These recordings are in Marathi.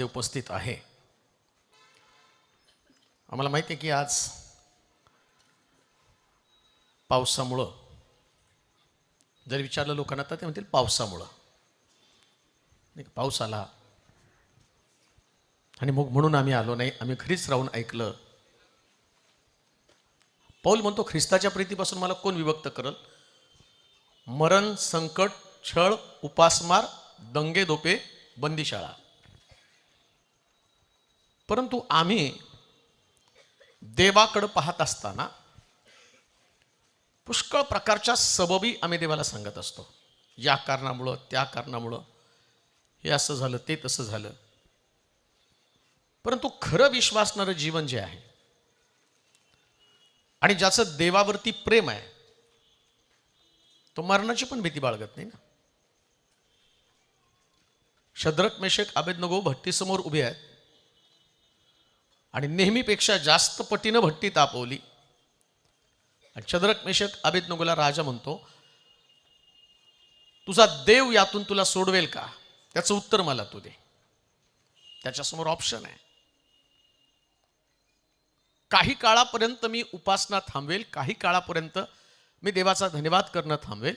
उपस्थित आहे। आम्हाला माहिती आहे की आज पावसामुळे जर विचारलं लोकांना तर ते म्हणतील पावसामुळे नाही, पाऊस आला आणि मग म्हणून आम्ही आलो नाही, आम्ही घरीच राहून ऐकलं। पौल म्हणतो ख्रिस्ताच्या प्रीतीपासून मला कोण विभक्त करल? मरण, संकट, छळ, उपासमार, दंगे दोपे, बंदीशाळा। परंतु आम्ही देवाकडे पाहत असताना पुष्कळ प्रकारच्या सबबी आम्ही देवाला सांगत असतो। या कारणामुळे, त्या कारणामुळे, हे असं झालं, ते तसं झालं। परंतु खरं विश्वासणारं जीवन जे आहे आणि ज्याचं देवावरती प्रेम आहे तो मरणाची पण भीती बाळगत नाही ना। शद्रक, मेशक, अबेदनगो भट्टीसमोर उभे आहेत आणि नेहमीपेक्षा जास्त पटीनं भट्टी तापवली आणि शद्रक, मेशक, अबेदनगोला राजा म्हणतो तुझा देव यातून तुला सोडवेल का? त्याचं उत्तर मला तू दे। त्याच्यासमोर ऑप्शन आहे, काही काळापर्यंत मी उपासना थांबवेल, काही काळापर्यंत मी देवाचा धन्यवाद करणं थांबवेल,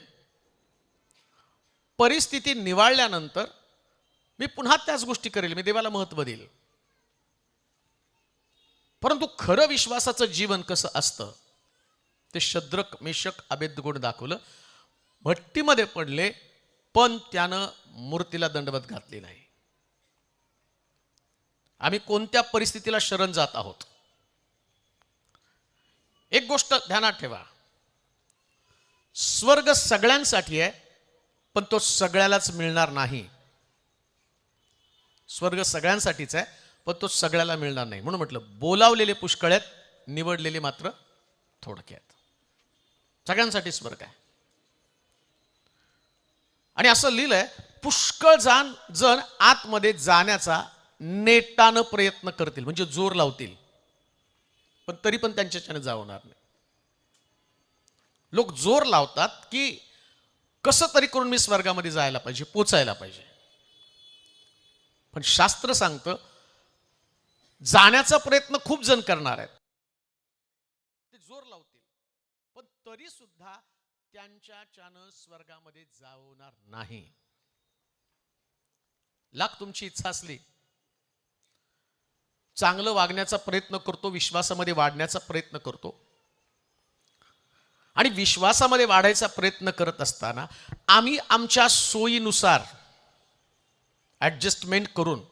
परिस्थिती निवाळल्यानंतर मी पुन्हा त्याच गोष्टी करेल, मी देवाला महत्त्व देईल। परंतु खरं विश्वासाचं जीवन कसं असतं ते शद्रक, मेशक, अबेदनगोने दाखवलं। भट्टीमध्ये पडले पण त्यानं मूर्तीला दंडवत घातली नाही। आम्ही कोणत्या परिस्थितीला शरण जात आहोत? एक गोष्ट ध्यानात ठेवा, स्वर्ग सगळ्यांसाठी आहे पण तो सगळ्यालाच मिळणार नाही। स्वर्ग सगळ्यांसाठीच आहे पण तो सगळ्याला मिळणार नाही। म्हणून म्हटलं बोलावलेले पुष्कळ आहेत, निवडलेले मात्र थोडक्यात। सगळ्यांसाठी स्वर्ग आहे आणि असं लिहिलंय पुष्कळ जण आतमध्ये जाण्याचा नेटानं प्रयत्न करतील, म्हणजे जोर लावतील, पण तरी पण त्यांच्याच्याने जावणार नाही। लोक जोर लावतात की कसं तरी करून मी स्वर्गामध्ये जायला पाहिजे, पोचायला पाहिजे। पण शास्त्र सांगतं जाण्याचा प्रयत्न खूप जण करणार आहेत, ते जोर लावतील, पण तरी सुद्धा त्यांच्याच्यानं स्वर्गामध्ये जावणार नाही। लाख तुमची इच्छा असली, चांगलं वागण्याचा प्रयत्न करतो, विश्वासामध्ये वाढण्याचा प्रयत्न करतो आणि विश्वासामध्ये वाढायचा प्रयत्न करत असताना आम्ही आमच्या सोयीनुसार ऍडजस्टमेंट करून,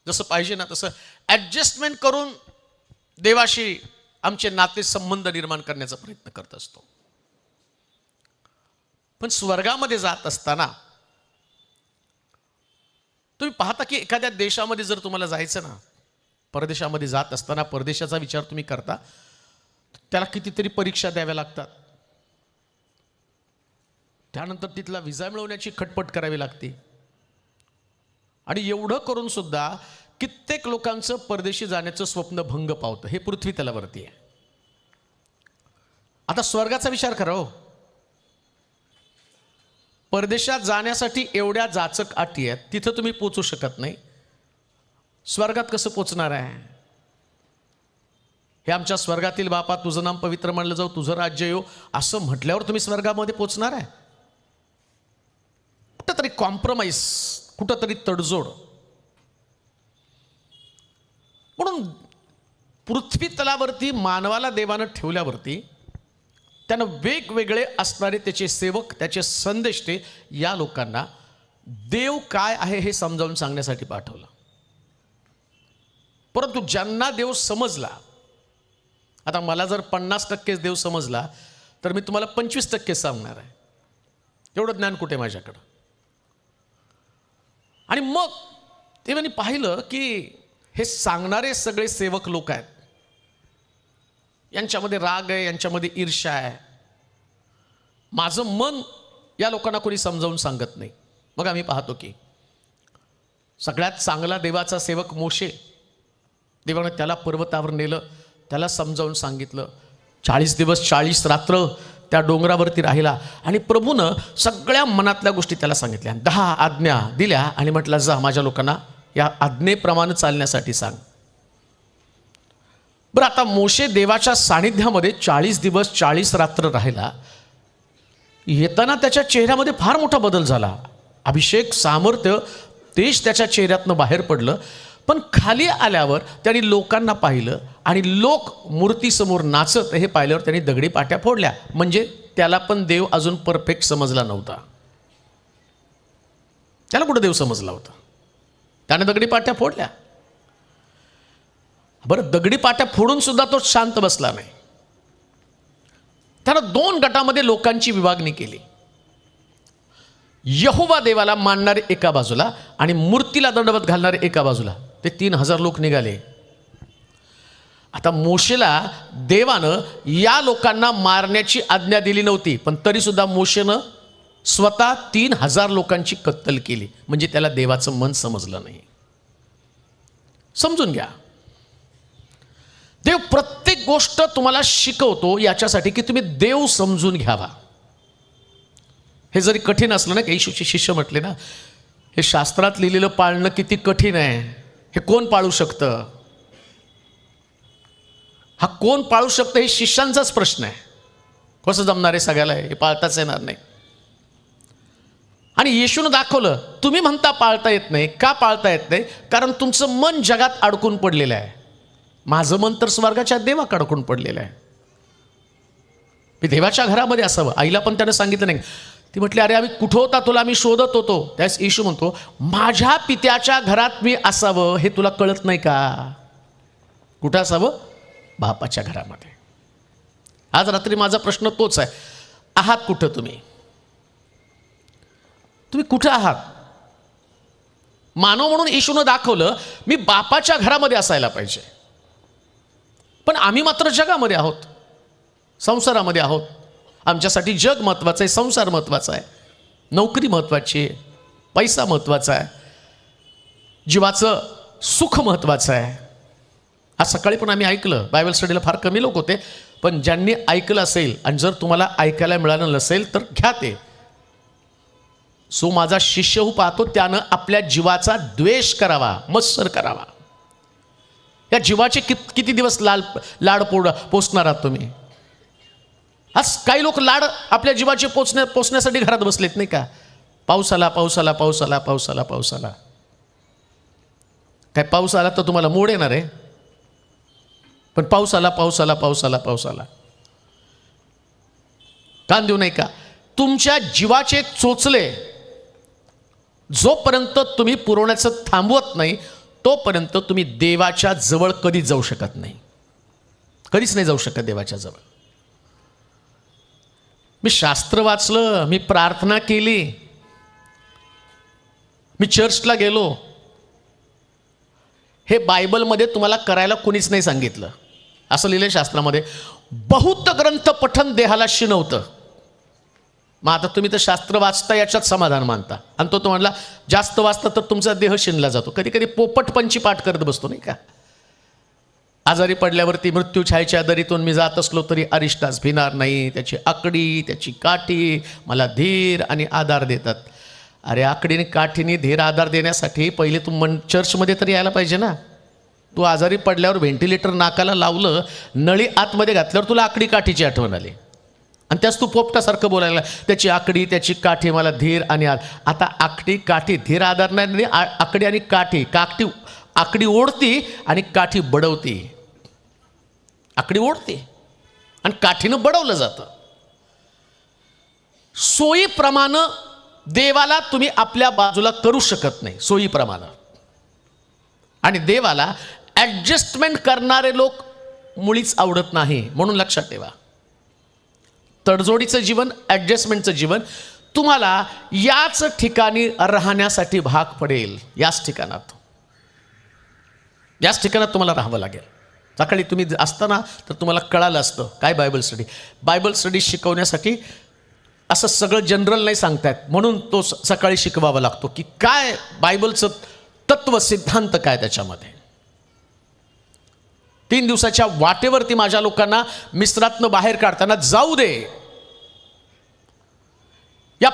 जसं पाहिजे ना तसं ऍडजस्टमेंट करून देवाशी आमचे नाते संबंध निर्माण करण्याचा प्रयत्न करत असतो। पण स्वर्गामध्ये जात असताना तुम्ही पाहता की एखाद्या देशामध्ये जर तुम्हाला जायचं ना, परदेशामध्ये जात असताना परदेशाचा विचार तुम्ही करता, त्याला कितीतरी परीक्षा द्याव्या लागतात, त्यानंतर तिथला व्हिसा मिळवण्याची खटपट करावी लागते आणि एवढं करून सुद्धा कित्येक लोकांचं परदेशी जाण्याचं स्वप्न भंग पावतं। हे पृथ्वी तलावरती आहे। आता स्वर्गाचा विचार करा हो, परदेशात जाण्यासाठी एवढ्या जाचक अटी आहेत, तिथं तुम्ही पोचू शकत नाही, स्वर्गात कसं पोचणार आहे? हे आमच्या स्वर्गातील बापा तुझं नाम पवित्र मानलं जाऊ, तुझं राज्य येऊ असं म्हटल्यावर तुम्ही स्वर्गामध्ये पोचणार आहे? कुठंतरी कॉम्प्रोमाइज, कुठंतरी तडजोड। म्हणून पृथ्वी तलावरती मानवाला देवानं ठेवल्यावरती त्यानं वेगवेगळे असणारे त्याचे सेवक, त्याचे संदेष्टे या लोकांना देव काय आहे हे समजावून सांगण्यासाठी पाठवलं। परंतु ज्यांना देव समजला, आता मला जर 50% देव समजला तर मी तुम्हाला 25% सांगणार आहे, एवढं ज्ञान कुठे माझ्याकडं। आणि मग ते मी पाहिलं की हे सांगणारे सगळे सेवक लोक आहेत, यांच्यामध्ये राग आहे, यांच्यामध्ये ईर्ष्या आहे. माझं मन या लोकांना कोणी समजावून सांगत नाही. मग आम्ही पाहतो की सगळ्यात चांगला देवाचा सेवक मोशे, देवानं त्याला पर्वतावर नेलं, त्याला समजावून सांगितलं. 40 दिवस 40 रात्र त्या डोंगरावरती राहिला आणि प्रभूनं सगळ्या मनातल्या गोष्टी त्याला सांगितल्या. 10 आज्ञा दिल्या आणि म्हटलं जा माझ्या लोकांना या आज्ञेप्रमाणे चालण्यासाठी सांग. बरं, आता मोशे देवाच्या सानिध्यामध्ये 40 दिवस 40 रात्र राहिला. येताना त्याच्या चेहऱ्यामध्ये फार मोठा बदल झाला. अभिषेक, सामर्थ्य, तेज त्याच्या चेहऱ्यातनं बाहेर पडलं. पण खाली आल्यावर त्यांनी लोकांना पाहिलं आणि लोक मूर्तीसमोर नाचत हे पाहिल्यावर त्यांनी दगडी पाट्या फोडल्या. म्हणजे त्याला पण देव अजून परफेक्ट समजला नव्हता. त्याला कुठं देव समजला होता? त्याने दगडी पाट्या फोडल्या. बरं, दगडी पाट्या फोडून सुद्धा तो शांत बसला नाही. त्यानं 2 गटामध्ये लोकांची विभागणी केली. यहोवा देवाला मानणारे एका बाजूला आणि मूर्तीला दंडवत घालणारे एका बाजूला. ते 3000 लोक निघाले. आता मोशेला देवानं या लोकांना मारण्याची आज्ञा दिली नव्हती, पण तरी सुद्धा मोशेनं स्वतः 3000 लोकांची कत्तल केली. म्हणजे त्याला देवाचं मन समजलं नाही. समजून घ्या, देव प्रत्येक गोष्ट तुम्हाला शिकवतो याच्यासाठी की तुम्ही देव समजून घ्यावा. हे जरी कठीण असलं ना, की येशूचे शिष्य म्हटले ना, हे शास्त्रात लिहिलेलं पाळणं किती कठीण आहे, हे कोण पाळू शकतं? हा कोण पाळू शकतं हे शिष्यांचाच प्रश्न आहे. कसं जमणार आहे सगळ्याला? हे पाळताच येणार नाही. आणि येशूनं दाखवलं, तुम्ही म्हणता पाळता येत नाही. का पाळता येत नाही? कारण तुमचं मन जगात अडकून पडलेलं आहे. माझं मन तर स्वर्गाच्या देवात अडकून पडलेलं आहे. मी देवाच्या घरामध्ये असावं. आईला पण त्यानं सांगितलं नाही. ती म्हटली, अरे आम्ही कुठं होता तुला आम्ही शोधत होतो. त्यास येशू म्हणतो, माझ्या पित्याच्या घरात मी असावं हे तुला कळत नाही का? कुठं असावं? बापाच्या घरामध्ये. आज रात्री माझा प्रश्न तोच आहे, आहात कुठं तुम्ही? तुम्ही कुठं आहात? मानव म्हणून येशूनं दाखवलं मी बापाच्या घरामध्ये असायला पाहिजे. पण आम्ही मात्र जगामध्ये आहोत, संसारामध्ये आहोत. आमच्यासाठी जग महत्त्वाचं आहे, संसार महत्त्वाचा आहे, नोकरी महत्त्वाची आहे, पैसा महत्त्वाचा आहे, जीवाचं सुख महत्त्वाचं आहे. आज सकाळी पण आम्ही ऐकलं, बायबल स्टडीला फार कमी लोक होते, पण ज्यांनी ऐकलं असेल आणि जर तुम्हाला ऐकायला मिळालं नसेल तर घ्या ते. सो माझा शिष्य हो पाहतो त्यानं आपल्या जीवाचा द्वेष करावा, मत्सर करावा. या जीवाचे किती दिवस लाड पोचणार आहात तुम्ही? आज काही लोक लाड आपल्या जीवाचे पोचण्यासाठी घरात बसलेत नाही का? पाऊस आला, पाऊस आला, पाऊस आला, पाऊस आला, पाऊस आला. काय पाऊस आला तर तुम्हाला मोड येणार आहे? पण पाऊस आला, पाऊस आला, पाऊस आला, पाऊस आला. कान देऊ नाही का? तुमच्या जीवाचे चोचले जोपर्यंत तुम्ही पुरवण्याचं थांबवत नाही तोपर्यंत तुम्ही देवाच्या जवळ कधीच जाऊ शकत नाही. कधीच नाही जाऊ शकत देवाच्या जवळ. मी शास्त्र वाचलं, मी प्रार्थना केली, मी चर्चला गेलो, हे बायबलमध्ये तुम्हाला करायला कोणीच नाही सांगितलं. असं लिहिलं शास्त्रामध्ये, बहुत ग्रंथ पठन देहाला शिनवतं. मग आता तुम्ही तर शास्त्र वाचता याच्यात समाधान मानता आणि तो म्हणला जास्त वाचता तर तुमचा देह शिनला जातो. कधी कधी पोपटपंची पाठ करत बसतो नाही का? आजारी पडल्यावरती मृत्यू छायेच्या दरीतून मी जात असलो तरी अरिष्टास भिणार नाही. त्याची आकडी, त्याची काठी मला धीर आणि आधार देतात. अरे आकडीने काठीने धीर आधार देण्यासाठी पहिले तू चर्चमध्ये तरी यायला पाहिजे ना. तू आजारी पडल्यावर व्हेंटिलेटर नाकाला लावलं, नळी आतमध्ये घातल्यावर तुला आकडी काठीची आठवण आली आणि त्याच तू पोपटासारखं बोलायला, त्याची आकडी, त्याची काठी मला धीर आणि आता आकडी काठी धीर आधार नाही. आकडी आणि काठी, आकडी ओढती आणि काठी बडवती. आकडी ओढते आणि काठीनं बडवलं जातं. सोयीप्रमाणे देवाला तुम्ही आपल्या बाजूला करू शकत नाही, सोयीप्रमाणे. आणि देवाला ॲडजस्टमेंट करणारे लोक मुळीच आवडत नाही. म्हणून लक्षात ठेवा, तडजोडीचं जीवन, ॲडजस्टमेंटचं जीवन तुम्हाला याच ठिकाणी राहण्यासाठी भाग पडेल. याच ठिकाणात तुम्हाला राहावं लागेल. सकाळी तुम्ही असताना तर तुम्हाला कळालं असतं काय बायबल स्टडी शिकवण्यासाठी असं सगळं जनरल नाही सांगतायत, म्हणून तो सकाळी शिकवावा लागतो की काय बायबलचं तत्व सिद्धांत काय त्याच्यामध्ये. 3 दिवसाच्या वाटेवरती माझ्या लोकांना मिस्रातनं बाहेर काढताना जाऊ दे. या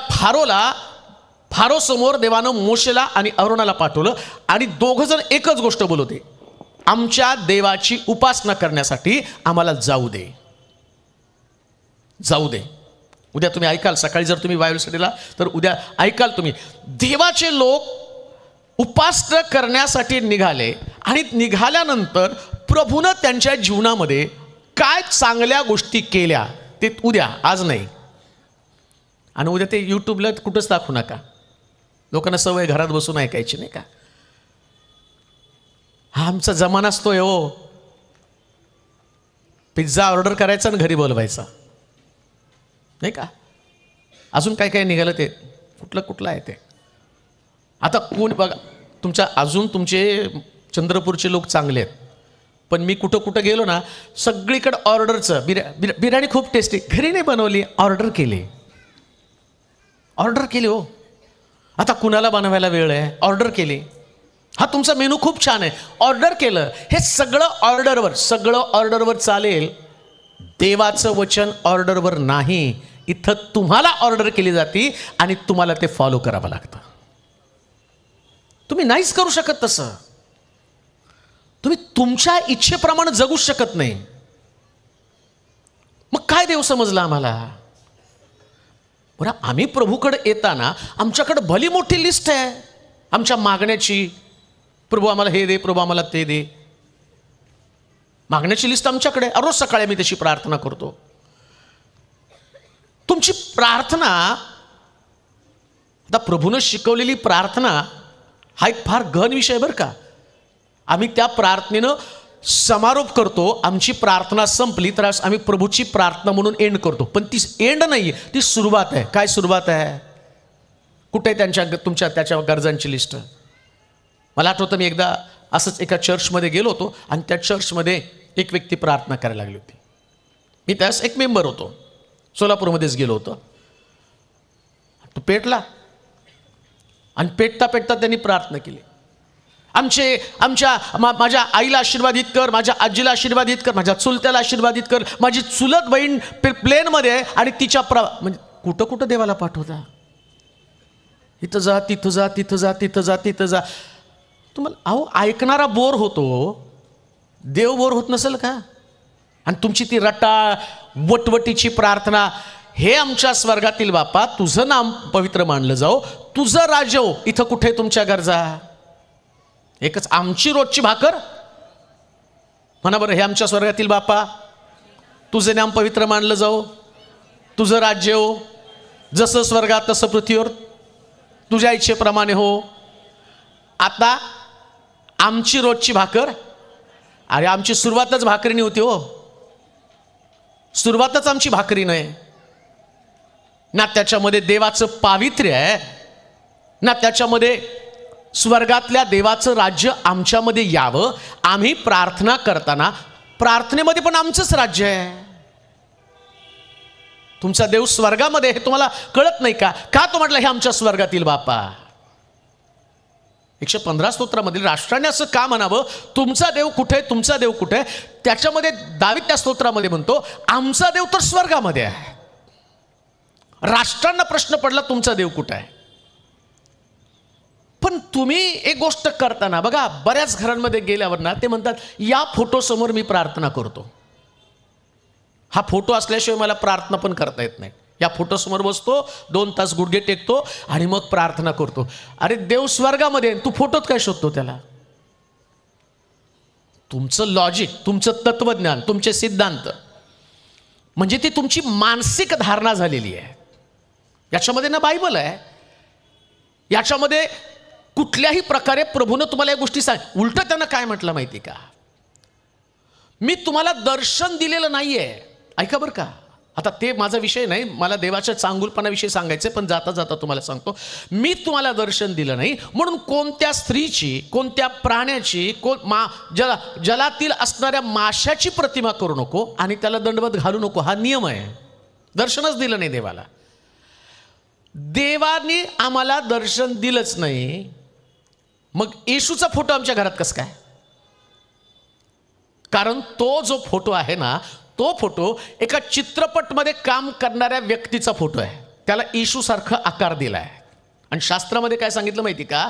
फारो समोर देवानं मोशेला आणि अरोनाला पाठवलं आणि दोघं जण एकच गोष्ट बोलत होते, आमच्या देवाची उपासना करण्यासाठी आम्हाला जाऊ दे. उद्या तुम्ही ऐकाल, सकाळी जर तुम्ही बायबल स्टडीला तर उद्या ऐकाल तुम्ही, देवाचे लोक उपासना करण्यासाठी निघाले आणि निघाल्यानंतर प्रभूनं त्यांच्या जीवनामध्ये काय चांगल्या गोष्टी केल्या ते उद्या, आज नाही. आणि उद्या ते यूट्यूबला कुठंच दाखवू नका. लोकांना सवय घरात बसून ऐकायची नाही का. हा आमचा जमाना असतोय हो. पिझ्झा ऑर्डर करायचा आणि घरी बोलवायचा नाही का. अजून काय काय निघालं ते कुठलं आहे ते. आता कोण बघा, तुमचे चंद्रपूरचे लोक चांगले आहेत, पण मी कुठं गेलो ना सगळीकडे ऑर्डरचं. बिर्याणी खूप टेस्टी, घरी नाही बनवली, ऑर्डर केली हो. आता कुणाला बनवायला वेळ आहे, ऑर्डर केली. हा तुमचा मेनू खूप छान आहे, ऑर्डर केलं. हे सगळं ऑर्डरवर चालेल. देवाचं वचन ऑर्डरवर नाही. इथं तुम्हाला ऑर्डर केली जाते आणि तुम्हाला ते फॉलो करावं लागतं. तुम्ही नाहीच करू शकत तसं. तुम्ही तुमच्या इच्छेप्रमाणे जगूच शकत नाही. मग काय देव समजला आम्हाला. बरं, आम्ही प्रभूकडे येताना आमच्याकडे भली मोठी लिस्ट आहे आमच्या मागण्याची. प्रभू आम्हाला हे दे, प्रभू आम्हाला ते दे. मागण्याची लिस्ट आमच्याकडे. रोज सकाळी मी त्याची प्रार्थना करतो. तुमची प्रार्थना, आता प्रभूनं शिकवलेली प्रार्थना हा एक फार गहन विषय बरं का. आम्ही त्या प्रार्थनेनं समारोप करतो. आमची प्रार्थना संपली तर आम्ही प्रभूची प्रार्थना म्हणून एंड करतो. पण ती एंड नाही, ती सुरुवात आहे. काय सुरुवात आहे? कुठे त्याच्या गरजांची लिस्ट. मला आठवतं मी एकदा असंच एका चर्चमध्ये गेलो होतो आणि त्या चर्चमध्ये एक व्यक्ती प्रार्थना करायला लागली होती. मी त्यास एक मेंबर होतो. सोलापूरमध्येच गेलो होतो. तो पेटला आणि पेटता त्यांनी प्रार्थना केली, माझ्या आईला आशीर्वादित कर, माझ्या आजीला आशीर्वादित कर, माझ्या चुलत्याला आशीर्वादित कर, माझी चुलत बहीण प्लेनमध्ये आहे आणि तिच्या म्हणजे कुठं देवाला पाठवता. इथं जा, तिथं जा, तिथं जा, तिथं जा, तिथं जा. तुम्हाला ऐकणारा बोर होतो, देव बोर होत नसेल का. आणि तुमची ती रटाळ वटवटीची प्रार्थना, हे आमच्या स्वर्गातील बापा तुझं नाम पवित्र मानलं जाओ, तुझं राज्य हो. इथं कुठे तुमच्या गरजा. एकच आमची रोजची भाकर म्हणा बरं. हे आमच्या स्वर्गातील बापा तुझं नाम पवित्र मानलं जाओ, तुझं राज्य हो, जसं स्वर्गात तसं पृथ्वीवर, तुझ्या इच्छेप्रमाणे हो. आता आमची रोजची भाकर, अरे आमची सुरुवातच भाकरीने होती हो. सुरुवातच आमची भाकरी नाही ना. त्याच्यामध्ये देवाचं पावित्र्य आहे ना. त्याच्यामध्ये स्वर्गातल्या देवाचं राज्य आमच्यामध्ये यावं. आम्ही प्रार्थना करताना प्रार्थनेमध्ये पण आमचंच राज्य आहे. तुमचा देव स्वर्गामध्ये हे तुम्हाला कळत नाही का? तो म्हटलं हे आमच्या स्वर्गातील बापा. 115 स्तोत्रामधील राष्ट्राने असं का म्हणावं, तुमचा देव कुठे, तुमचा देव कुठे. त्याच्यामध्ये दावीद त्या स्तोत्रामध्ये म्हणतो आमचा देव तर स्वर्गामध्ये आहे. राष्ट्रांना प्रश्न पडला तुमचा देव कुठे आहे. पण तुम्ही एक गोष्ट करताना बघा, बऱ्याच घरांमध्ये गेल्यावर ना ते म्हणतात या फोटोसमोर मी प्रार्थना करतो. हा फोटो असल्याशिवाय मला प्रार्थना पण करता येत नाही. या फोटोसमोर बसतो, 2 तास गुडघे टेकतो आणि मग प्रार्थना करतो. अरे देव स्वर्गामध्ये, तू फोटोत काय शोधतो त्याला. तुमचं लॉजिक, तुमचं तत्वज्ञान, तुमचे सिद्धांत म्हणजे ती तुमची मानसिक धारणा झालेली आहे. याच्यामध्ये ना बायबल आहे. याच्यामध्ये कुठल्याही प्रकारे प्रभूनं तुम्हाला या गोष्टी उलट त्यानं काय म्हटलं माहिती का, मी तुम्हाला दर्शन दिलेलं नाहीये. ऐका बरं का, आता ते माझा विषय नाही, मला देवाच्या चांगुलपणाविषयी सांगायचं, पण जाता जाता तुम्हाला सांगतो, मी तुम्हाला दर्शन दिलं नाही म्हणून कोणत्या स्त्रीची, कोणत्या प्राण्याची, जलातील असणाऱ्या माशाची प्रतिमा करू नको आणि त्याला दंडवत घालू नको, हा नियम आहे. दर्शनच दिलं नाही देवाला. देवाने आम्हाला दर्शन दिलंच नाही, मग येशूचा फोटो आमच्या घरात कसं काय? कारण तो जो फोटो आहे ना, तो फोटो एका चित्रपटमध्ये काम करणाऱ्या व्यक्तीचा फोटो आहे. त्याला येशूसारखं आकार दिला आहे. आणि शास्त्रामध्ये काय सांगितलं माहिती का?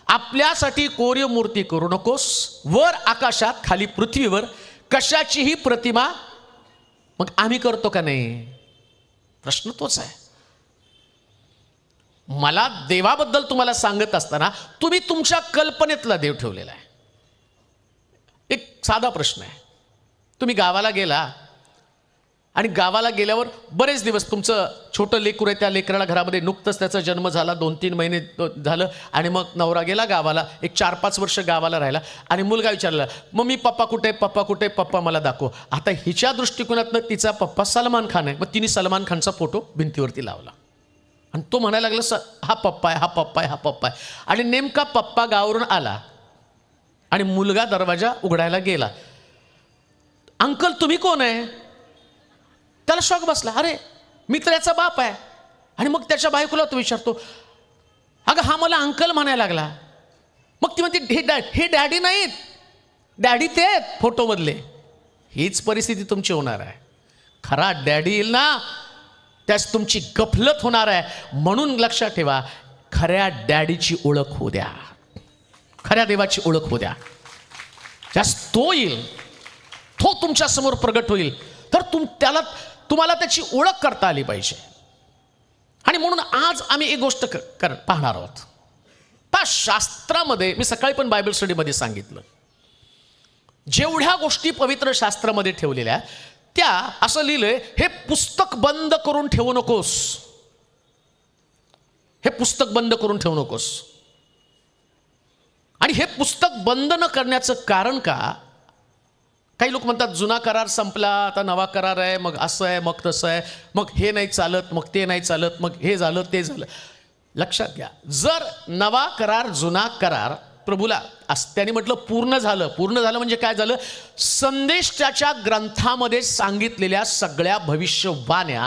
आपल्यासाठी कोरीव मूर्ती करू नकोस, वर आकाशात खाली पृथ्वीवर कशाचीही प्रतिमा. मग आम्ही करतो का नाही? प्रश्न तोच आहे. मला देवाबद्दल तुम्हाला सांगत असताना तुम्ही तुमच्या कल्पनेतला देव ठेवलेला आहे. एक साधा प्रश्न आहे. तुम्ही गावाला गेला आणि गावाला गेल्यावर बरेच दिवस तुमचं छोटं लेकरू आहे, त्या लेकराला घरामध्ये नुकतंच त्याचा जन्म झाला, 2-3 महिने झालं, आणि मग नवरा गेला गावाला, एक 4-5 वर्ष गावाला राहिला, आणि मुलगा विचारला, मम्मी पप्पा कुठे, पप्पा कुठे, पप्पा मला दाखव. आता हिच्या दृष्टिकोनातनं तिचा पप्पा सलमान खान आहे, मग तिने सलमान खानचा फोटो भिंतीवरती लावला आणि तो म्हणायला लागला, हा पप्पा आहे, हा पप्पा आहे, हा पप्पा आहे. आणि नेमका पप्पा गावावरून आला आणि मुलगा दरवाजा उघडायला गेला. अंकल तुम्ही कोण आहे? त्याला शॉक बसला, अरे मी तर याचा बाप आहे. आणि मग त्याच्या बायकोला तो विचारतो, अगं हा मला अंकल म्हणायला लागला. मग ती म्हणते, हे डॅडी नाहीत, डॅडी ते आहेत फोटोमधले. हीच परिस्थिती तुमची होणार आहे. खरा डॅडी येईल ना, त्यास तुमची गफलत होणार आहे. म्हणून लक्षात ठेवा, खऱ्या डॅडीची ओळख होऊ द्या, खऱ्या देवाची ओळख होऊ द्या. त्यास तो येईल, तो तुमच्या समोर प्रगट होईल, तर तुम्हाला त्याची ओळख करता आली पाहिजे. आणि म्हणून आज आम्ही एक गोष्ट पाहणार आहोत. त्या शास्त्रामध्ये मी सकाळी पण बायबल स्टडीमध्ये सांगितलं, जेवढ्या गोष्टी पवित्र शास्त्रामध्ये ठेवलेल्या त्या असं लिहिलंय, हे पुस्तक बंद करून ठेवू नकोस, हे पुस्तक बंद करून ठेवू नकोस. आणि हे पुस्तक बंद न करण्याचं कारण का? काही लोक म्हणतात जुना करार संपला, आता नवा करार आहे, मग असं आहे, मग तसं आहे, मग हे नाही चालत, मग ते नाही चालत, मग हे झालं ते झालं. लक्षात घ्या, जर नवा करार जुना करार प्रभूला त्याने म्हटलं पूर्ण झालं, पूर्ण झालं म्हणजे काय झालं? संदेश त्याच्या ग्रंथामध्ये सांगितलेल्या सगळ्या भविष्यवाण्या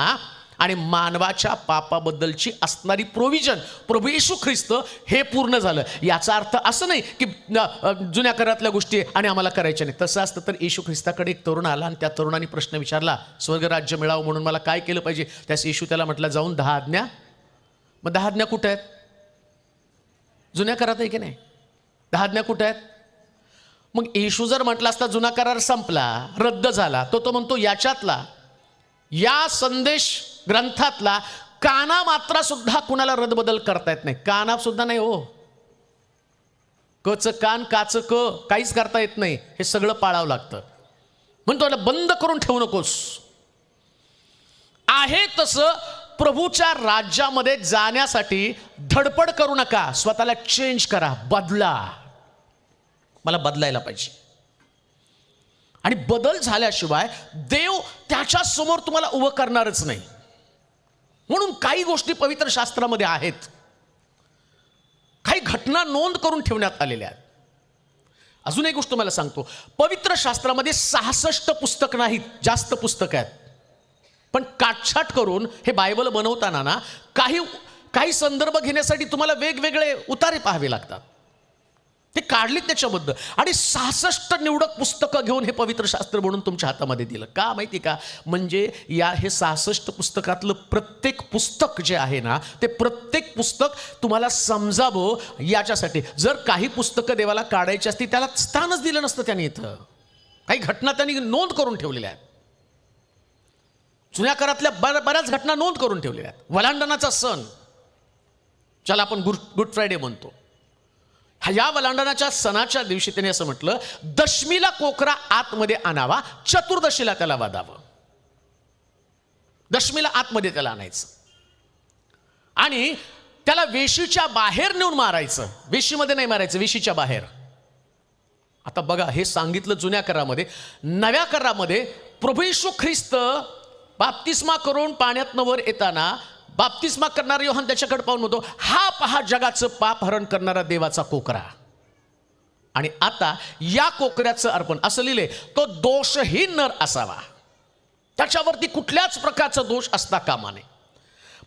आणि मानवाच्या पापाबद्दलची असणारी प्रोव्हिजन, प्रभू येशू ख्रिस्त, हे पूर्ण झालं. याचा अर्थ असं नाही की जुन्या करारातल्या गोष्टी आणि आम्हाला करायच्या नाही. तसं असतं तर येशू ख्रिस्ताकडे एक तरुण आला आणि त्या तरुणाने प्रश्न विचारला, स्वर्गराज्य मिळावं म्हणून मला काय केलं पाहिजे? त्यास येशू त्याला म्हटलं, जाऊन 10 आज्ञा. मग 10 आज्ञा कुठे आहेत? जुन्या करारात आहे की नाही? 10 आज्ञा कुठे आहेत? मग येशू जर म्हटला असता जुना करार संपला, रद्द झाला, तो म्हणतो याच्यातला, या संदेश ग्रंथातला काना मात्रा सुद्धा कुणाला रद्दबदल करता येत नाही. काना सुद्धा नाही हो, कच कान काच क काहीच करता येत नाही. हे सगळं पाळावं लागतं. म्हणतो बंद करून ठेवू नकोस. आहे तसं प्रभूच्या राज्यामध्ये जाण्यासाठी धडपड करू नका. स्वतःला चेंज करा, बदला. मला बदलायला पाहिजे. आणि बदल झाल्याशिवाय देव त्याच्या समोर तुम्हाला उभं करणारच नाही. म्हणून काही गोष्टी पवित्र शास्त्रामध्ये आहेत, काही घटना नोंद करून ठेवण्यात आलेल्या आहेत. अजून एक गोष्ट मला सांगतो, पवित्र शास्त्रामध्ये 66 पुस्तक नाहीत, जास्त पुस्तक आहेत. पण काटछाट करून हे बायबल बनवताना ना, काही संदर्भ घेण्यासाठी तुम्हाला वेगवेगळे उतारे पाहावे लागतात. ते काढलीत त्याच्याबद्दल. आणि 66 निवडक पुस्तकं घेऊन हे पवित्र शास्त्र म्हणून तुमच्या हातामध्ये दिलं. का माहिती का? म्हणजे हे 66 पुस्तकातलं प्रत्येक पुस्तक जे आहे ना, ते प्रत्येक पुस्तक तुम्हाला समजावं याच्यासाठी. जर काही पुस्तकं देवाला काढायची असती, त्याला स्थानच दिलं नसतं त्याने. इथं काही घटना त्यांनी नोंद करून ठेवलेल्या आहेत. जुन्या काळातल्या बऱ्याच घटना नोंद करून ठेवलेल्या आहेत. वलांडणाचा सण, ज्याला आपण गुड फ्रायडे म्हणतो, या वलांडणाच्या सणाच्या दिवशी त्याने असं म्हटलं, दशमीला कोकरा आतमध्ये आणावा, चतुर्दशीला त्याला वाधावं. दशमीला आतमध्ये त्याला आणायचं आणि त्याला वेशीच्या बाहेर नेऊन मारायचं. वेशीमध्ये नाही मारायचं, वेशीच्या बाहेर. आता बघा, हे सांगितलं जुन्या करारामध्ये. नव्या करारामध्ये प्रभू येशू ख्रिस्त बाप्तिस्मा करून पाण्यातनं वर येताना बाप्तिस्मा करणारा योहान त्याच्याकडे पाहून म्हणतो, हा पहा जगाचं पाप हरण करणारा देवाचा कोकरा. आणि आता या कोकऱ्याचं अर्पण असं लिहिले, तो दोषहीन नर असावा, त्याच्यावरती कुठल्याच प्रकारचा दोष असता कामा नये.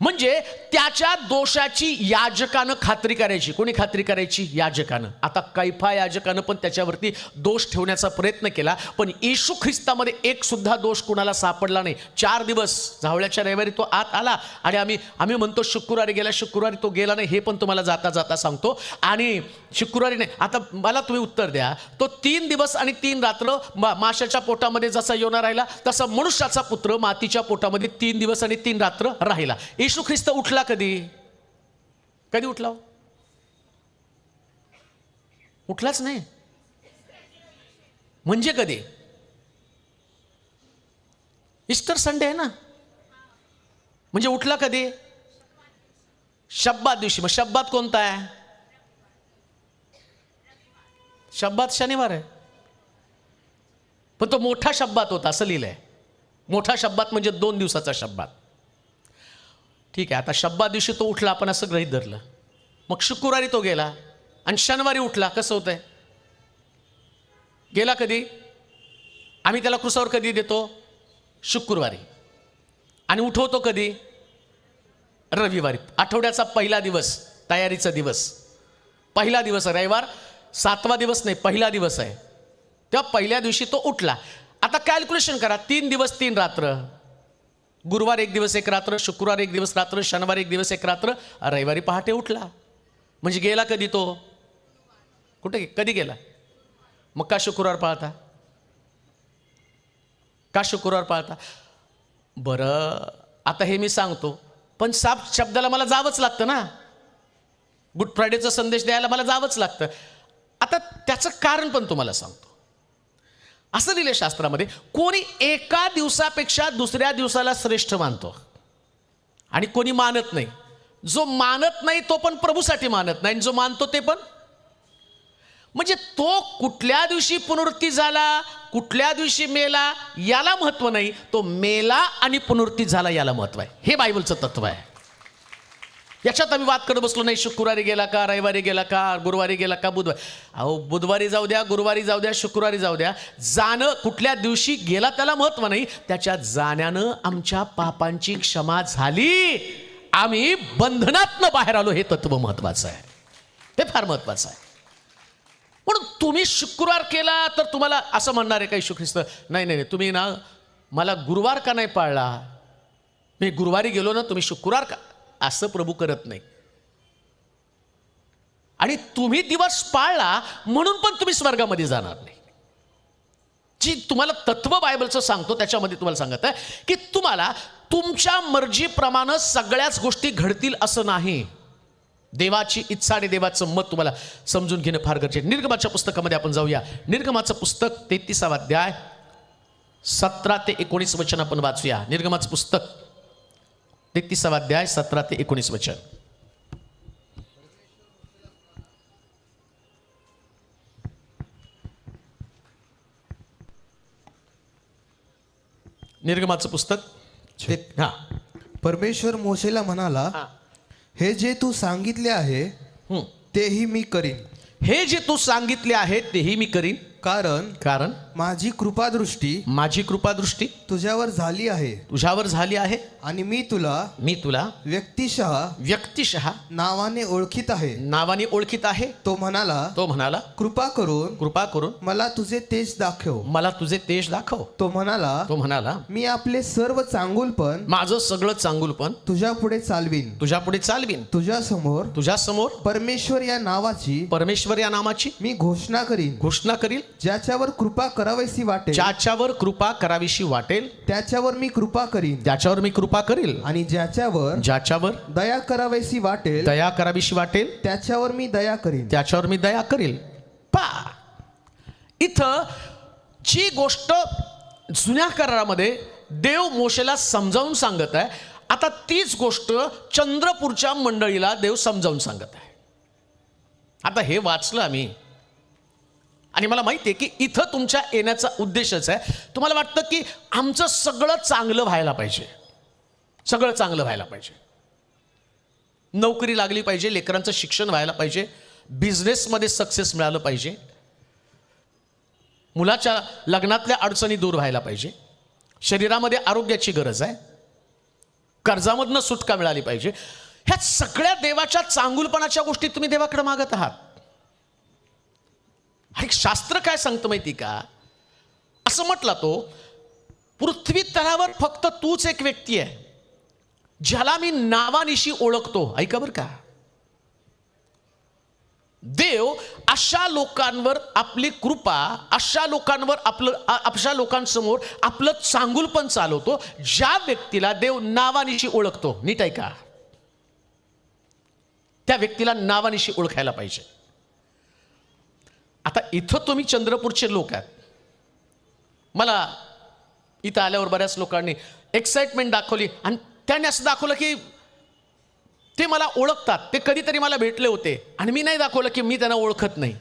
म्हणजे त्याच्या दोषाची याजकानं खात्री करायची. कोणी खात्री करायची? याजकानं. आता कैफा याजकानं पण त्याच्यावरती दोष ठेवण्याचा प्रयत्न केला, पण येशू ख्रिस्तामध्ये एक सुद्धा दोष कुणाला सापडला नाही. 4 दिवस झावळ्याच्या रविवारी तो आत आला आणि आम्ही म्हणतो शुक्रवारी गेला, शुक्रवारी तो गेला नाही, हे पण तुम्हाला जाता जाता सांगतो. आणि शुक्रवारी नाही, आता मला तुम्ही उत्तर द्या, तो 3 दिवस आणि 3 रात्र माशाच्या पोटामध्ये जसा योना राहिला, तसा मनुष्याचा पुत्र मातीच्या पोटामध्ये 3 दिवस आणि 3 रात्र राहिला. येशू ख्रिस्त उठला कधी? कधी उठला? उठलाच नाही. म्हणजे कधी? ईस्टर संडे आहे ना. म्हणजे उठला कधी? शब्बात दिवशी. मग शब्बात कोणता आहे? शब्बात शनिवार आहे. पण तो मोठा शब्बात होता असं लिहिलंय. मोठा शब्बात म्हणजे 2 दिवसाचा शब्बात. ठीक आहे, आता शब्बात दिवशी तो उठला, आपण असं गृहीत धरलं. मग शुक्रवारी तो गेला आणि शनिवारी उठला. कसं होतंय? गेला कधी? आम्ही त्याला क्रुसावर कधी देतो? शुक्रवारी. आणि उठवतो कधी? रविवारी. आठवड्याचा पहिला दिवस, तयारीचा दिवस, पहिला दिवस आहे रविवार. 7वा दिवस नाही, पहिला दिवस आहे. तेव्हा पहिल्या दिवशी तो उठला. आता कॅल्क्युलेशन करा, 3 दिवस 3 रात्र. गुरुवार 1 दिवस 1 रात्र, शुक्रवार 1 दिवस रात्र, शनिवार 1 दिवस 1 रात्र, रविवारी पहाटे उठला. म्हणजे गेला कधी तो? कुठे कधी गेला? मग का शुक्रवार पाळता? का शुक्रवार पाळता? बरं, आता हे मी सांगतो, पण साप शब्दाला मला जावंच लागतं ना. गुड फ्रायडेचा संदेश द्यायला मला जावंच लागतं. आता त्याचं कारण पण तुम्हाला सांगतो. असं लिहिलं शास्त्रामध्ये, कोणी एका दिवसापेक्षा दुसऱ्या दिवसाला श्रेष्ठ मानतो आणि कोणी मानत नाही. जो मानत नाही तो पण प्रभूसाठी मानत नाही, आणि जो मानतो ते पण. म्हणजे तो कुठल्या दिवशी पुनरुत्थी झाला, कुठल्या दिवशी मेला याला महत्व नाही, तो मेला आणि पुनरुत्थी झाला याला महत्व आहे. हे बायबलचं तत्व आहे. याच्यात आम्ही वाद करत बसलो नाही, शुक्रवारी गेला का, रविवारी गेला का, गुरुवारी गेला का, बुधवारी. अहो, बुधवारी जाऊ द्या, गुरुवारी जाऊ द्या, शुक्रवारी जाऊ द्या, जाणं कुठल्या दिवशी गेला त्याला महत्व नाही. त्याच्या जाण्यानं आमच्या पापांची क्षमा झाली, आम्ही बंधनातनं बाहेर आलो, हे तत्व महत्वाचं आहे. ते फार महत्वाचं आहे. म्हणून तुम्ही शुक्रवार केला तर तुम्हाला असं म्हणणार आहे का येशू ख्रिस्त, नाही नाही तुम्ही ना मला गुरुवार का नाही पाळला, मी गुरुवारी गेलो ना, तुम्ही शुक्रवार का, असं प्रभू करत नाही. आणि तुम्ही दिवस पाळला म्हणून पण तुम्ही स्वर्गामध्ये जाणार नाही. जी तुम्हाला तत्व बायबलचं सांगतो त्याच्यामध्ये तुम्हाला सांगत आहे की तुम्हाला तुमच्या मर्जीप्रमाणे सगळ्याच गोष्टी घडतील असं नाही. देवाची इच्छा आणि देवाचं मत तुम्हाला समजून घेणं फार गरजेचं. निर्गमाच्या पुस्तकामध्ये आपण जाऊया. निर्गमाचं पुस्तक 33वा अध्याय 17 ते 19 वचन आपण वाचूया. निर्गमाचं पुस्तक 33वा अध्याय 17 ते 19 वचन. निर्गमाचं पुस्तक. हा. परमेश्वर मोशेला म्हणाला, हे जे तू सांगितले आहे तेही मी करीन. हे जे तू सांगितले आहे तेही मी करीन. कारण माझी कृपादृष्टी तुझ्यावर झाली आहे आणि मी तुला व्यक्तिशः नावाने ओळखीत आहे. तो म्हणाला कृपा करून मला तुझे तेज दाखव. तो म्हणाला मी आपले सर्व चांगुलपण, माझं सगळं चांगुलपण तुझ्या पुढे चालवीन. तुझ्या समोर परमेश्वर या नावाची मी घोषणा करीन. ज्याच्यावर कृपा करावीशी वाटेल त्याच्यावर मी कृपा करीन. आणि ज्याच्यावर दया करावीशी वाटेल त्याच्यावर मी दया करीन. इथं जी गोष्ट जुन्या करारामध्ये देव मोशेला समजावून सांगत आहे, आता तीच गोष्ट चंद्रपूरच्या मंडळीला देव समजावून सांगत आहे. आता हे वाचलं आम्ही आणि मला माहिती आहे की इथं तुमच्या येण्याचा उद्देशच आहे, तुम्हाला वाटतं की आमचं सगळं चांगलं व्हायला पाहिजे, सगळं चांगलं व्हायला पाहिजे, नोकरी लागली पाहिजे, लेकरांचं शिक्षण व्हायला पाहिजे, बिझनेसमध्ये सक्सेस मिळालं पाहिजे, मुलाच्या लग्नातल्या अडचणी दूर व्हायला पाहिजे, शरीरामध्ये आरोग्याची गरज आहे, कर्जामधनं सुटका मिळाली पाहिजे. ह्या सगळ्या देवाच्या चांगुलपणाच्या गोष्टी तुम्ही देवाकडे मागत आहात. आणि शास्त्र काय सांगतं माहिती का, असं म्हटलं तो पृथ्वी तलावर फक्त तूच एक व्यक्ती आहे ज्याला मी नावानिशी ओळखतो. ऐका बरं का, देव अशा लोकांवर आपली कृपा, अशा लोकांवर अशा लोकांसमोर आपलं चांगुलपण चालवतो ज्या व्यक्तीला देव नावानिशी ओळखतो. नीट ऐका, त्या व्यक्तीला नावानिशी ओळखायला पाहिजे. आता इथं तुम्ही चंद्रपूरचे लोक आहेत, मला इथं आल्यावर बऱ्याच लोकांनी एक्साइटमेंट दाखवली आणि त्यांनी असं दाखवलं की ते मला ओळखतात, ते कधीतरी मला भेटले होते आणि मी नाही दाखवलं की मी त्यांना ओळखत नाही,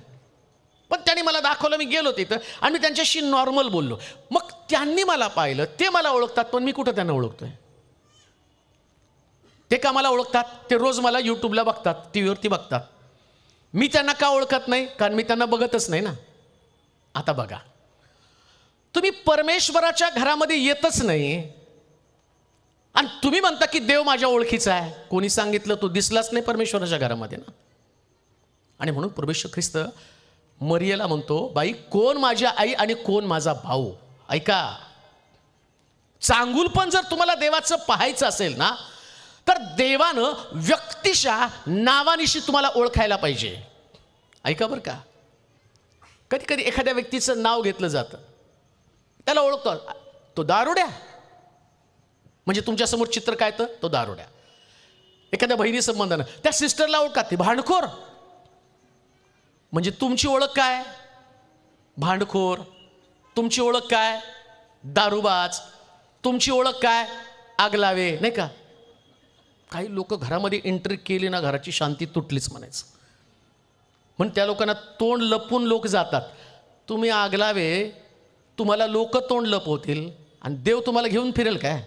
पण त्यांनी मला दाखवलं, मी गेलो तिथं आणि मी त्यांच्याशी नॉर्मल बोललो. मग त्यांनी मला पाहिलं, ते मला ओळखतात, पण मी कुठं त्यांना ओळखतोय? ते का मला ओळखतात? ते रोज मला यूट्यूबला बघतात, टी व्हीवरती बघतात. मी त्यांना का ओळखत नाही? कारण मी त्यांना बघतच नाही ना. आता बघा, तुम्ही परमेश्वराच्या घरामध्ये येतच नाही आणि तुम्ही म्हणता की देव माझ्या ओळखीचा आहे. कोणी सांगितलं? तो दिसलाच नाही परमेश्वराच्या घरामध्ये ना. आणि म्हणून परमेश्वर ख्रिस्त मरियेला म्हणतो, बाई कोण माझी आई आणि कोण माझा भाऊ. ऐका, चांगुलपण जर तुम्हाला देवाचं पाहायचं असेल ना, तर देवानं व्यक्तिशः नावानिशी तुम्हाला ओळखायला पाहिजे. ऐका बरं का, कधी कधी एखाद्या व्यक्तीचं नाव घेतलं जातं, त्याला ओळखतो, तो दारुड्या, म्हणजे तुमच्यासमोर चित्र काय तर तो दारुड्या. एखाद्या बहिणी संबंधानं त्या सिस्टरला ओळखतात, ती भांडखोर, म्हणजे तुमची ओळख काय? भांडखोर. तुमची ओळख काय? दारूबाज. तुमची ओळख काय? आगलावे. नाही का? काही लोक घरामध्ये एंट्री केली ना, घराची शांती तुटलीच म्हणायचं. म्हणून त्या लोकांना तोंड लपून लोक जातात. तुम्ही आगलावे, तुम्हाला लोक तोंड लपवतील आणि देव तुम्हाला घेऊन फिरेल काय?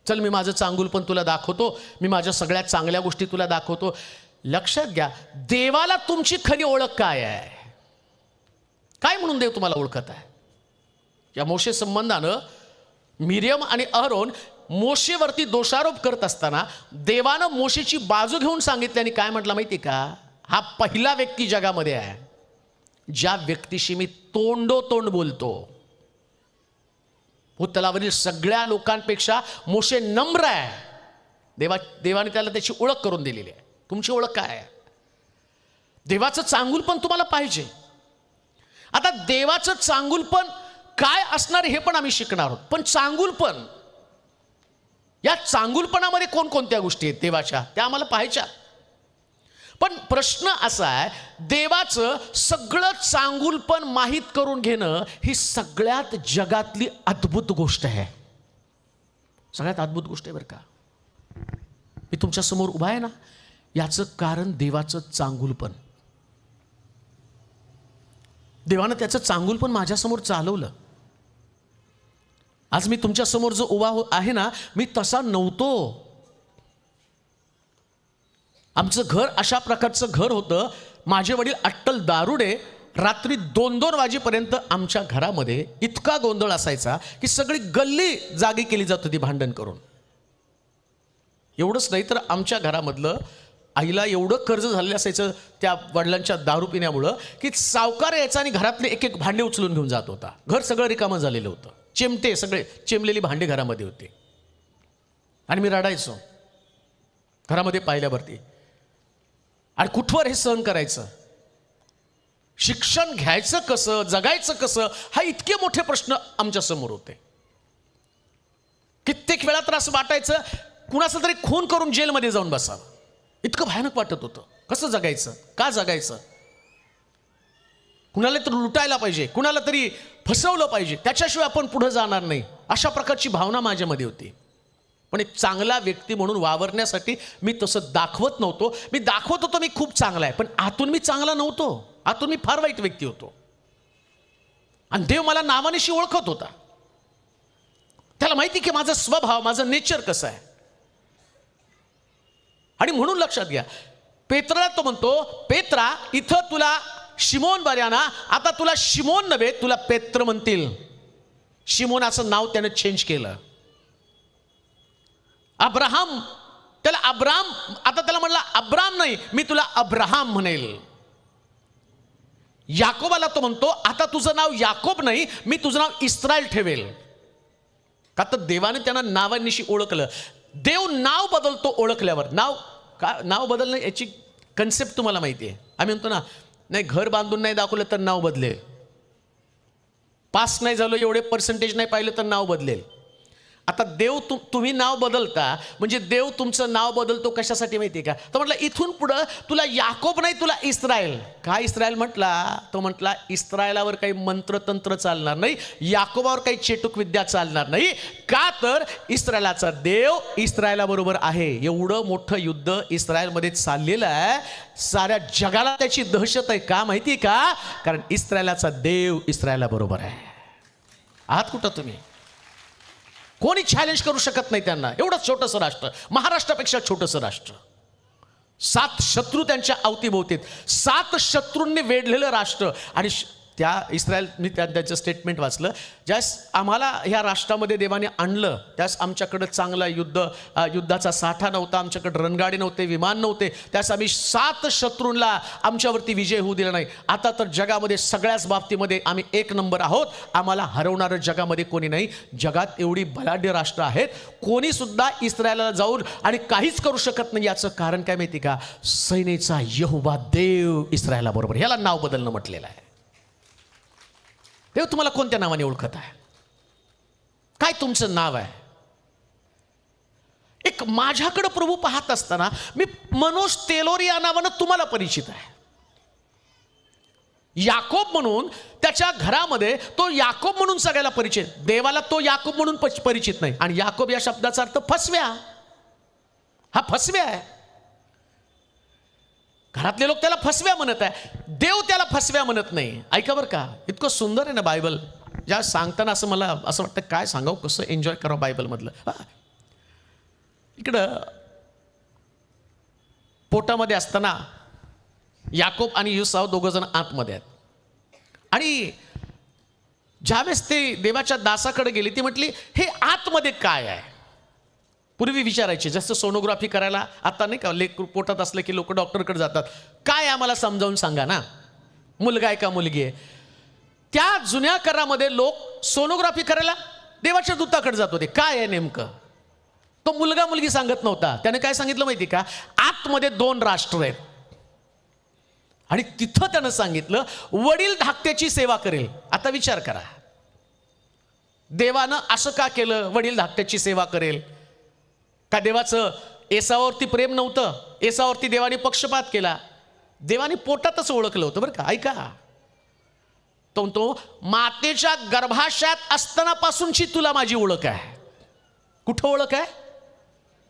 चल मी माझं चांगुलपण तुला दाखवतो, मी माझ्या सगळ्या चांगल्या गोष्टी तुला दाखवतो. लक्षात घ्या, देवाला तुमची खरी ओळख काय आहे? काय म्हणून देव तुम्हाला ओळखत आहे? या मोशे संबंधानं मिरियम आणि अहरोन मोशेवरती दोषारोप करत असताना देवानं मोशेची बाजू घेऊन सांगितल्याने काय म्हटलं माहिती का? हा पहिला व्यक्ती जगामध्ये आहे ज्या व्यक्तीशी मी तोंडोतोंड बोलतो. भूतलावरील सगळ्या लोकांपेक्षा मोशे नम्र आहे. देवाने त्याला त्याची ओळख करून दिलेली आहे. तुमची ओळख काय आहे? देवाचं चांगुलपण तुम्हाला पाहिजे. आता देवाचं चांगुलपण काय असणार हे पण आम्ही शिकणार आहोत. पण चांगुलपण, या चांगुलपणामध्ये कोणकोणत्या गोष्टी आहेत देवाच्या, त्या आम्हाला पाहायच्या. पण प्रश्न असा आहे, देवाचं सगळं चांगुलपण माहीत करून घेणं ही सगळ्यात जगातली अद्भुत गोष्ट आहे. सगळ्यात अद्भुत गोष्ट आहे बरं का. मी तुमच्या समोर उभा आहे ना, याचं कारण देवाचं चांगुलपण. देवानं त्याचं चांगुलपण माझ्यासमोर चालवलं. आज मी तुमच्यासमोर जो उभा आहे ना, मी तसा नव्हतो. आमचं घर अशा प्रकारचं घर होतं. माझे वडील अट्टल दारुडे. रात्री 2-2 वाजेपर्यंत आमच्या घरामध्ये इतका गोंधळ असायचा की सगळी गल्ली जागी केली जात होती भांडण करून. एवढंच नाही तर आमच्या घरामधलं आईला एवढं कर्ज झालेलं असायचं त्या वडिलांच्या दारू पिण्यामुळं की सावकार यायचा आणि घरातले एक एक भांडे उचलून घेऊन जात होता. घर सगळं रिकामं झालेलं होतं. चिमटे सगळे चिमलेली भांडे घरामध्ये होते आणि मी रडायचो घरामध्ये पाहिल्यावरती. आणि कुठवर हे सहन करायचं? शिक्षण घ्यायचं कसं, जगायचं कसं, हा इतके मोठे प्रश्न आमच्या समोर होते. कित्येक वेळा तर असं वाटायचं कुणाचं तरी खून करून जेलमध्ये जाऊन बसावं, इतकं भयानक वाटत होतं. कसं जगायचं, का जगायचं? कुणाला तरी लुटायला पाहिजे, कुणाला तरी फसवलं पाहिजे, त्याच्याशिवाय आपण पुढे जाणार नाही, अशा प्रकारची भावना माझ्यामध्ये होती. पण एक चांगला व्यक्ती म्हणून वावरण्यासाठी मी तसं दाखवत नव्हतो. मी दाखवत होतो मी खूप चांगला आहे, पण आतून मी चांगला नव्हतो. आतून मी फार वाईट व्यक्ती होतो. आणि देव मला नावानिशी ओळखत होता. त्याला माहिती की माझा स्वभाव, माझं नेचर कसं आहे. आणि म्हणून लक्षात घ्या, पेत्राला तो म्हणतो, पेत्रा इथं तुला शिमोन बर्याना, आता तुला शिमोन नव्हे, तुला पेत्र म्हणतील. शिमोनाचं नाव त्याने चेंज केलं. अब्राहम, त्याला अब्राम, आता त्याला म्हणला अब्राम नाही, मी तुला अब्राहम म्हणेल. याकोबाला तो म्हणतो, आता तुझं नाव याकोब नाही, मी तुझं नाव इस्रायल ठेवेल. का तर देवाने त्यांना नावानिशी ओळखलं. देव नाव बदलतो ओळखल्यावर. नाव बदलणं याची कन्सेप्ट तुम्हाला माहिती आहे. आम्ही म्हणतो ना, नाही घर बांधून नाही दाखवलं तर नाव बदलेल, पास नाही झालं एवढे पर्सेंटेज नाही पाहिलं तर नाव बदलेल. आता देव तुम्ही नाव बदलता म्हणजे देव तुमचं नाव बदलतो कशासाठी माहिती आहे का? तर म्हटलं इथून पुढं तुला याकोब नाही, तुला इस्रायल. का इस्रायल म्हटला? तो म्हटला इस्रायलावर काही मंत्रतंत्र चालणार नाही, याकोबावर काही चेटूक विद्या चालणार नाही. का तर इस्रायलाचा देव इस्रायलाबरोबर आहे. एवढं मोठं युद्ध इस्रायलमध्ये चाललेलं आहे, साऱ्या जगाला त्याची दहशत आहे. का माहिती का? कारण इस्रायलाचा देव इस्रायलाबरोबर आहे. आहात कुठं तुम्ही? कोणी चॅलेंज करू शकत नाही त्यांना. एवढं छोटंसं राष्ट्र, महाराष्ट्रापेक्षा छोटंसं राष्ट्र, 7 शत्रू त्यांच्या अवतीभोवतीत, 7 शत्रूंनी वेढलेलं राष्ट्र. आणि त्या इस्रायल, मी त्यांचं स्टेटमेंट वाचलं, ज्यास आम्हाला ह्या राष्ट्रामध्ये देवाने आणलं त्यास आमच्याकडं चांगला युद्धाचा साठा नव्हता, आमच्याकडे रणगाडी नव्हते, विमान नव्हते, त्यास आम्ही 7 शत्रूंना आमच्यावरती विजय होऊ दिला नाही. आता तर जगामध्ये सगळ्याच बाबतीमध्ये आम्ही 1 नंबर आहोत. आम्हाला हरवणारं जगामध्ये कोणी नाही. जगात एवढी बलाढ्य राष्ट्र आहेत, कोणी सुद्धा इस्रायलला जाऊन आणि काहीच करू शकत नाही. याचं कारण काय माहिती का? सैन्याचा यहोवा देव इस्रायला बरोबर. ह्याला नाव बदलणं म्हटलेलं आहे. देव तुम्हाला कोणत्या नावाने ओळखत आहे? काय तुमचं नाव आहे? एक माझ्याकडे प्रभू पाहत असताना मी मनोज तेलोरी या नावानं तुम्हाला परिचित आहे. याकोब म्हणून त्याच्या घरामध्ये तो याकोब म्हणून सगळ्याला परिचित. देवाला तो याकोब म्हणून परिचित नाही. आणि याकोब या शब्दाचा अर्थ फसव्या. हा फसव्या आहे. घरातले लोक त्याला फसव्या म्हणत आहे, देव त्याला फसव्या म्हणत नाही. ऐका बरं का, इतकं सुंदर आहे ना बायबल. ज्या सांगताना असं मला असं वाटतं काय सांगावं, कसं एन्जॉय करावं बायबलमधलं. इकडं पोटामध्ये असताना याकोब आणि युसाव दोघं जण आतमध्ये आहेत. आणि ज्यावेळेस ते देवाच्या दासाकडे गेली, ती म्हटली हे आतमध्ये काय आहे? पूर्वी विचारायचे, जसं सोनोग्राफी करायला आता नाही का, लेक पोटात असलं की लोक डॉक्टरकडे जातात, काय आम्हाला समजावून सांगा ना, मुलगा आहे का मुलगी आहे. त्या जुन्या करामध्ये लोक सोनोग्राफी करायला देवाच्या दूताकडे जात होते. काय आहे नेमकं? तो मुलगा मुलगी सांगत नव्हता. त्याने काय सांगितलं माहिती का? आतमध्ये 2 राष्ट्र आहेत. आणि तिथं त्यानं सांगितलं वडील धाकट्याची सेवा करेल. आता विचार करा, देवानं असं का केलं? वडील धाकट्याची सेवा करेल का? देवाचं एसावरती प्रेम नव्हतं? एसावरती देवाने पक्षपात केला? देवाने पोटातच ओळखलं होतं बरं का. ऐका, तो मातेच्या गर्भाशयात असतानापासूनची तुला माझी ओळख आहे. कुठं ओळख आहे?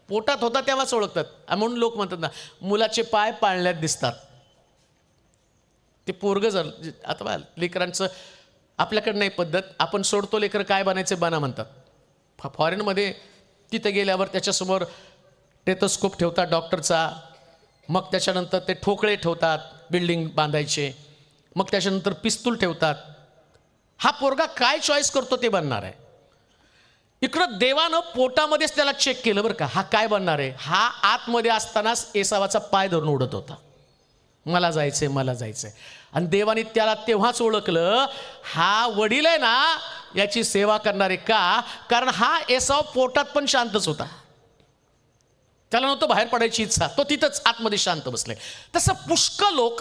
पोटात होता तेव्हाच ओळखतात. म्हणून लोक म्हणतात ना, मुलाचे पाय पाळण्यात दिसतात. ते पोरग जर आता बघा, लेकरांचं आपल्याकडे नाही पद्धत, आपण सोडतो लेकर काय बनायचे बना म्हणतात. फॉरेनमध्ये तिथे गेल्यावर त्याच्यासमोर टेथोस्कोप ठेवतात डॉक्टरचा, मग त्याच्यानंतर ते ठोकळे ठेवतात बिल्डिंग बांधायचे, मग त्याच्यानंतर पिस्तूल ठेवतात. हा पोरगा काय चॉईस करतो ते बनणार आहे. इकडं देवानं पोटामध्येच त्याला चेक केलं बरं का, हा काय बनणार आहे. हा आतमध्ये असतानाच एसावाचा पाय धरून उडत होता, मला जायचंय मला जायचंय. आणि देवाने त्याला तेव्हाच ओळखलं, हा वडील आहे ना याची सेवा करणारे. का? कारण हा एसाव पोटात पण शांतच होता, त्याला नव्हतं बाहेर पडायची इच्छा, तो तिथंच आतमध्ये शांत बसले. तसं पुष्कळ लोक,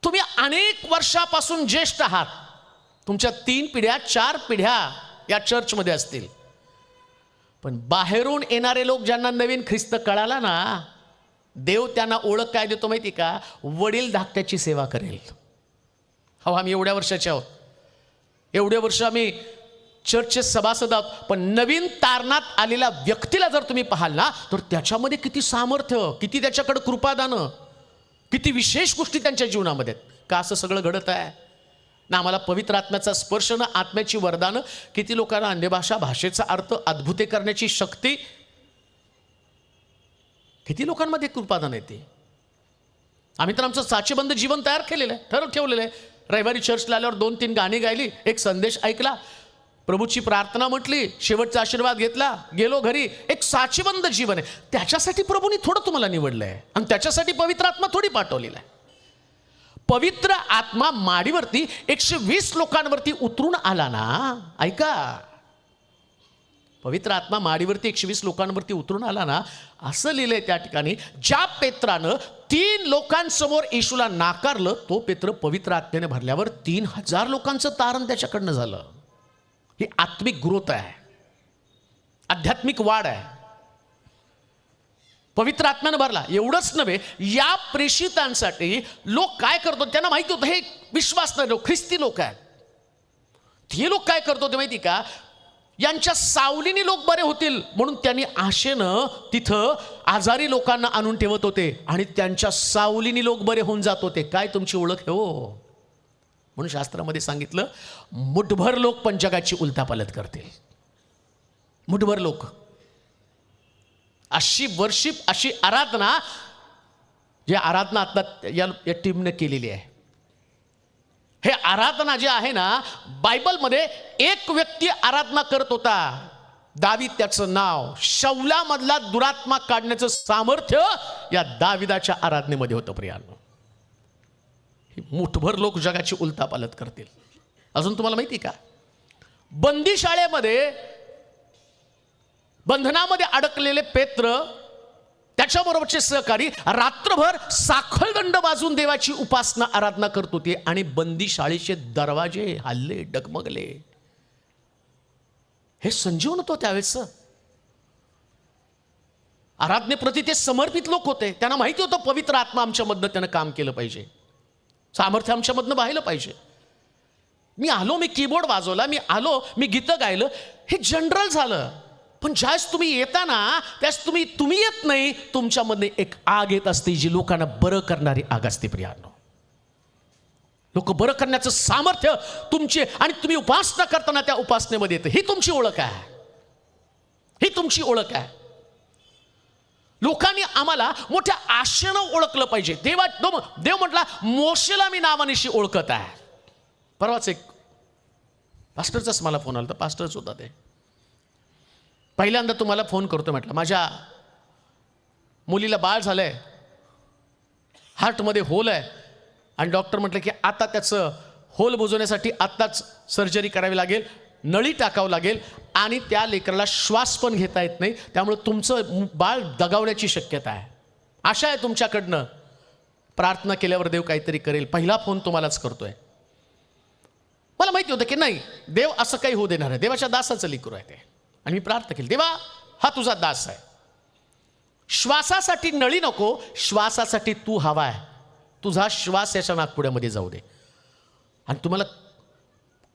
तुम्ही अनेक वर्षापासून ज्येष्ठ आहात, तुमच्या 3 पिढ्या 4 पिढ्या या चर्चमध्ये असतील, पण बाहेरून येणारे लोक ज्यांना नवीन ख्रिस्त कळाला ना, देव त्यांना ओळख काय देतो माहिती का? वडील धाकट्याची सेवा करेल. हो, आम्ही एवढ्या वर्षाचे आहोत, एवढे वर्ष आम्ही चर्चचे सभासद आहोत, पण नवीन तारणात आलेल्या व्यक्तीला जर तुम्ही पाहाल ना, तर त्याच्यामध्ये किती सामर्थ्य, किती त्याच्याकडे कृपादानं, किती विशेष गोष्टी त्यांच्या जीवनामध्ये. का असं सगळं घडत आहे? ना आम्हाला पवित्र आत्म्याचा स्पर्श, ना आत्म्याची वरदानं, किती लोकांना अन्य भाषेचा अर्थ अद्भुते करण्याची शक्ती, किती लोकांमध्ये कृपादान येते. आम्ही तर आमचं साचेबंद जीवन तयार केलेलं आहे, ठेवलेलं आहे. रविवारी चर्चला आल्यावर 2-3 गाणी गायली, एक संदेश ऐकला, प्रभूची प्रार्थना म्हटली, शेवटचा आशीर्वाद घेतला, गेलो घरी. एक साचेबंद जीवन आहे. त्याच्यासाठी प्रभूने थोडं तुम्हाला निवडलंय आणि त्याच्यासाठी पवित्र आत्मा थोडी पाठवलेला आहे. पवित्र आत्मा माडीवरती 120 लोकांवरती उतरून आला ना. ऐका, पवित्र आत्मा माडीवरती 120 लोकांवरती उतरून आला ना. असं लिहिलंय त्या ठिकाणी, ज्या पेत्रानं 3 लोकांसमोर येशूला नाकारलं, तो पेत्र पवित्र आत्म्याने भरल्यावर 3000 लोकांचं तारण त्याच्याकडनं झालं. ही आत्मिक ग्रोथ आहे, आध्यात्मिक वाढ आहे. पवित्र आत्म्यानं भरला. एवढंच नव्हे, या प्रेषितांसाठी लोक काय करतो त्यांना माहिती होतं. हे विश्वास नाही लोक, ख्रिस्ती लोक आहेत. ते लोक काय करतो ते माहिती का, यांच्या सावलीने लोक बरे होतील म्हणून त्यांनी आशेनं तिथं आजारी लोकांना आणून ठेवत होते आणि त्यांच्या सावलीने लोक बरे होऊन जात होते. काय तुमची ओळख आहे हो? म्हणून शास्त्रामध्ये सांगितलं, मुठभर लोक पण जगाची उलथापालथ करतील. मुठभर लोक. अशी वर्शिप, अशी आराधना, जी आराधना आता या टीमने केलेली आहे. हे आराधना जे आहे ना, बायबलमध्ये एक व्यक्ती आराधना करत होता, दावीद त्याचं नाव. शौलामधला दुरात्मा काढण्याचं सामर्थ्य या दाविदाच्या आराधनेमध्ये होतं. प्रियांनो, मुठभर लोक जगाची उलथापालथ करतील. अजून तुम्हाला माहिती का, बंदीशाळेमध्ये बंधनामध्ये अडकलेले पेत्र, त्याच्याबरोबरचे सहकारी रात्रभर साखळदंड वाजून देवाची उपासना, आराधना करत होते आणि बंदीशाळेचे दरवाजे हल्ले, डगमगले. हे संजीवन होतं त्यावेळेस. आराधनेप्रती ते समर्पित लोक होते. त्यांना माहिती होतं पवित्र आत्मा आमच्यामधनं त्यानं काम केलं पाहिजे, सामर्थ्य आमच्यामधनं वाहिलं पाहिजे. मी आलो, मी कीबोर्ड वाजवला, मी आलो, मी गीतं गायलं, हे जनरल झालं. पण ज्यावेळेस तुम्ही येता ना, त्यावेळेस तुम्ही येत नाही, तुमच्यामध्ये एक आग येत असते, जी लोकांना बरं करणारी आग असते. प्रियांनो, लोक बरं करण्याचं सामर्थ्य तुमचे, आणि तुम्ही उपासना करताना त्या उपासनेमध्ये येतं. ही तुमची ओळख आहे, ही तुमची ओळख आहे. लोकांनी आम्हाला मोठ्या आशेनं ओळखलं पाहिजे. देव म्हटला, मोशेला मी नावानिशी ओळखत आहे. परवाच एक पास्टरचाच मला फोन आला होता, पास्टरच होता ते. पहिल्यांदा तुम्हाला फोन करतो म्हटलं, माझ्या मुलीला बाळ झालंय, हार्टमध्ये होल आहे, आणि डॉक्टर म्हटलं की आता त्याचं होल बुजवण्यासाठी आत्ताच सर्जरी करावी लागेल, नळी टाकावं लागेल, आणि त्या लेकराला श्वास पण घेता येत नाही, त्यामुळे तुमचं बाळ दगावण्याची शक्यता आहे. आशा आहे तुमच्याकडनं, प्रार्थना केल्यावर देव काहीतरी करेल. पहिला फोन तुम्हालाच करतोय. मला माहिती होतं की नाही, देव असं काही होऊ देणार आहे. देवाच्या दासाचं लेकरू आहे ते. आणि मी प्रार्थना केली, देवा हा तुझा दास आहे, श्वासासाठी नळी नको, श्वासासाठी तू हवा आहे, तुझा श्वास याच्या नाकपुड्यामध्ये जाऊ दे. आणि तुम्हाला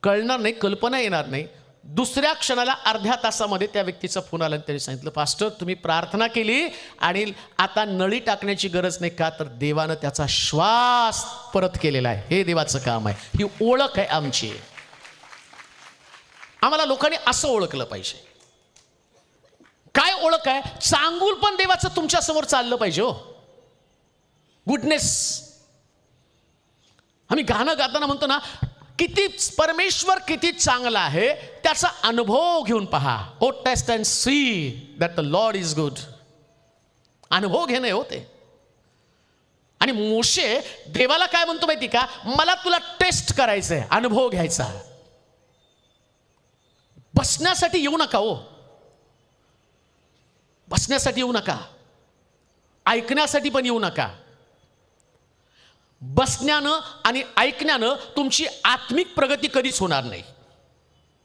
कळणार नाही, कल्पना येणार नाही, दुसऱ्या क्षणाला अर्ध्या तासामध्ये त्या व्यक्तीचा फोन आला आणि त्याने सांगितलं, पास्टर तुम्ही प्रार्थना केली आणि आता नळी टाकण्याची गरज नाही. का तर देवानं त्याचा श्वास परत केलेला आहे. हे देवाचं काम आहे, ही ओळख आहे आमची. आम्हाला लोकांनी असं ओळखलं पाहिजे. काय ओळख आहे? चांगुल पण देवाचं तुमच्या समोर चाललं पाहिजे हो. गुडनेस. आम्ही गाणं गाताना म्हणतो ना, किती परमेश्वर किती चांगला आहे त्याचा अनुभव घेऊन पहा. O taste and see that the Lord is good. अनुभव घेणे होते. आणि मोशे देवाला काय म्हणतो माहिती का, मला तुला टेस्ट करायचंय, अनुभव घ्यायचा. बसण्यासाठी येऊ नका हो, बसण्यासाठी येऊ नका, ऐकण्यासाठी पण येऊ नका. बसण्यानं आणि ऐकण्यानं तुमची आत्मिक प्रगती कधीच होणार नाही.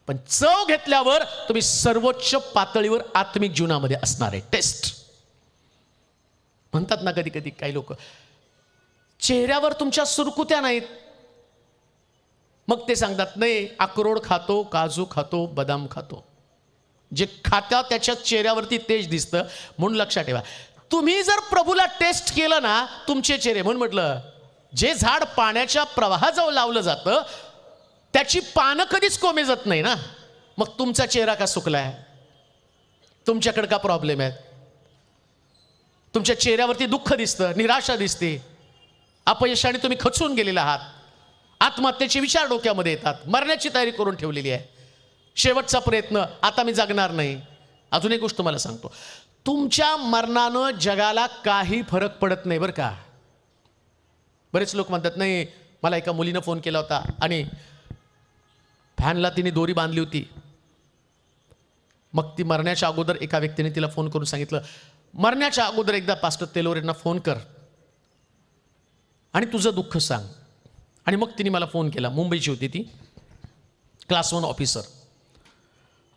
पण चव घेतल्यावर तुम्ही सर्वोच्च पातळीवर आत्मिक जीवनामध्ये असणार आहे. टेस्ट म्हणतात ना कधी कधी काही लोक, चेहऱ्यावर तुमच्या सुरकुत्या नाहीत, मग ते सांगतात नाही अक्रोड खातो, काजू खातो, बदाम खातो. जे खाता त्याच्या चेहऱ्यावरती तेज दिसतं. म्हणून लक्षात ठेवा, तुम्ही जर प्रभूला टेस्ट केलं ना, तुमचे चेहरे, म्हणून म्हटलं जे झाड पाण्याच्या प्रवाहाजवळ लावलं जातं त्याची पानं कधीच कोमेजत नाही ना. मग तुमचा चेहरा का सुकलाय? तुमच्याकडे का प्रॉब्लेम आहे? तुमच्या चेहऱ्यावरती दुःख दिसतं, निराशा दिसते, अपयशाने तुम्ही खचून गेलेले आहात, आत्महत्येचे विचार डोक्यामध्ये येतात, मरण्याची तयारी करून ठेवलेली आहे, शेवटचा प्रयत्न, आता मी जगणार नाही. अजून एक गोष्ट तुम्हाला सांगतो, तुमच्या मरणानं जगाला काही फरक पडत नाही बरं का. बरेच लोक म्हणतात नाही, मला एका मुलीनं फोन केला होता आणि फॅनला तिने दोरी बांधली होती. मग ती मरण्याच्या अगोदर एका व्यक्तीने तिला फोन करून सांगितलं, मरण्याच्या अगोदर एकदा पास्टर तेलोरेंना फोन कर आणि तुझं दुःख सांग. आणि मग तिने मला फोन केला. मुंबईची होती ती, क्लास 1 ऑफिसर,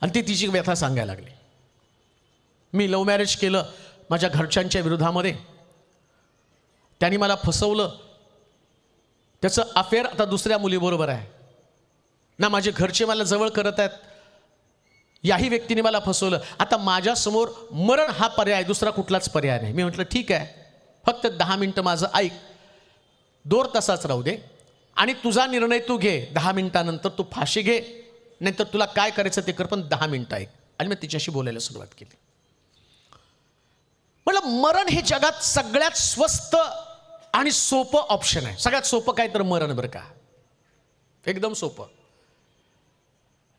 आणि ती तिची व्यथा सांगायला लागली. मी लव्ह मॅरेज केलं माझ्या घरच्यांच्या विरोधामध्ये, त्यांनी मला फसवलं, त्याचं अफेअर आता दुसऱ्या मुलीबरोबर आहे ना, माझे घरचे मला जवळ करत आहेत, याही व्यक्तीने मला फसवलं, आता माझ्यासमोर मरण हा पर्याय, दुसरा कुठलाच पर्याय नाही. मी म्हटलं ठीक आहे, फक्त 10 मिनटं माझं ऐक, 2 तासाच राहू दे, आणि तुझा निर्णय तू घे. 10 मिनिटानंतर तू फाशी घे, नाहीतर तुला काय करायचं ते कर, पण 10 मिनिटं ऐक. आणि मी तिच्याशी बोलायला सुरुवात केली. म्हटलं मरण हे जगात सगळ्यात स्वस्त आणि सोपं ऑप्शन आहे. सगळ्यात सोपं काय तर मरण बरं का, एकदम सोपं.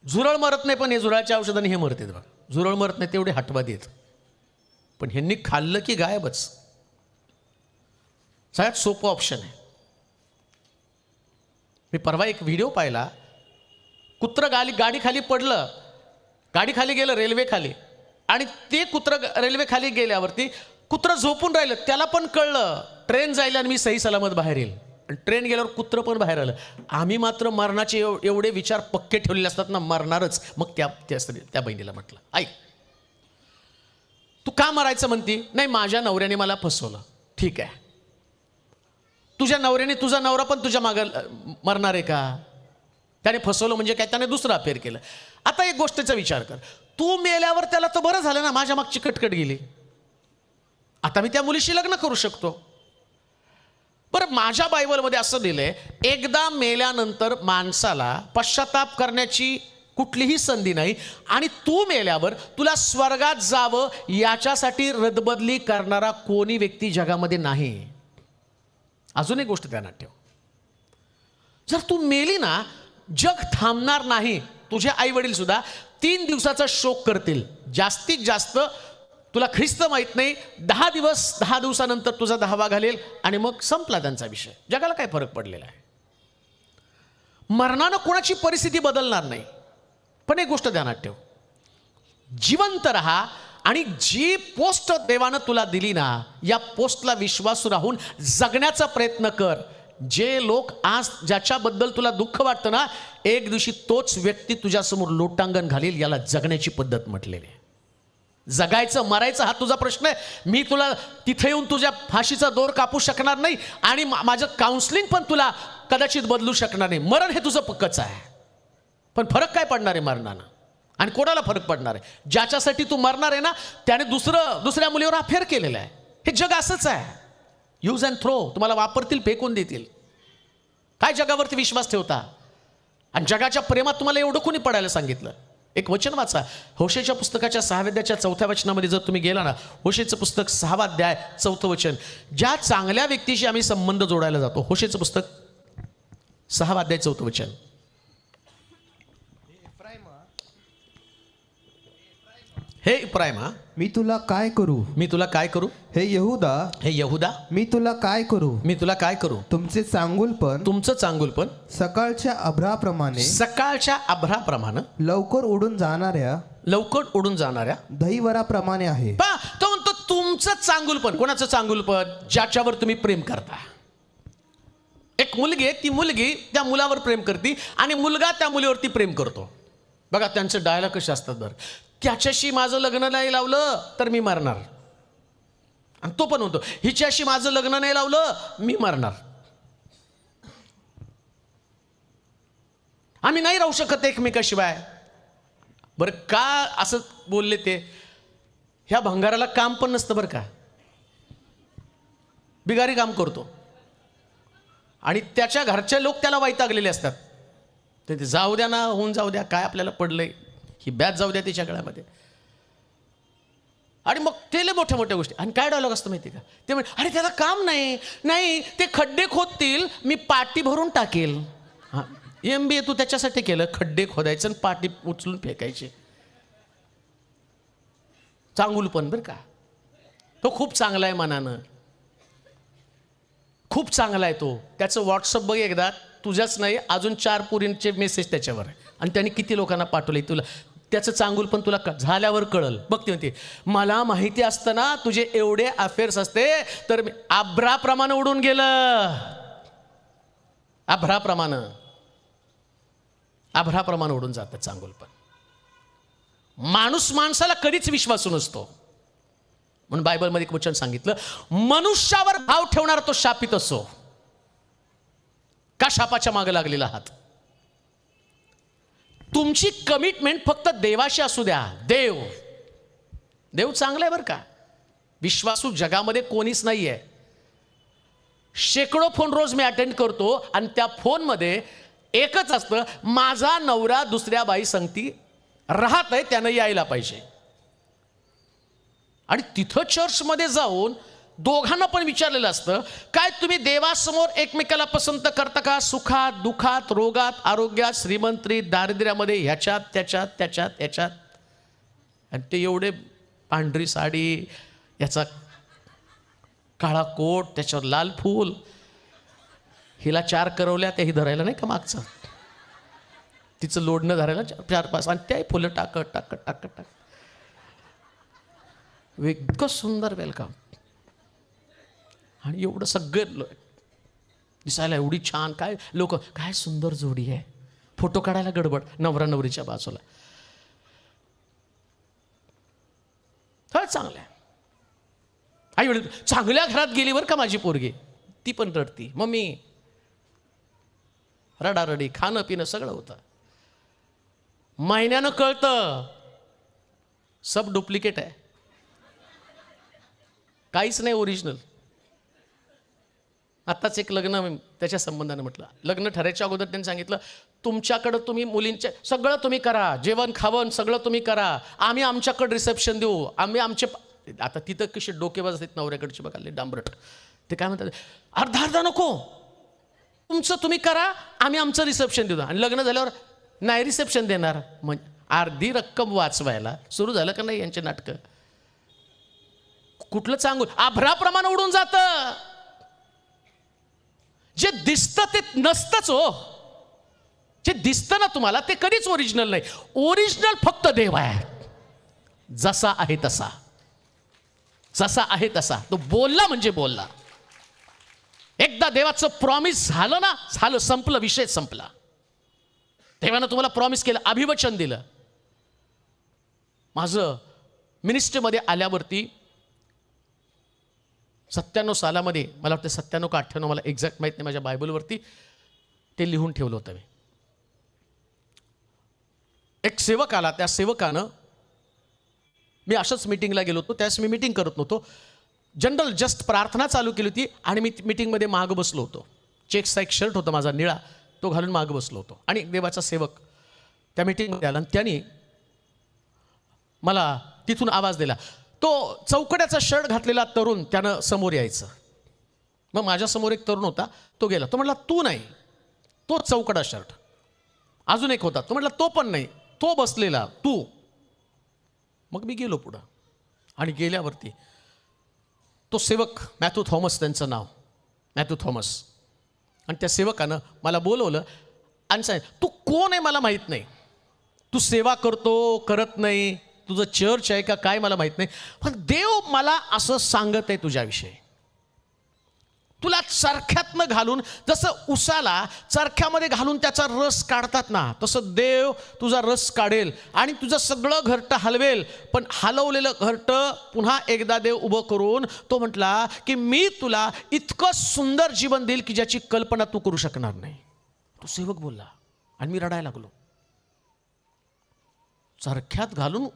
झुरळ मरत नाही, पण हे झुरळाच्या औषधाने हे मरते बघा. झुरळ मरत नाही तेवढे हटवा देत, पण ह्यांनी खाल्लं की गायबच. सगळ्यात सोपं ऑप्शन आहे. मी परवा एक व्हिडिओ पाहिला, कुत्रं गाडी खाली पडलं, गाडी खाली गेलं रेल्वे खाली, आणि ते कुत्रं रेल्वे खाली गेल्यावरती कुत्रं झोपून राहिलं. त्याला पण कळलं ट्रेन जाईल आणि मी सही सलामत बाहेर येईल, आणि ट्रेन गेल्यावर कुत्रं पण बाहेर आलं. आम्ही मात्र मरणाचे एवढे विचार पक्के ठेवलेले असतात ना, मरणारच. मग त्या बहिणीला म्हटलं, ऐक, तू का मरायचं म्हणती? नाही, माझ्या नवऱ्याने मला फसवलं. ठीक आहे, तुझ्या नवऱ्याने, तुझा नवरा पण तुझ्या मागं मरणार आहे का? त्याने फसवलं म्हणजे काय, त्याने दुसरं अफेअर केलं. आता एक गोष्टीचा विचार कर, तू मेल्यावर त्याला तर बरं झालं ना, माझ्या मागची कटकट गेली, आता मी त्या मुलीशी लग्न करू शकतो. बरं, माझ्या बायबलमध्ये असं दिलंय, एकदा मेल्यानंतर माणसाला पश्चाताप करण्याची कुठलीही संधी नाही, आणि तू मेल्यावर तुला स्वर्गात जावं याच्यासाठी रदबदली करणारा कोणी व्यक्ती जगामध्ये नाही. अजून एक गोष्ट ध्यानात ठेव, जर तू मेली ना, जग थांबणार नाही. तुझे आई वडील सुद्धा 3 दिवसाचा शोक करतील, जास्तीत जास्त. तुला ख्रिस्त माहीत नाही, 10 दिवसानंतर तुझा 10वा घालेल, आणि मग संपला त्यांचा विषय. जगाला काय फरक पडलेला आहे? मरणानं कोणाची परिस्थिती बदलणार नाही. पण एक गोष्ट ध्यानात ठेव, जिवंत राहा, आणि जी पोस्ट देवानं तुला दिली ना, या पोस्टला विश्वासू राहून जगण्याचा प्रयत्न कर. जे लोक आज ज्याच्याबद्दल तुला दुःख वाटतं ना, एक दिवशी तोच व्यक्ती तुझ्यासमोर लोटांगण घालील. याला जगण्याची पद्धत म्हटलेली आहे. जगायचं मरायचं हा तुझा प्रश्न आहे. मी तुला तिथे येऊन तुझ्या फाशीचा दोर कापू शकणार नाही, आणि माझं काउन्सिलिंग पण तुला कदाचित बदलू शकणार नाही. मरण हे तुझं पक्कच आहे. पण फरक काय पडणार आहे मरणानं? आणि कोणाला फरक पडणार आहे? ज्याच्यासाठी तू मरणार आहे ना, त्याने दुसऱ्या मुलीवर अफेअर केलेला आहे. हे जग असंच आहे, यूज अँड थ्रो. तुम्हाला वापरतील, फेकून देतील. काय जगावरती विश्वास ठेवता? आणि जगाच्या प्रेमात तुम्हाला एवढं कोणी पडायला सांगितलं? एक वचन वाचा, होशेच्या पुस्तकाच्या 6व्या अध्यायाच्या 4थ्या वचनामध्ये जर तुम्ही गेला ना, होशेचं पुस्तक 6वा अध्याय 4थं वचन, ज्या चांगल्या व्यक्तीशी आम्ही संबंध जोडायला जातो. होशेचं पुस्तक 6वा अध्याय 4थं वचन. हे इफ्राईमा, मी तुला काय करू? मी तुला काय करू? हे यहूदा, मी तुला काय करू? मी तुला काय करू? तुमचे चांगुलपण, तुमचं चांगुलपण सकाळच्या अभ्राप्रमाणे लवकर उडून जाणाऱ्या दहीवराप्रमाणे आहे. तो म्हणतो तुमचं चांगुलपण. कोणाचं चांगुलपण? ज्याच्यावर तुम्ही प्रेम करता. एक मुलगी, ती मुलगी त्या मुलावर प्रेम करते, आणि मुलगा त्या मुलीवरती प्रेम करतो. बघा त्यांचे डायलॉग कसे असतात बरं. त्याच्याशी माझं लग्न नाही लावलं तर मी मरणार, आणि तो पण म्हणतो हिच्याशी माझं लग्न नाही लावलं मी मरणार. आम्ही नाही राहू शकत एकमेकाशिवाय. बरं, का असं बोलले ते? ह्या भंगाराला काम पण नसतं बरं का, बिगारी काम करतो, आणि त्याच्या घरचे लोक त्याला वैतागलेले असतात. ते जाऊ द्या ना, होऊन जाऊ द्या, काय आपल्याला पडलंय, ही बॅच जाऊ द्या तिच्या गळ्यामध्ये. आणि मग ते लय मोठ्या मोठ्या गोष्टी. आणि काय डायलॉग असतं माहिती का, ते म्हणजे अरे त्याला काम नाही, नाही ते खड्डे खोदतील, मी पाटी भरून टाकेल. हां, MBA तू त्याच्यासाठी केलं, खड्डे खोदायचं आणि पाटी उचलून फेकायची. चांगुल पण बरं का, तो खूप चांगला आहे मनानं, खूप चांगला आहे तो. त्याचं व्हॉट्सअप बघ एकदा, तुझ्याच नाही अजून 4 पोरींचे मेसेज त्याच्यावर आहे. आणि त्याने किती लोकांना पाठवले तुला. त्याचं चांगुल पण तुला झाल्यावर कळल. बघते म्हणते, मला माहिती असतं ना तुझे एवढे अफेअर्स असते तर मी आभ्राप्रमाणे उडून गेलं. आभ्राप्रमाणे उडून जातं चांगुल पण. माणूस माणसाला कधीच विश्वासू नसतो. म्हणून बायबलमध्ये एक वचन सांगितलं, मनुष्यावर भाव ठेवणारा तो शापित असो. का शापाच्या मागे लागलेला आहात? तुमची कमिटमेंट फक्त देवाशी असू द्या. देव चांगला आहे बरं का. विश्वासू जगामध्ये कोणीच नाही आहे. शेकडो फोन रोज मी अटेंड करतो आणि त्या फोनमध्ये एकच असतं, माझा नवरा दुसऱ्या बाई संगती राहत आहे, त्यानं यायला पाहिजे. आणि तिथं चर्चमध्ये जाऊन दोघांना पण विचारलेलं असतं, काय तुम्ही देवासमोर एकमेकाला पसंत करता का? सुखात, दुःखात, रोगात, आरोग्यात, श्रीमंतीत, दारिद्र्यामध्ये, ह्याच्यात त्याच्यात. आणि ते एवढे पांढरी साडी, याचा काळा कोट, त्याच्यावर लाल फूल, हिला 4 करवल्या, त्याही धरायला नाही का मागचं, तिचं लोडणं धरायला 4-5, आणि त्याही फुलं टाकत इतकं सुंदर वेलकम. आणि एवढं सगळं दिसायला एवढी छान, काय लोक, काय सुंदर जोडी आहे. फोटो काढायला गडबड नवरा नवरीच्या बाजूला. काय चांगलं आहे. आई वडील चांगल्या घरात गेली बरं का माझी पोरगी, ती पण रडती, मम्मी. रडारडी, खाणं पिणं सगळं होतं. महिन्यानं कळतं सब डुप्लिकेट आहे, काहीच नाही ओरिजिनल. आत्ताच एक लग्न त्याच्या संबंधाने म्हटलं, लग्न ठरायच्या अगोदर त्यांनी सांगितलं, तुमच्याकडं तुम्ही मुलींचे सगळं तुम्ही करा, जेवण खावण सगळं तुम्ही करा, आम्ही आमच्याकडं रिसेप्शन देऊ, आम्ही आमचे. आता तिथं कशी डोकेबाज असतात नवऱ्याकडची बघाले डांबरट. ते काय म्हणतात, अर्धा नको, तुमचं तुम्ही करा, आम्ही आमचं रिसेप्शन देऊ. आणि लग्न झाल्यावर नाही रिसेप्शन देणार, म्हणजे अर्धी रक्कम वाचवायला सुरू झालं का नाही यांचे नाटकं. कुठलं चांगलं, आभ्राप्रमाणे उडून जातं. जे दिसतं ते नसतंच हो. जे दिसतं ना तुम्हाला ते कधीच ओरिजिनल नाही. ओरिजिनल फक्त देव आहे. जसा आहे तसा तो बोलला म्हणजे बोलला. एकदा देवाचं प्रॉमिस झालं ना, झालं, संपलं, विषय संपला. देवानं तुम्हाला प्रॉमिस केलं, अभिवचन दिलं. माझं मिनिस्ट्रीमध्ये आल्यावरती 97 सालामध्ये, मला वाटतं 97 का 98, मला एक्झॅक्ट माहीत नाही, माझ्या बायबलवरती ते लिहून ठेवलं होतं मी. एक सेवक आला, त्या सेवकानं, मी अशाच मीटिंगला गेलो होतो, त्यावेळेस मी मीटिंग करत नव्हतो, जनरल जस्ट प्रार्थना चालू केली होती आणि मी मीटिंगमध्ये माग बसलो होतो. चेक्सचा एक शर्ट होता माझा निळा, तो घालून माग बसलो होतो. आणि देवाचा सेवक त्या मीटिंगमध्ये आला आणि त्याने मला तिथून आवाज दिला. तो चौकड्याचा शर्ट घातलेला तरुण त्यानं समोर यायचं. मग माझ्यासमोर एक तरुण होता, तो गेला. तो म्हटला तू नाही, तो चौकडा शर्ट. अजून एक होता, तो म्हटला तो पण नाही, तो बसलेला तू. मग मी गेलो पुढं आणि गेल्यावरती तो सेवक, मॅथ्यू थॉमस त्यांचं नाव, मॅथ्यू थॉमस. आणि त्या सेवकानं मला बोलवलं आणि सांगितलं, तू कोण आहे मला माहीत नाही, तू सेवा करतो करत नाही, तुझं चर्च आहे का काय मला माहीत नाही, पण देव मला असं सांगत आहे तुझ्याविषयी. तुला चरख्यातनं घालून, जसं उसाला चरख्यामध्ये घालून त्याचा रस काढतात ना, तसं देव तुझा रस काढेल आणि तुझं सगळं घरटं हलवेल. पण हलवलेलं घरटं पुन्हा एकदा देव उभं करून तो म्हटला की मी तुला इतकं सुंदर जीवन देईल की ज्याची कल्पना तू करू शकणार नाही. तो सेवक बोलला आणि मी रडायला लागलो. चरख्यात घालून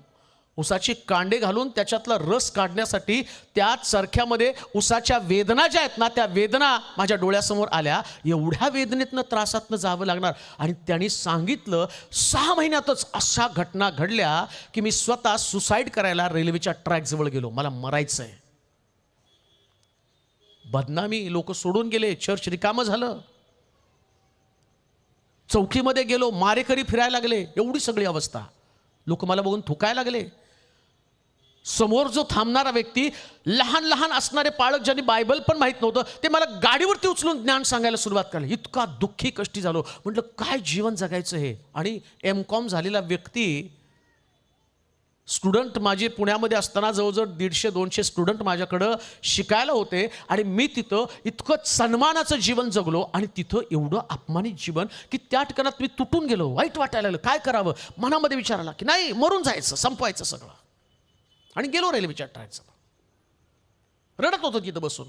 उसाची कांडे घालून त्याच्यातला रस काढण्यासाठी त्या चरख्यामध्ये उसाच्या वेदना ज्या आहेत ना, त्या वेदना माझ्या डोळ्यासमोर आल्या. एवढ्या वेदनेतनं त्रासातनं जावं लागणार. आणि त्यांनी सांगितलं 6 महिन्यातच अशा घटना घडल्या की मी स्वतः सुसाईड करायला रेल्वेच्या ट्रॅकजवळ गेलो. मला मरायचं आहे. बदनामी, लोक सोडून गेले, चर्च रिकामं झालं. चौकीमध्ये गेलो, मारेकरी फिरायला लागले. एवढी सगळी अवस्था. लोक मला बघून थुकायला लागले. समोर जो थांबणारा व्यक्ती, लहान लहान असणारे पालक ज्यांनी बायबल पण माहीत नव्हतं, ते मला गाडीवरती उचलून ज्ञान सांगायला सुरुवात केली. इतका दुःखी कष्टी झालो. म्हटलं काय जीवन जगायचं हे. आणि M.Com झालेला व्यक्ती, स्टुडंट माझे पुण्यामध्ये असताना जवळजवळ 150-200 स्टुडंट माझ्याकडं शिकायला होते. आणि मी तिथं इतकं सन्मानाचं जीवन जगलो. आणि तिथं एवढं अपमानित जीवन की त्या ठिकाणात मी तुटून गेलो. वाईट वाटायला लागलं. काय करावं. मनामध्ये विचार आला की नाही, मरून जायचं, संपवायचं सगळं. आणि गेलो रेल्वेच्या ट्रॅकचं. रडत होतो तिथं बसून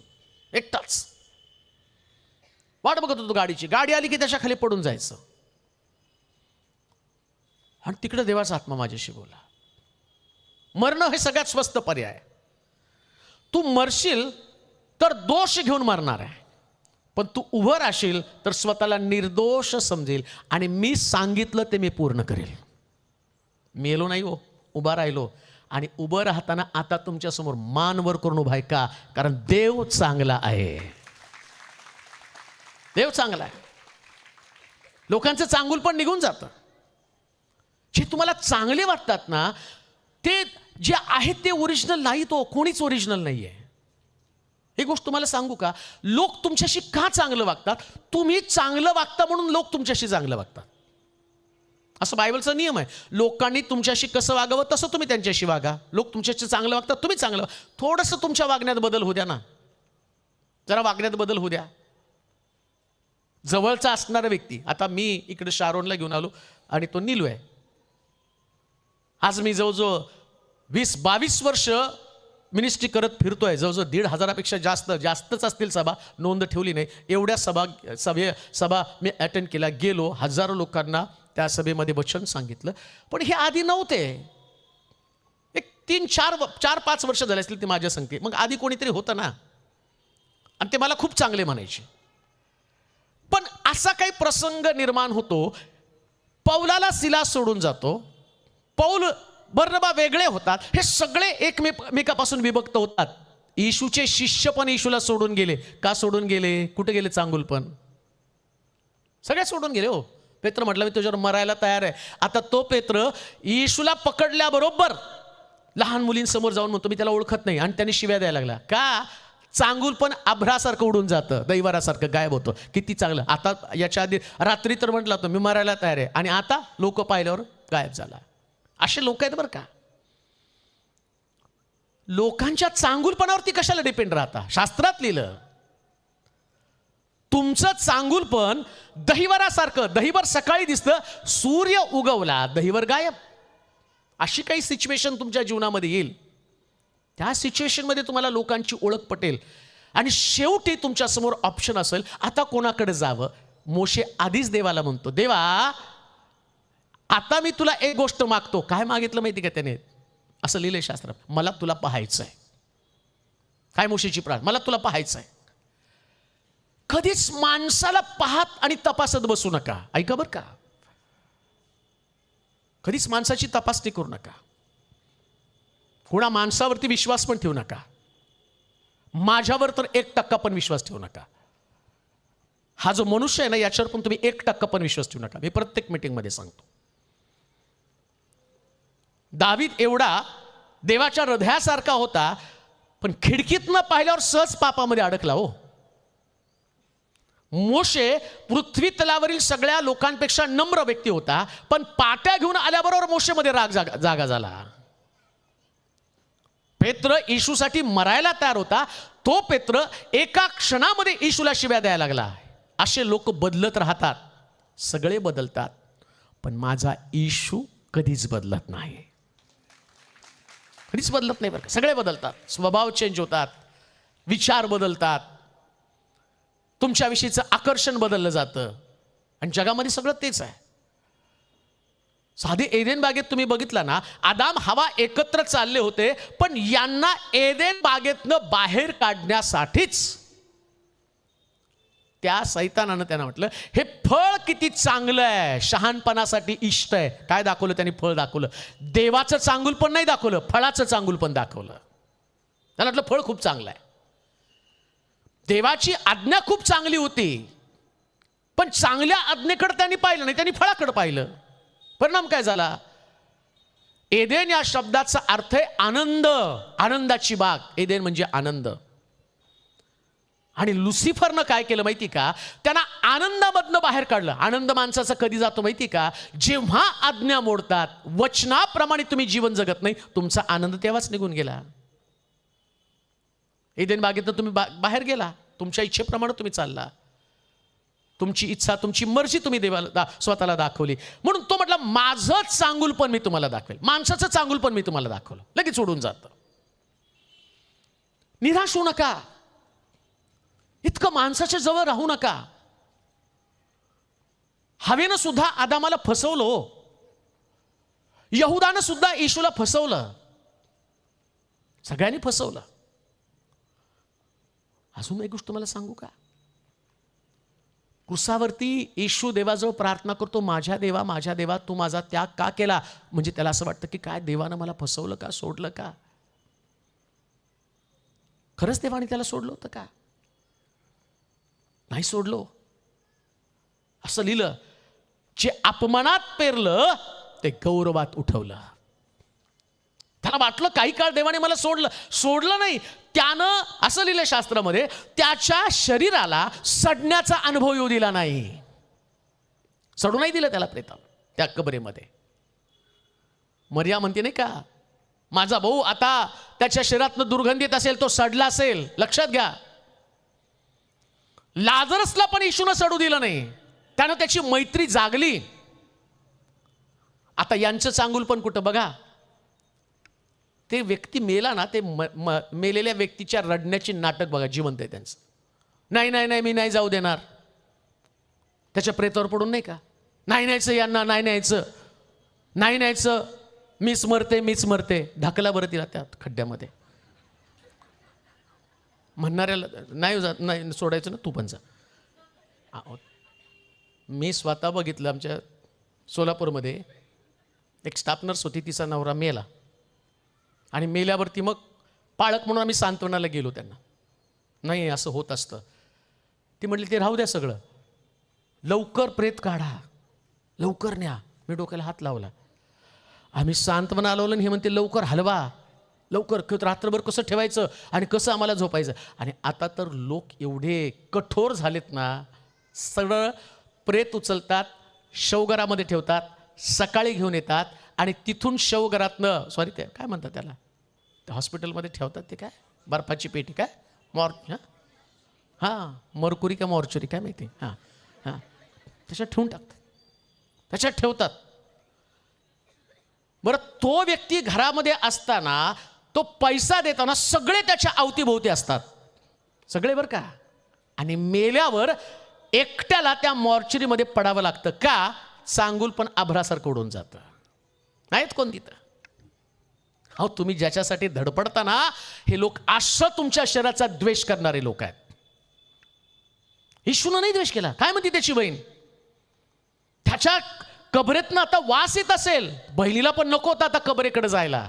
एकटाच. वाट बघत होतो गाडीची. गाडी आली की त्याच्या खाली पडून जायचं. आणि तिकडे देवाचा आत्मा माझ्याशी बोला, मरणं हे सगळ्यात स्वस्त पर्याय. तू मरशील तर दोष घेऊन मरणार आहे, पण तू उभं राहशील तर स्वतःला निर्दोष समजेल. आणि मी सांगितलं ते मी पूर्ण करेल. मेलो नाही हो, उभा राहिलो. आणि उभं राहताना आता तुमच्यासमोर मान वर करून उभा आहे. का? कारण देव चांगला आहे. देव चांगला आहे. लोकांचं चांगुल पण निघून जातं. जे तुम्हाला चांगले वाटतात ना, ते जे आहेत ते ओरिजिनल नाही. तो कोणीच ओरिजिनल नाही आहे. ही गोष्ट तुम्हाला सांगू का, लोक तुमच्याशी का चांगलं वागतात? तुम्ही चांगलं वागता म्हणून लोक तुमच्याशी चांगलं वागतात. असं बायबलचा नियम आहे. लोकांनी तुमच्याशी कसं वागावं तसं तुम्ही त्यांच्याशी वागा. लोक तुमच्याशी चांगलं वागतात, तुम्ही चांगलं. थोडंसं तुमच्या वागण्यात बदल होऊ द्या ना. जरा वागण्यात बदल होऊ द्या. जवळचा असणारा व्यक्ती, आता मी इकडे शारोनला घेऊन आलो आणि तो नीलू आहे. आज मी जवळजवळ 20-22 वर्ष मिनिस्ट्री करत फिरतोय. जवळजवळ 1,500पेक्षा जास्तच असतील सभा, नोंद ठेवली नाही. एवढ्या सभा मी अटेंड केल्या. गेलो, हजारो लोकांना त्या सभेमध्ये वचन सांगितलं. पण हे आधी नव्हते. एक 3-4-5 वर्ष झाले असतील ते माझ्या संगती. मग आधी कोणीतरी होतं ना, आणि ते मला खूप चांगले म्हणायचे. पण असा काही प्रसंग निर्माण होतो, पौलाला सिलास सोडून जातो, पौल बर्नबा वेगळे होतात. हे सगळे एकमेकापासून विभक्त होतात. येशूचे शिष्य पण येशूला सोडून गेले. का सोडून गेले? कुठे गेले चांगुल पण? सगळे सोडून गेले हो. पेत्र म्हटलं मी तुझ्यावर मरायला तयार आहे. आता तो पेत्र येशूला पकडल्याबरोबर लहान मुलींसमोर जाऊन म्हणतो मी त्याला ओळखत नाही. आणि त्याने शिव्या द्यायला लागला. का? चांगुल पण अभ्रासारखं उडून जातं, दैवारासारखं गायब होतं. किती चांगलं. आता याच्या आधी रात्री तर म्हटलं होतं मी मरायला तयार आहे, आणि आता लोक पाहिल्यावर गायब झाला. असे लोक आहेत बरं का. लोकांच्या चांगुलपणावरती कशाला डिपेंड राहता? शास्त्रात लिहिलं तुमचं चांगुलपण दहिवरासारखं. दहिवर सकाळी दिसतं, सूर्य उगवला दहिवर गायब. अशी काही सिच्युएशन तुमच्या जीवनामध्ये येईल. त्या सिच्युएशनमध्ये तुम्हाला लोकांची ओळख पटेल. आणि शेवटी तुमच्यासमोर ऑप्शन असेल आता कोणाकडे जावं. मोशे आधीच देवाला म्हणतो, देवा आता मी तुला एक गोष्ट मागतो. काय मागितलं माहिती का त्याने? असं लिहिलंय शास्त्रात, मला तुला पाहायचं आहे. काय मोशेची प्रार्थना? मला तुला पाहायचं आहे. कधीच माणसाला पाहत आणि तपासत बसू नका. ऐका बरं का, कधीच माणसाची तपासणी करू नका. कोणा माणसावरती विश्वास पण ठेवू नका. माझ्यावर तर 1% पण विश्वास ठेवू नका. हा जो मनुष्य आहे ना, याच्यावर पण तुम्ही 1% पण विश्वास ठेवू नका. मी प्रत्येक मीटिंगमध्ये सांगतो. दावीद एवढा देवाच्या हृदयासारखा होता, पण खिडकीतनं पाहिल्यावर सहज पापामध्ये अडकला हो. मोशे पृथ्वी तलावरील सगळ्या लोकांपेक्षा नम्र व्यक्ती होता, पण पाट्या घेऊन आल्याबरोबर मोशेमध्ये राग जागा झाला. पेत्र येशूसाठी मरायला तयार होता, तो पेत्र एका क्षणामध्ये येशूला शिव्या द्यायला लागला. असे लोक बदलत राहतात. सगळे बदलतात, पण माझा येशू कधीच बदलत नाही. कधीच बदलत नाही बरं का. सगळे बदलतात. स्वभाव चेंज होतात, विचार बदलतात, तुमच्याविषयीचं आकर्षण बदललं जातं. आणि जगामध्ये सगळं तेच आहे. साधे एदेन बागेत तुम्ही बघितला ना, आदाम हवा एकत्र चालले होते, पण यांना एदेन बागेतनं बाहेर काढण्यासाठीच त्या सैतानानं त्यांना म्हटलं, हे फळ किती चांगलं आहे, शहाणपणासाठी इष्ट आहे. काय दाखवलं त्यांनी? फळ दाखवलं. देवाचं चांगुलपण नाही दाखवलं, फळाचं चांगुलपण दाखवलं. त्याला म्हटलं फळ खूप चांगलं आहे. देवाची आज्ञा खूप चांगली होती, पण चांगल्या आज्ञेकडे त्यांनी पाहिलं नाही, त्यांनी फळाकडे पाहिलं. परिणाम काय झाला? एदेन या शब्दाचा अर्थ आहे आनंद, आनंदाची बाग. एदेन म्हणजे आनंद. आणि लुसिफरनं काय केलं माहिती का? त्यांना आनंदामधनं बाहेर काढलं. आनंद माणसाचा कधी जातो माहिती का? जेव्हा आज्ञा मोडतात, वचनाप्रमाणे तुम्ही जीवन जगत नाही, तुमचा आनंद तेव्हाच निघून गेला. एदेन बागेतनं तुम्ही बाहेर गेला, तुमच्या इच्छेप्रमाणे तुम्ही चालला, तुमची इच्छा, तुमची मर्जी तुम्ही देवाला स्वतःला दाखवली. म्हणून तो म्हटला, माझं चांगुलपण मी तुम्हाला दाखवेल, माणसाचं चांगुलपण मी तुम्हाला दाखवलं. लगेच सोडून जातं. निराश होऊ नका, इतकं माणसाच्या जवळ राहू नका. हवेनं सुद्धा आदामाला फसवलं हो. यहुदानं सुद्धा येशूला फसवलं. सगळ्यांनी फसवलं. अजून एक गोष्ट तुम्हाला सांगू का? क्रुसावरती येशू देवाजवळ प्रार्थना करतो, माझ्या देवा तू माझा त्याग का केला? म्हणजे त्याला असं वाटतं की काय देवानं मला फसवलं का, सोडलं का? खरंच देवाने त्याला सोडलं होतं का? नाही सोडलो. असं लिहिलं, जे अपमानात पेरलं ते गौरवात उठवलं. त्याला वाटलं काही काळ देवाने मला सोडलं नाही. त्यानं असं लिहिलं शास्त्रामध्ये, त्याच्या शरीराला सडण्याचा अनुभव येऊ दिला नाही. सडू नाही दिलं त्याला प्रेताला त्या कबरेमध्ये. मरिया म्हणते नाही का, माझा भाऊ आता त्याच्या शरीरातनं दुर्गंधी येत असेल, तो सडला असेल. लक्षात घ्या, लाजरसला पण येशूनं सडू दिलं नाही. त्यानं त्याची मैत्री जागली. आता यांचं चांगुलपण कुठं बघा. ते व्यक्ती मेला ना, ते मेलेल्या व्यक्तीच्या रडण्याची नाटक बघा, जिवंत आहे त्यांचं. नाही नाही नाही, मी नाही जाऊ देणार. त्याच्या प्रेतावर पडून नाही का, नाही न्यायचं यांना, नाही न्यायचं, नाही न्यायचं, मीच मरते. ढकला बरं तिला त्या खड्ड्यामध्ये. म्हणणाऱ्याला नाही सोडायचं ना, तू पण जा. मी स्वतः बघितलं, आमच्या सोलापूरमध्ये एक स्टाफ नर्स होती, तिचा नवरा मेला. आणि मेल्यावरती मग पाळक म्हणून आम्ही सांत्वनाला गेलो त्यांना. नाही असं होत असतं. ती म्हटली ते राहू द्या सगळं, लवकर प्रेत काढा, लवकर न्या. मी डोक्याला हात लावला. आम्ही सांत्वना लावलं आणि हे म्हणते लवकर हलवा, लवकर, रात्रभर कसं ठेवायचं आणि कसं आम्हाला झोपायचं. आणि आता तर लोक एवढे कठोर झालेत ना, सरळ प्रेत उचलतात, शवघरामध्ये ठेवतात, सकाळी घेऊन येतात आणि तिथून शवघरातनं, सॉरी ते काय म्हणतात त्याला, ते हॉस्पिटलमध्ये ठेवतात, ते काय बर्फाची पेटी, काय हां मरकुरी का मॉर्चुरी काय माहिती, हां हां त्याच्यात ठेवून टाकतात, त्याच्यात ठेवतात. बरं, तो व्यक्ती घरामध्ये असताना तो पैसा देताना सगळे त्याच्या अवतीभोवती असतात, सगळे बरं का. आणि मेल्यावर एकट्याला त्या मॉर्चरीमध्ये पडावं लागतं का? चांगुल पण आभरासारखं उडून जातं. नाहीत कोण तिथं. अहो, तुम्ही ज्याच्यासाठी धडपडता ना, हे लोक असं तुमच्या शरीराचा द्वेष करणारे लोक आहेत. येशूनं नाही द्वेष केला. काय म्हणते त्याची बहीण? त्याच्या कबरेतनं आता वास येत असेल, बहिणीला पण नको होता आता कबरेकडे जायला.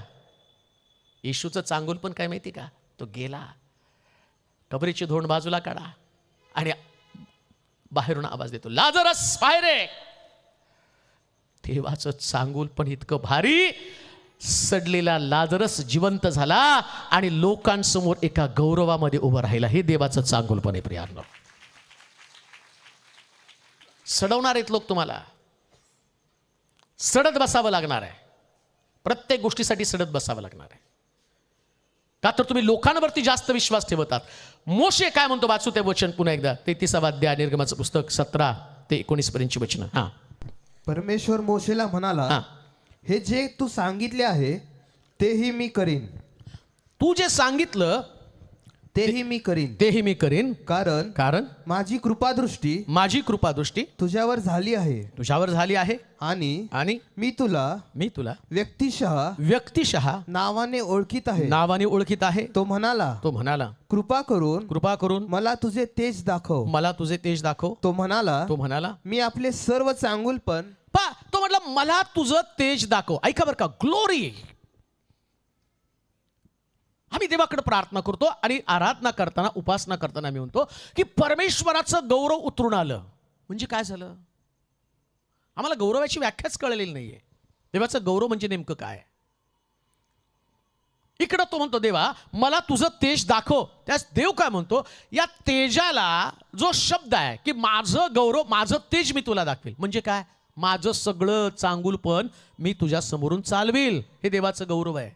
येशूचं चांगुल पण काय माहिती का? तो गेला, कबरेची धोंड बाजूला काढा आणि बाहेरून आवाज देतो, लाजरस बाहेर ये. देवाचं चांगुल पण इतकं भारी, सडलेला लाजरस जिवंत झाला आणि लोकांसमोर एका गौरवामध्ये उभं राहिला. हे देवाचं चांगुल पण आहे प्रियांनो. सडवणार आहेत लोक, तुम्हाला सडत बसावं लागणार आहे. प्रत्येक गोष्टीसाठी सडत बसावं लागणार आहे. का तर तुम्ही लोकांवरती जास्त विश्वास ठेवतात. मोशे काय म्हणतो, वाचू ते वचन पुन्हा एकदा. 33वा अध्याय निर्गमाचं पुस्तक 17 ते 19 पर्यंतची वचनं. हां. परमेश्वर मोशेला म्हणाला, हे जे तू सांगितले आहे तेही मी करीन. तू जे सांगितलं तेही मी करीन, तेही मी करीन, कारण कारण माझी कृपादृष्टी माझी कृपादृष्टी तुझ्यावर झाली आहे तुझ्यावर झाली आहे आणि मी तुला व्यक्तिशः नावाने ओळखीत आहे. नावाने ओळखीत आहे. तो म्हणाला कृपा करून मला तुझे तेज दाखव. मला तुझे तेज दाखव. तो म्हणाला मी आपले सर्व चांगुलपण तो म्हटला मला तुझं तेज दाखव. ऐका बरं का, ग्लोरी. आम्ही देवाकडे प्रार्थना करतो आणि आराधना करताना, उपासना करताना आम्ही म्हणतो की परमेश्वराचं गौरव उतरून आलं. म्हणजे काय झालं? आम्हाला गौरवाची व्याख्याच कळलेली नाहीये. देवाचं गौरव म्हणजे नेमकं काय? इकडं तो म्हणतो देवा मला तुझं तेज दाखव. त्यास देव काय म्हणतो, या तेजाला जो शब्द आहे की माझं गौरव, माझं तेज मी तुला दाखवेल. म्हणजे काय? माझं सगळं चांगुलपण मी तुझ्या समोरून चालवेल. हे देवाचं गौरव आहे.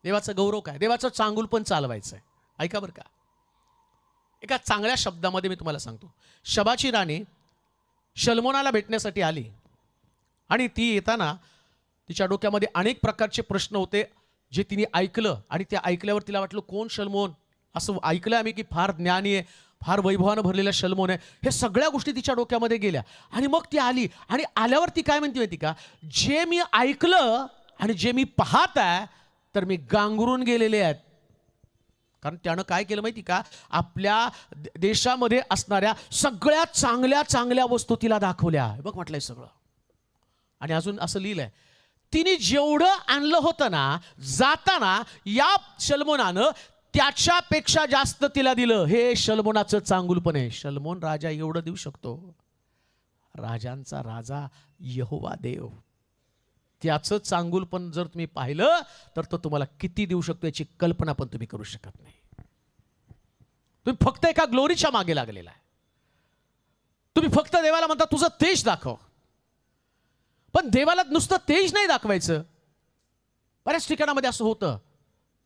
देवाचं गौरव काय? देवाचं चांगुलपण चालवायचं आहे. ऐका बरं का, एका चांगल्या शब्दामध्ये मी तुम्हाला सांगतो. शबाची राणी शलमोनाला भेटण्यासाठी आली आणि ती येताना तिच्या डोक्यामध्ये अनेक प्रकारचे प्रश्न होते जे तिने ऐकलं. आणि ते ऐकल्यावर तिला वाटलं कोण शलमोन? असं ऐकलं आम्ही की फार ज्ञानी आहे, फार वैभवानं भरलेला शलमोन आहे. हे सगळ्या गोष्टी तिच्या डोक्यामध्ये गेल्या आणि मग ती आली आणि आल्यावर ती काय म्हणते माहिती का, जे मी ऐकलं आणि जे मी पाहत आहे तर मी गांगरून गेलेले आहेत. कारण त्यानं काय केलं माहिती का, आपल्या देशामध्ये असणाऱ्या सगळ्यात चांगल्या चांगल्या वस्तू तिला दाखवल्या. बघ म्हटलंय सगळं. आणि अजून असं लिहिलंय, तिने जेवढं आणलं होतं ना, जाताना या शलमोनानं त्याच्यापेक्षा जास्त तिला दिलं. हे शलमोनाचं चांगुलपण आहे. शलमोन राजा एवढं देऊ शकतो? राजांचा राजा यहोवा देव, त्याचं चांगुलपण जर तुम्ही पाहिलं तर तो तुम्हाला किती देऊ शकतो याची कल्पना पण तुम्ही करू शकत नाही. तुम्ही फक्त एका ग्लोरीच्या मागे लागलेला आहे. तुम्ही फक्त देवाला म्हणता तुझं तेज दाखव. पण देवाला नुसतं तेज नाही दाखवायचं. बऱ्याच ठिकाणामध्ये असं होतं,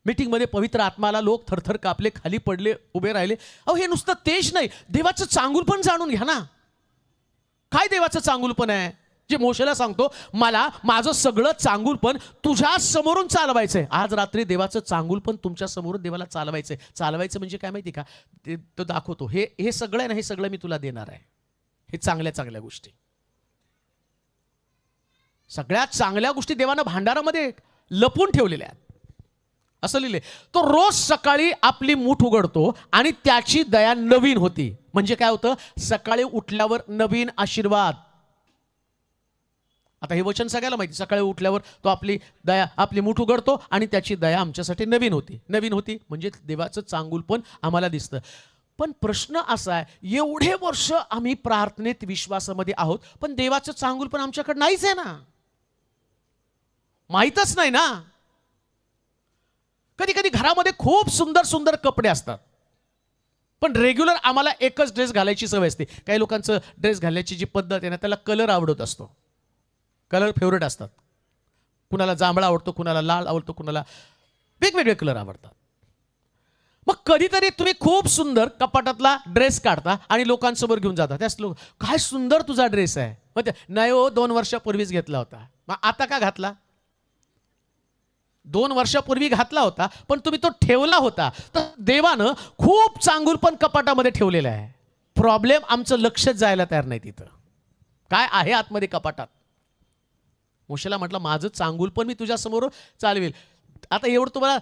मीटिंगमध्ये पवित्र आत्माला लोक थरथर कापले, खाली पडले, उभे राहिले. अहो हे नुसतं तेज नाही, देवाचं चांगुलपण जाणून घ्या ना. काय देवाचं चांगुलपण आहे जे मोशेला सांगतो, मला माझं सगळं चांगुलपण तुझ्या समोरून चालवायचंय. आज रात्री देवाचं चांगुलपण तुमच्या समोरून देवाला चालवायचंय. चालवायचं म्हणजे काय माहिती का, तो दाखवतो हे सगळं आहे ना, हे सगळं मी तुला देणार आहे. हे चांगल्या चांगल्या गोष्टी, सगळ्यात चांगल्या गोष्टी देवानं भांडारामध्ये लपून ठेवलेल्या आहेत. असं लिहिले, तो रोज सकाळी आपली मूठ उघडतो आणि त्याची दया नवीन होती. म्हणजे काय होतं, सकाळी उठल्यावर नवीन आशीर्वाद. आता हे वचन सगळ्याला माहिती, सकाळी उठल्यावर तो आपली मूठ उघडतो आणि त्याची दया आमच्यासाठी नवीन होती म्हणजे देवाचं चांगुलपण आम्हाला दिसतं. पण प्रश्न असा आहे, एवढे वर्ष आम्ही प्रार्थनेत विश्वासामध्ये आहोत, पण देवाचं चांगुलपण आमच्याकडे नाहीच आहे ना, माहीतच नाही ना. कधी कधी घरामध्ये खूप सुंदर सुंदर कपडे असतात, पण रेग्युलर आम्हाला एकच ड्रेस घालायची सवय असते. काही लोकांचं ड्रेस घालण्याची जी पद्धत आहे ना, त्याला कलर आवडत असतो, कलर फेवरेट असतात. कुणाला जांभळा आवडतो, कुणाला लाल आवडतो, कुणाला वेगवेगळे कलर आवडतात. मग कधीतरी तुम्ही खूप सुंदर कपाटातला ड्रेस काढता आणि लोकांसमोर घेऊन जाता. त्याच लोक, काय सुंदर तुझा ड्रेस आहे. मग नाही हो, 2 वर्षापूर्वीच घेतला होता. मग आता का घातला? 2 वर्षापूर्वी घातला होता, पण तुम्ही तो ठेवला होता. तर देवानं खूप चांगुलपण कपाटामध्ये ठेवलेलं आहे. प्रॉब्लेम आमचं लक्षच जायला तयार नाही तिथं. काय आहे आतमध्ये कपाटात? मोशेला म्हटलं माझं चांगुलपण मी तुझ्या समोर चालवेल. आता एवढं तुम्हाला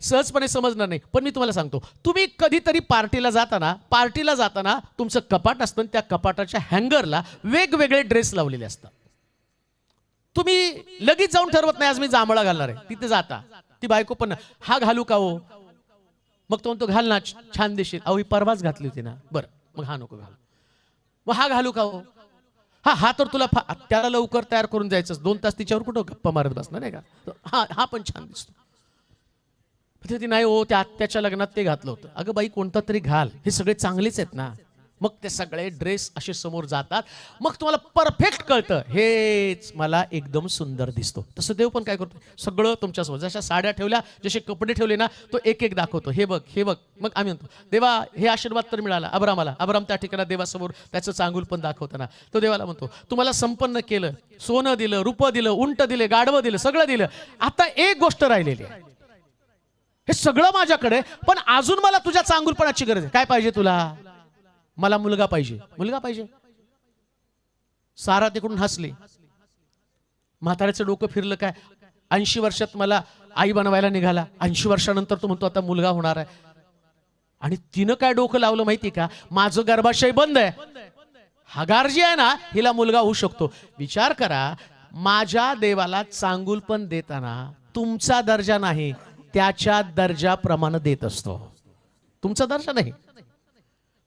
सहजपणे समजणार नाही, पण मी तुम्हाला सांगतो, तुम्ही कधीतरी पार्टीला जाताना तुमचं कपाट असतं, त्या कपाटाच्या हँगरला वेगवेगळे ड्रेस लावलेले असतात. तुम्ही लगेच जाऊन ठरवत नाही आज मी जांभळा घालणार आहे. तिथे जाता, ती बायको पण हा घालू का हो, मग तो म्हणतो घाल ना, छान दिसेल. अहो ही परवाच घातली होती ना, बरं मग हा नको घाल. मग हा घालू का हो, हा तर तुला त्याला लवकर तयार करून जायचं, 2 तास तिच्यावर कुठं गप्पा मारत बसणार नाही का. हा पण छान दिसतो. ती नाही हो, त्या आत्याच्या लग्नात ते घातलं होतं. अगं बाई कोणता तरी घाल, हे सगळे चांगलेच आहेत ना. मग ते सगळे ड्रेस असे समोर जातात, मग तुम्हाला परफेक्ट कळतं हेच मला एकदम सुंदर दिसतो. तसं देव पण काय करतो, सगळं तुमच्यासमोर, जशा साड्या ठेवल्या, जसे कपडे ठेवले ना, तो एक एक दाखवतो. हे बघ. मग आम्ही म्हणतो देवा हे आशीर्वाद तर मिळाला अब्रामाला. अब्राम त्या ठिकाणी देवासमोर त्याचं चांगुलपण दाखवताना तो देवाला म्हणतो तुम्हाला संपन्न केलं, सोनं दिलं, रूप दिलं, उंट दिले, गाढवं दिलं, सगळं दिलं. आता एक गोष्ट राहिलेली आहे. हे सगळं माझ्याकडे, पण अजून मला तुझ्या चांगुलपणाची गरज आहे. काय पाहिजे तुला? मला मुलगा पाहिजे. मुलगा पाहिजे. सारा तिकडून हसली. म्हाताऱ्याचं डोकं फिरलं. काय 80 वर्षात मला आई बनवायला निघाला, 80 वर्षानंतर तो म्हणतो आता मुलगा होणार आहे. आणि तिनं काय डोकं लावलं माहिती का? माझं गर्भाशय बंद आहे, हगार जी आहे ना हिला मुलगा होऊ शकतो. विचार करा, माझ्या देवाला चांगुलपण देताना तुमचा दर्जा नाही, त्याच्या दर्जाप्रमाणे देत असतो. तुमचा दर्जा नाही.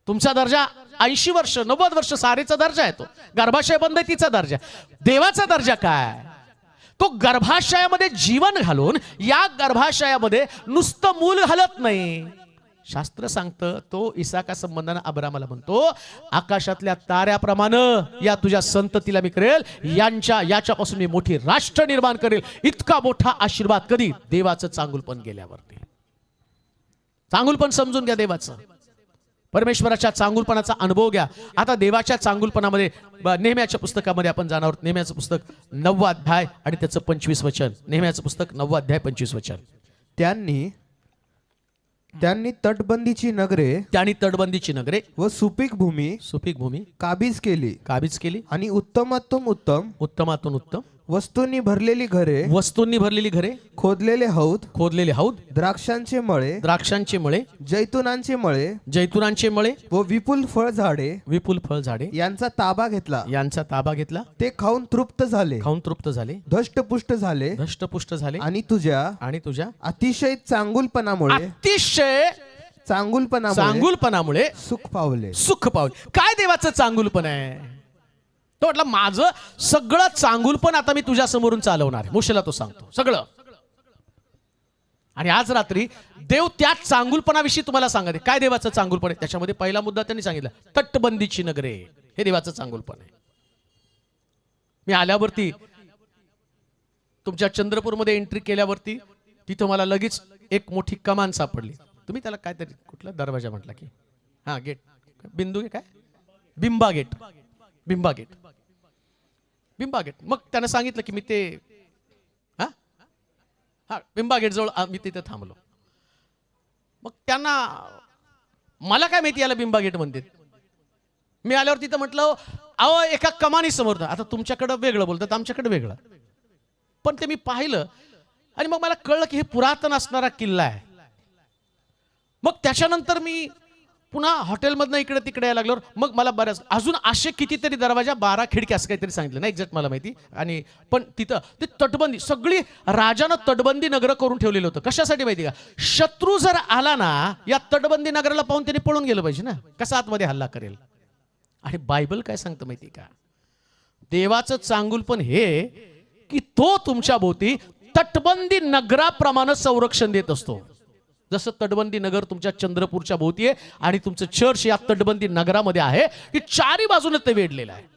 तुमचा दर्जा 80 वर्ष 90 वर्ष सारेचा दर्जा आहे. तो गर्भाशय बंद आहे, तिचा दर्जा. देवाचा दर्जा काय? तो गर्भाशयामध्ये जीवन घालून या गर्भाशयामध्ये नुसतं मूल घालत नाही. शास्त्र सांगतं, तो इसाका संबंधाने अब्रामाला म्हणतो, आकाशातल्या ताऱ्याप्रमाणे या तुझ्या संततीला मी करेल, याच्यापासून मी मोठी राष्ट्र निर्माण करेल. इतका मोठा आशीर्वाद कधी? देवाचं चांगुलपण गेल्यावरती. चांगुलपण समजून घ्या देवाचं. परमेश्वराच्या चांगुलपणाचा अनुभव घ्या. आता देवाच्या चांगुलपणामध्ये नेहम्याच्या पुस्तकामध्ये आपण जाणार आहोत. नेहम्याचं पुस्तक 9वा अध्याय आणि त्याचं 25 वचन. नेहम्याचं पुस्तक 9वा अध्याय 25 वचन. त्यांनी तटबंदीची नगरे व सुपीक भूमी काबीज केली आणि उत्तमातून उत्तम वस्तूंनी भरलेली घरे खोदलेले हौद द्राक्षांचे मळे जैतुनांचे मळे व विपुल फळ झाडे यांचा ताबा घेतला. ते खाऊन तृप्त झाले, धष्टपुष्ट झाले आणि तुझ्या अतिशय चांगुलपणामुळे सुख पावले. काय देवाचं चांगुलपण आहे? तो म्हटलं, माझं सगळं चांगुलपण आता मी तुझ्या समोरून चालवणार आहे. मोशेला तो सांगतो सगळं. आणि आज रात्री देव त्या चांगुलपणाविषयी तुम्हाला सांगते. काय देवाचं चांगुलपण आहे? त्याच्यामध्ये पहिला मुद्दा त्यांनी सांगितला, तटबंदीची नगरे. हे देवाचं चांगुलपण आहे. मी आल्यावरती तुमच्या चंद्रपूरमध्ये एंट्री केल्यावरती तिथं मला लगेच एक मोठी कमान सापडली. तुम्ही त्याला काहीतरी कुठला दरवाजा म्हटला की गेट, बिंदू काय, बिंबा गेट. मग त्यानं सांगितलं की मी ते बिंबा गेट जवळ मी तिथे थांबलो. मग त्यांना मला काय माहिती याला बिंबा गेट म्हणते. मी आल्यावर तिथं म्हटलं, अहो एका कमानी समोर. आता तुमच्याकडं वेगळं बोलतात, आमच्याकडे वेगळं. पण ते मी पाहिलं आणि मग मला कळलं की हे पुरातन असणारा किल्ला आहे. मग त्याच्यानंतर मी पुन्हा हॉटेलमधनं इकडे तिकडे यायला लागल्यावर मग मला बऱ्याच अजून असे कितीतरी दरवाजा, 12 खिडक्या असं काहीतरी सांगितलं नाही, एक्झॅक्ट मला माहिती. आणि पण तिथं ते तटबंदी, सगळी राजानं तटबंदी नगरं करून ठेवलेलं होतं. कशासाठी माहिती का? शत्रू जर आला ना या तटबंदी नगराला पाहून त्यांनी पळून गेलं पाहिजे ना, कसा आतमध्ये हल्ला करेल. आणि बायबल काय सांगतं माहिती का? देवाचं चांगुलपण हे की तो तुमच्या भोवती तटबंदी नगराप्रमाणे संरक्षण देत असतो. जसं तटबंदी नगर तुमच्या चंद्रपूरच्या भोवती आहे आणि तुमचं चर्च या तटबंदी नगरामध्ये आहे की चारी बाजूने ते वेढलेलं आहे.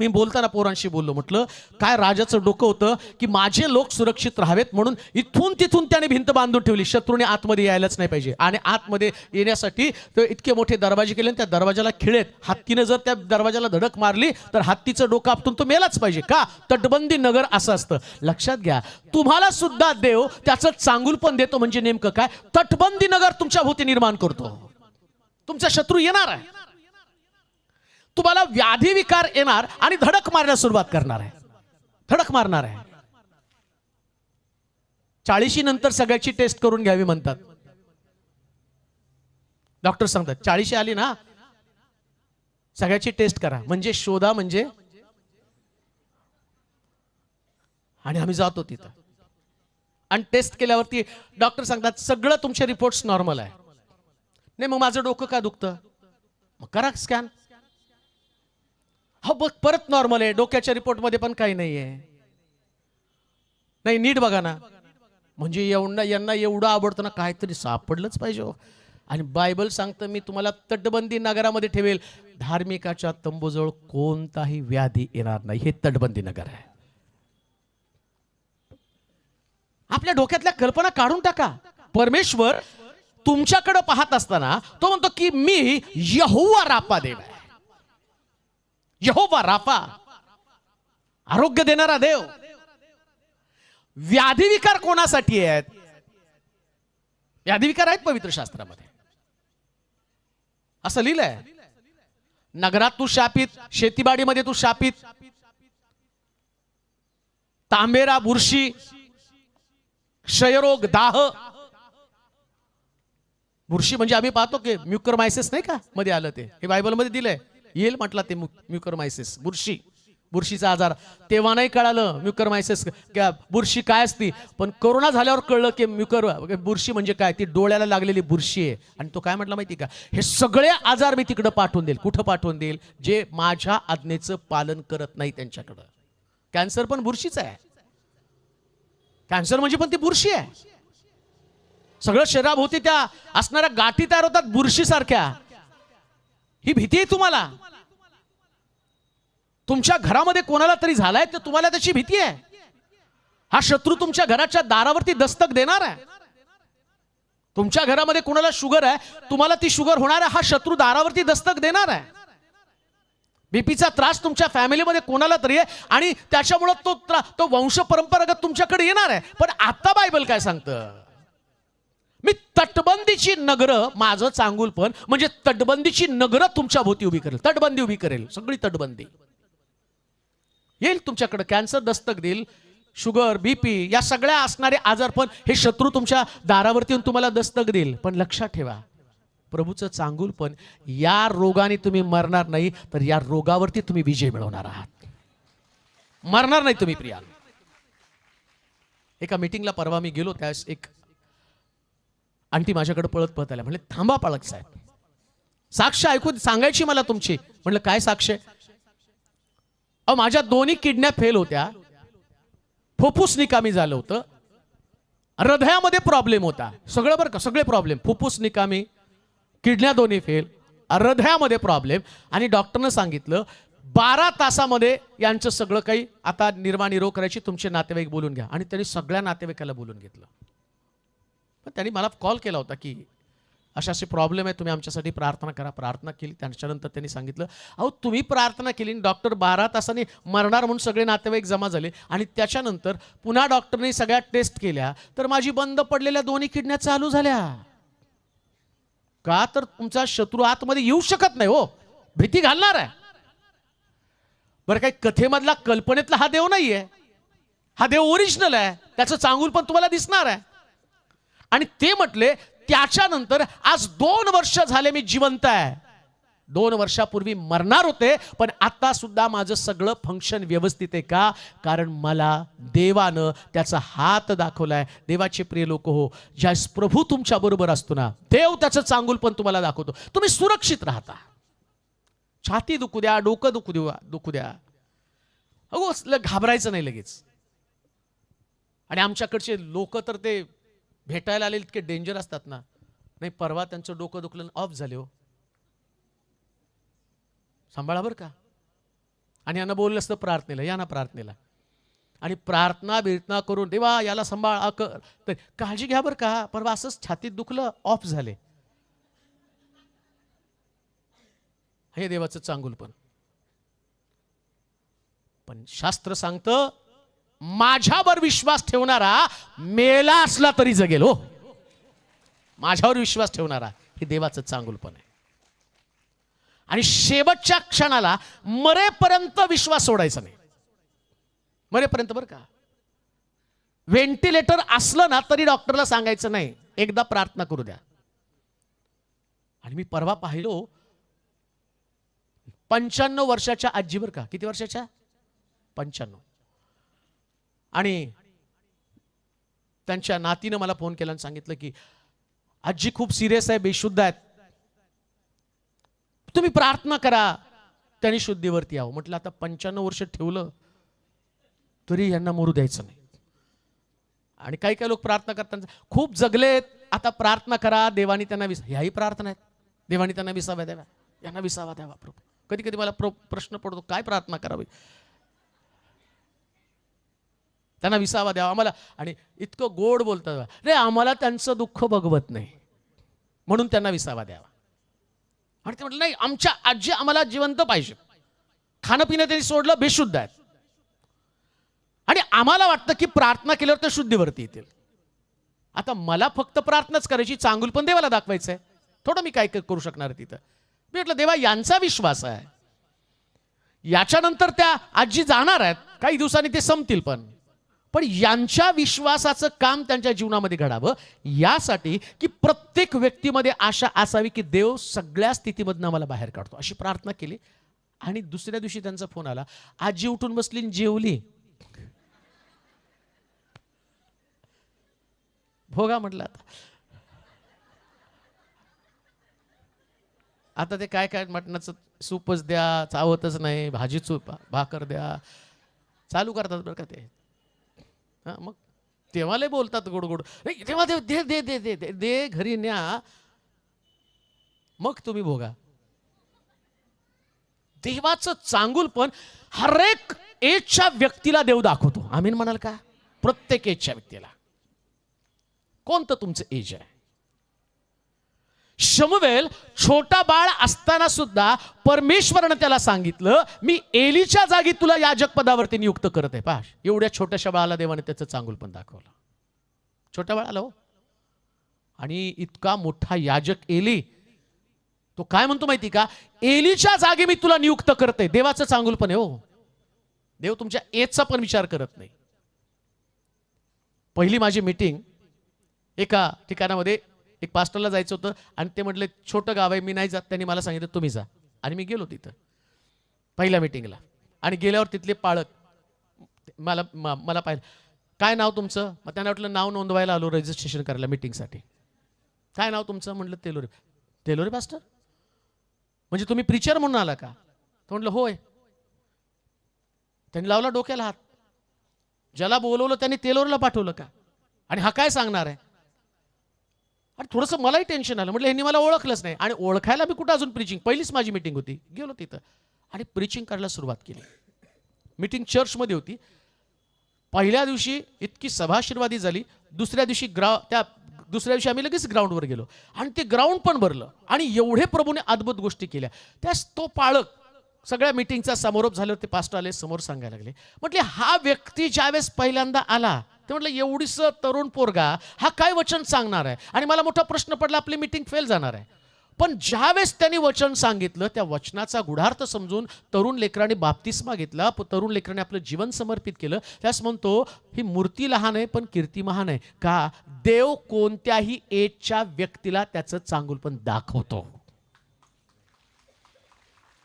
मी बोलताना पोरांशी बोललो, म्हटलं काय राजाचं डोकं होतं की माझे लोक सुरक्षित राहावेत म्हणून इथून तिथून त्याने भिंत बांधून ठेवली, शत्रूने आतमध्ये यायलाच नाही पाहिजे. आणि आतमध्ये येण्यासाठी तो इतके मोठे दरवाजे केले, त्या दरवाजाला खिळेत. हत्तीनं जर त्या दरवाजाला धडक मारली तर हत्तीचं डोकं आपटून तो मेलाच पाहिजे. का? तटबंदी नगर असं असतं. लक्षात घ्या, तुम्हाला सुद्धा देव त्याचं चांगुलपण देतो. म्हणजे नेमकं काय? तटबंदी नगर तुमच्या भोवती निर्माण करतो. तुमचा शत्रू येणार आहे, तुम्हाला व्याधी विकार येणार आणि धडक मारण्यास सुरुवात करणार आहे, धडक मारणार आहे. 40 नंतर सगळ्याची टेस्ट करून घ्यावी म्हणतात डॉक्टर, सांगतात 40 आली ना सगळ्याची टेस्ट करा, म्हणजे शोधा म्हणजे. आणि आम्ही जातो तिथं आणि टेस्ट केल्यावरती डॉक्टर सांगतात सगळं तुमचे रिपोर्ट्स नॉर्मल आहे. नाही मग माझं डोकं का दुखतं? मग करा स्कॅन. हो बघ परत नॉर्मल आहे, डोक्याच्या रिपोर्ट मध्ये पण काही नाहीये. नाही नीट बघा ना. म्हणजे यांना एवढं आवडतं ना, काहीतरी सापडलंच पाहिजे. आणि बायबल सांगतं मी तुम्हाला तटबंदी नगरामध्ये ठेवेल, धार्मिकाच्या तंबूजवळ कोणताही व्याधी येणार नाही. हे तटबंदी नगर आहे. आपल्या डोक्यातल्या कल्पना काढून टाका. परमेश्वर तुमच्याकडे पाहत असताना तो म्हणतो की मी यहोवा राफा देव आहे. यहोवा राफा, आरोग्य देणारा देव. व्याधी विकार कोणासाठी आहेत? यादी आहेत पवित्र शास्त्रामध्ये. असं लिहिलंय, नगरात तू शापित, शेतीबाडीमध्ये तू शापित, तांबेरा, बुरशी, क्षयरोग, दाह. बुरशी म्हणजे आम्ही पाहतो की म्युकरमायसिस नाही का मध्ये आलं, ते हे बायबलमध्ये दिलंय, येईल म्हटलं ते म्युकरमायसिस, बुरशीचा आजार. तेव्हा नाही कळालं म्युकरमायसिस बुरशी काय असती, पण कोरोना झाल्यावर कळलं की बुरशी म्हणजे काय, ती डोळ्याला लागलेली बुरशी आहे. आणि तो काय म्हटलं माहिती का, हे सगळे आजार मी तिकडे पाठवून देईल. कुठं पाठवून देईल? जे माझ्या आज्ञेचं पालन करत नाही त्यांच्याकडं. कॅन्सर पण बुरशीच आहे, कॅन्सर म्हणजे पण ती बुरशी आहे. सगळं शरीराभोवती त्या असणाऱ्या गाठी तयार होतात बुरशी सारख्या. ही भीती आहे तुम्हाला. तुमच्या घरामध्ये कोणाला तरी झालाय तर तुम्हाला त्याची भीती आहे. हा शत्रू तुमच्या घराच्या दारावरती दस्तक देणार आहे. तुमच्या घरामध्ये कोणाला शुगर आहे, तुम्हाला ती शुगर होणार आहे, हा शत्रू दारावरती दस्तक देणार आहे. बीपीचा त्रास तुमच्या फॅमिलीमध्ये कोणाला तरी आहे आणि त्याच्यामुळे तो वंश परंपरागत तुमच्याकडे येणार आहे. पण आता बायबल काय सांगतं, मी तटबंदीची नगरं, माझं चांगुलपण म्हणजे तटबंदीची नगरं तुमच्या भोवती उभी करेल. तटबंदी उभी करेल, सगळी तटबंदी येईल तुमच्याकडे. कॅन्सर दस्तक देईल, शुगर, बीपी या सगळ्या असणारे आजारपण हे शत्रू तुमच्या दारावरती येऊन तुम्हाला दस्तक देईल. पण लक्षात ठेवा, प्रभूचं चांगुलपण, या रोगाने तुम्ही मरणार नाही, तर या रोगावरती तुम्ही विजय मिळवणार आहात. मरणार नाही तुम्ही प्रिया. एका मीटिंगला परवा मी गेलो, त्यावेळेस एक आंटी माझ्याकडे पळत पळत आल्या. म्हणले, थांबा पालक साहेब, साक्ष ऐकून सांगायची मला तुमची. म्हणलं, काय साक्ष? माझ्या दोन्ही किडन्या फेल होत्या, फुफ्फुस निकामी झालं होतं, हृदयामध्ये प्रॉब्लेम होता, सगळं बरं का, सगळे प्रॉब्लेम, फुफ्फुस निकामी, किडन्या दोन्ही फेल, हृदयामध्ये प्रॉब्लेम. आणि डॉक्टरनं सांगितलं 12 तासामध्ये यांचं सगळं काही आता निर्वाणिरोग करायची, तुमचे नातेवाईक बोलून घ्या. आणि त्यांनी सगळ्या नातेवाईकाला बोलून घेतलं. पण त्यांनी मला कॉल केला होता की असे असे प्रॉब्लेम आहे, तुम्ही आमच्यासाठी प्रार्थना करा. प्रार्थना केली. त्याच्यानंतर त्यांनी सांगितलं, अहो तुम्ही प्रार्थना केली, डॉक्टर 12 तासांनी मरणार म्हणून सगळे नातेवाईक जमा झाले, आणि त्याच्यानंतर पुन्हा डॉक्टरने सगळ्या टेस्ट केल्या, तर माझी बंद पडलेल्या दोन्ही किडन्या चालू झाल्या. का? तर तुमचा शत्रू आतमध्ये येऊ शकत नाही हो, भीती घालणार आहे. बरं, काही कथेमधला कल्पनेतला हा देव नाहीये, हा देव ओरिजिनल आहे, त्याचं चांगुलपण तुम्हाला दिसणार आहे. आणि ते म्हटले, त्याच्यानंतर आज 2 वर्ष झाले मी जिवंत आहे. 2 वर्षापूर्वी मरणार होते, पण आता सुद्धा माझं सगळं फंक्शन व्यवस्थित आहे. का? कारण मला देवानं त्याचा हात दाखवलाय. देवाचे प्रिय लोक हो, ज्यास प्रभू तुमच्या बरोबर असतो ना, देव त्याचं चांगुलपण तुम्हाला दाखवतो. तुम्ही सुरक्षित राहता. छाती दुखू द्या, डोकं दुखू द्या, अगो घाबरायचं नाही लगेच. आणि आमच्याकडचे लोक तर ते भेटायला आले इतके डेंजर असतात ना. नाही, परवा त्यांचं डोकं दुखलं, ऑफ झाले हो. सांभाळा बरं का. आणि यांना बोललं असतं प्रार्थनेला, या ना प्रार्थनेला, आणि प्रार्थना करून देवा याला सांभाळ, तर काळजी घ्या बरं का. परवा असंच छातीत दुखलं, ऑफ झाले. हे देवाचं चांगुलपण. पण शास्त्र सांगतं, माझ्यावर विश्वास ठेवणारा मेला असला तरी जगेल हो. माझ्यावर विश्वास ठेवणारा, हे देवाचं चांगुलपण आहे. आणि शेवटच्या क्षणाला मरेपर्यंत विश्वास सोडायचा नाही. मरेपर्यंत बरं का. व्हेंटिलेटर असलं ना तरी डॉक्टरला सांगायचं नाही, एकदा प्रार्थना करू द्या. आणि मी परवा पाहिलो 95 वर्षाच्या आजी बरं का. किती वर्षाच्या? 95. आणि त्यांच्या नातीनं मला फोन केला आणि सांगितलं की आजी खूप सिरियस आहे, बेशुद्ध आहेत, तुम्ही प्रार्थना करा त्यांनी शुद्धीवरती यावं. म्हटलं आता 95 वर्ष ठेवलं तरी यांना मरू द्यायचं नाही. आणि काही काही लोक प्रार्थना करतात, खूप जगलेत, आता प्रार्थना करा, देवानी त्यांना ह्याही प्रार्थना आहेत, देवानी त्यांना विसावा द्यावा, यांना विसावा द्यावा. प्रभू, कधी कधी मला प्रश्न पडतो, काय प्रार्थना करावी, त्यांना विसावा द्यावा आम्हाला. आणि इतकं गोड बोलतात, रे आम्हाला त्यांचं दुःख बघवत नाही म्हणून त्यांना विसावा द्यावा. आणि ते म्हटलं नाही, आमच्या आजी आम्हाला जिवंत पाहिजे, खाणं पिणं त्यांनी सोडलं, बेशुद्ध आहेत, आणि आम्हाला वाटतं की प्रार्थना केल्यावर ते शुद्धीवरती येतील. आता मला फक्त प्रार्थनाच करायची, चांगुल पण देवाला दाखवायचं आहे. थोडं मी काय करू शकणार आहे तिथं. मी म्हटलं देवा यांचा विश्वास आहे, याच्यानंतर त्या आजी जाणार आहेत, काही दिवसांनी ते संपतील, पण यांच्या विश्वासाचं काम त्यांच्या जीवनामध्ये घडावं यासाठी की प्रत्येक व्यक्तीमध्ये आशा असावी की देव सगळ्या स्थितीमधनं मला बाहेर काढतो, अशी प्रार्थना केली. आणि दुसऱ्या दिवशी त्यांचा फोन आला, आजी उठून बसली आणि जेवली. भोगा म्हटलं आता ते काय काय मटणाचं सूपच द्या, चावतच नाही, भाजी भाकर द्या, चालू करतात बरं का ते. मग तेव्हा लय बोलतात गोड गोड, तेव्हा दे दे दे दे दे दे दे घरी न्या, मग तुम्ही भोगा. देवाचं चांगुलपण हरेक एजच्या व्यक्तीला देव दाखवतो. आमीन म्हणाल का? प्रत्येक एजच्या व्यक्तीला. कोणतं तुमचं एज आहे? शमूएल छोटा बाळ असताना सुद्धा परमेश्वरानं त्याला सांगितलं, मी एलीच्या जागी तुला याजक पदावरती नियुक्त करत आहे. पहा, एवढ्या छोट्याशा बाळाला देवाने त्याचं चांगुलपण दाखवलं. छोट्या बाळाला हो. आणि इतका मोठा याजक एली, तो काय म्हणतो माहिती का? एलीच्या जागी मी तुला नियुक्त करते. देवाचं चांगुलपण आहे हो. देव तुमच्या एजचा पण विचार करत नाही. पहिली माझी मीटिंग एका ठिकाणामध्ये, एक पास्टरला जायचं होतं आणि ते म्हटले छोटं गाव आहे, मी नाही जात. त्यांनी मला सांगितलं तुम्ही जा. आणि मी गेलो तिथं पहिल्या मीटिंगला. आणि गेल्यावर तिथले पाळक मला पाहिलं, काय नाव तुमचं? मग त्यांना वाटलं नाव नोंदवायला आलो रजिस्ट्रेशन करायला मीटिंगसाठी. काय नाव तुमचं? म्हटलं तेलोरे. तेलोरे पास्टर म्हणजे तुम्ही प्रिचर म्हणून आला का? तो म्हटलं होय. त्यांनी लावला डोक्याला हात. ज्याला बोलवलं त्यांनी तेलोरेला पाठवलं का? आणि हा काय सांगणार आहे? आणि थोडंसं मलाही टेन्शन आलं. म्हटलं ह्यांनी मला ओळखलंच नाही, आणि ओळखायला मी कुठं अजून प्रिचिंग, पहिलीच माझी मीटिंग होती. गेलो तिथं आणि प्रिचिंग करायला सुरुवात केली. मीटिंग चर्चमध्ये होती. पहिल्या दिवशी इतकी सभाशीर्वादी झाली. दुसऱ्या दिवशी आम्ही लगेच ग्राउंडवर गेलो आणि ते ग्राउंड पण भरलं. आणि एवढे प्रभूने अद्भुत गोष्टी केल्या. त्यास तो पाळक सगळ्या मीटिंगचा समारोप झाल्यावर ते पास्टर आले, समोर सांगायला लागले. म्हटले हा व्यक्ती ज्यावेळेस पहिल्यांदा आला, ते म्हटलं एवढीस तरुण पोरगा हा काय वचन सांगणार आहे? आणि मला मोठा प्रश्न पडला, आपली मीटिंग फेल जाणार आहे. पण ज्यावेळेस त्यांनी वचन सांगितलं, त्या वचनाचा गुढार्थ समजून तरुण लेकराने बाप्तिस्मा घेतला, तरुण लेकराने आपलं जीवन समर्पित केलं. त्यास म्हणतो ही मूर्ती लहान आहे पण कीर्ती महान आहे. का? देव कोणत्याही एजच्या व्यक्तीला त्याचं चांगुलपण दाखवतो.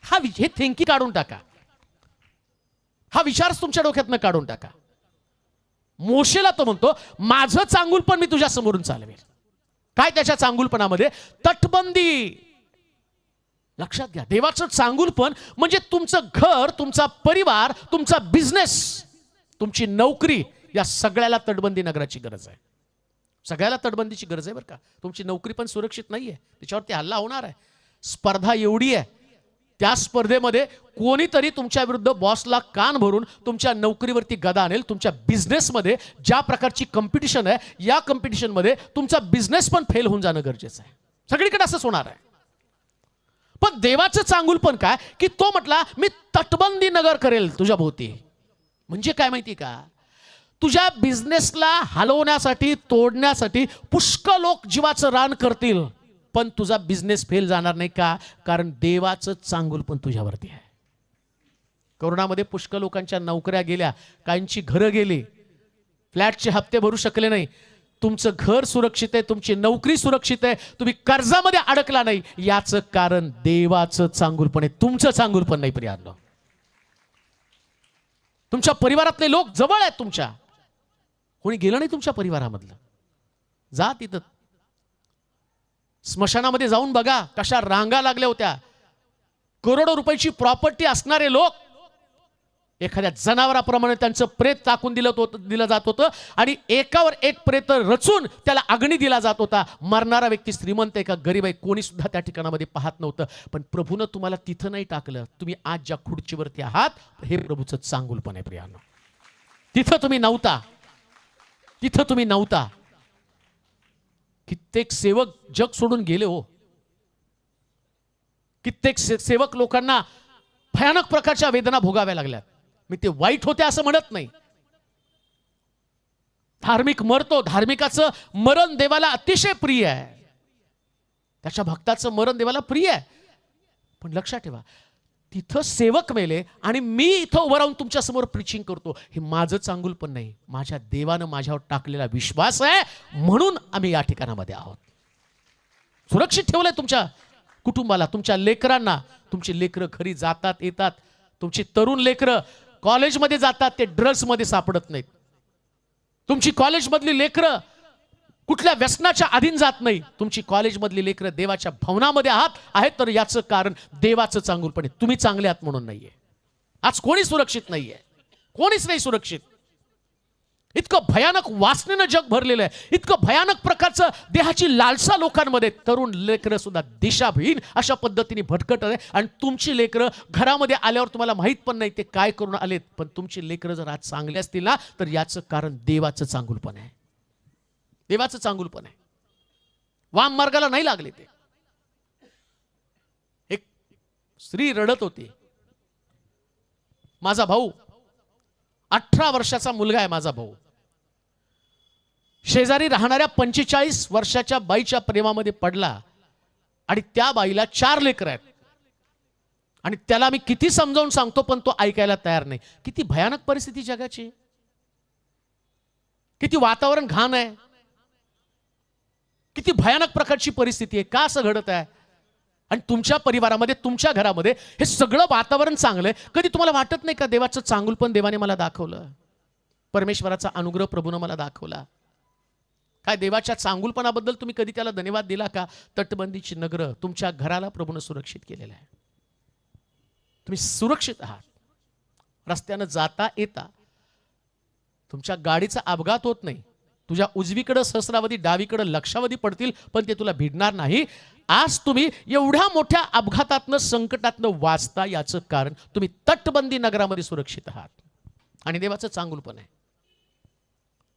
हे थिंकिंग काढून टाका. हा विचार तुमच्या डोक्यातनं काढून टाका. मोशेला तो म्हणतो माझं चांगुलपण मी तुझ्या समोरून चालवेल. काय त्याच्या चांगुलपणामध्ये? तटबंदी. लक्षात घ्या, देवाचं चांगुलपण म्हणजे तुमचं घर, तुमचा परिवार, तुमचा बिझनेस, तुमची नोकरी, या सगळ्याला तटबंदी नगराची गरज आहे. सगळ्याला तटबंदीची गरज आहे बरं का. तुमची नोकरी पण सुरक्षित नाहीये, त्याच्यावरती हल्ला होणार आहे. स्पर्धा एवढी आहे, त्या स्पर्धेमध्ये कोणीतरी तुमच्या विरुद्ध बॉसला कान भरून तुमच्या नोकरीवरती गदा आणेल. तुमच्या बिझनेसमध्ये ज्या प्रकारची कॉम्पिटिशन आहे, या कॉम्पिटिशनमध्ये तुमचा बिझनेस पण फेल होऊन जाणं गरजेचं आहे. सगळीकडे असंच होणार आहे. पण देवाचं चांगुलपण काय की तो म्हटला मी तटबंदी नगर करेल तुझ्या भोवती. म्हणजे काय माहिती का? तुझ्या बिझनेसला हलवण्यासाठी, तोडण्यासाठी पुष्कळ लोक जीवाचं रान करतील, पण तुझा बिझनेस फेल जाणार नाही. का? कारण देवाचं चांगुलपण तुझ्यावरती आहे. कोरोनामध्ये पुष्कळ लोकांच्या नोकऱ्या गेल्या, काहींची घरं गेली, फ्लॅटचे हप्ते भरू शकले नाही. तुमचं घर सुरक्षित आहे, तुमची नोकरी सुरक्षित आहे, तुम्ही कर्जामध्ये अडकला नाही. याचं कारण देवाचं चांगुलपण आहे, तुमचं चांगुलपण नाही प्रियांनो. तुमच्या परिवारातले लोक जवळ आहेत तुमच्या. कोणी गेलं नाही तुमच्या परिवारामधलं? जा तिथं स्मशानामध्ये जाऊन बघा कशा रांगा लागल्या होत्या. करोडो रुपयाची प्रॉपर्टी असणारे लोक एखाद्या जनावराप्रमाणे त्यांचं प्रेत टाकून दिलं जात होतं आणि एकावर एक प्रेत रचून त्याला अग्नी दिला जात होता. मरणारा व्यक्ती श्रीमंत आहे का गरीब आहे कोणी सुद्धा त्या ठिकाणामध्ये पाहत नव्हतं. पण प्रभूनं तुम्हाला तिथं नाही टाकलं. तुम्ही आज ज्या खुर्चीवरती आहात हे प्रभूचं चांगुलपण आहे प्रियांनो. तिथं तुम्ही नव्हता, तिथं तुम्ही नव्हता. कित्येक सेवक जग सोडून गेले हो. कित्येक सेवक लोकांना भयानक प्रकारच्या वेदना भोगाव्या लागल्यात. मी ते वाईट होते असं म्हणत नाही. धार्मिक मरतो, धार्मिकाचं मरण देवाला अतिशय प्रिय आहे, त्याच्या भक्ताचं मरण देवाला प्रिय आहे. पण लक्षात ठेवा, तिथं सेवक मेले आणि मी इथं उभं राहून तुमच्या समोर प्रीचिंग करतो, हे माझं चांगुलपण नाही, माझ्या देवानं माझ्यावर टाकलेला विश्वास आहे, म्हणून आम्ही या ठिकाणामध्ये आहोत. सुरक्षित ठेवलंय तुमच्या कुटुंबाला, तुमच्या लेकरांना. तुमची लेकरं घरी जातात येतात, तुमची तरुण लेकरं कॉलेजमध्ये जातात, ते ड्रग्समध्ये सापडत नाहीत. तुमची कॉलेजमधली लेकरं कुठल्या व्यसनाच्या अधीन जात नाही. तुमची कॉलेजमधली लेकरं देवाच्या भवनामध्ये आहेत तर याचं कारण देवाचं चांगुलपण आहे. तुम्ही चांगले आहात म्हणून नाहीये. आज कोणी सुरक्षित नाहीये, कोणीच नाही सुरक्षित. इतकं भयानक वासनेनं जग भरलेलं आहे, इतकं भयानक प्रकारचं देहाची लालसा लोकांमध्ये. तरुण लेकरं सुद्धा दिशाहीन अशा पद्धतीने भटकत आहे. आणि तुमची लेकरं घरामध्ये आल्यावर तुम्हाला माहित पण नाही ते काय करून आलेत. पण तुमची लेकरं जर आज चांगले असतील ना, तर याचं कारण देवाचं चांगुलपण आहे, देवाचं चांगुलपण आहे. वाम मार्गाला नाही लागले ते. एक स्त्री रडत होती, माझा भाऊ 18 वर्षाचा मुलगा आहे माझा भाऊ, शेजारी राहणाऱ्या 45 वर्षाच्या बाईच्या प्रेमामध्ये पडला आणि त्या बाईला 4 लेकरं आहेत. आणि त्याला मी किती समजावून सांगतो पण तो ऐकायला तयार नाही. किती भयानक परिस्थिती जगाची, किती वातावरण घाण आहे, किती भयानक प्रकारची परिस्थिती आहे. का असं घडत आहे? आणि तुमच्या परिवारामध्ये, तुमच्या घरामध्ये हे सगळं वातावरण चांगलं आहे. कधी तुम्हाला वाटत नाही का देवाचं चांगुलपण देवाने मला दाखवलं, परमेश्वराचा अनुग्रह प्रभूने मला दाखवला? काय देवाच्या चांगुलपणाबद्दल तुम्ही कधी त्याला धन्यवाद दिला का? तटबंदीची नगरं तुमच्या घराला प्रभूने सुरक्षित केलेलं आहे. तुम्ही सुरक्षित आहात. रस्त्यानं जाता येता तुमच्या गाडीचा अपघात होत नाही. तुझ्या उजवीकडे सहस्रावधी, डावीकडे लक्षावधी पडतील पण ते तुला भिडणार नाही. आज तुम्ही एवढ्या मोठ्या अपघातातनं, संकटातनं वाचता, याचं कारण तुम्ही तटबंदी नगरामध्ये सुरक्षित आहात आणि देवाचं चांगुलपण आहे.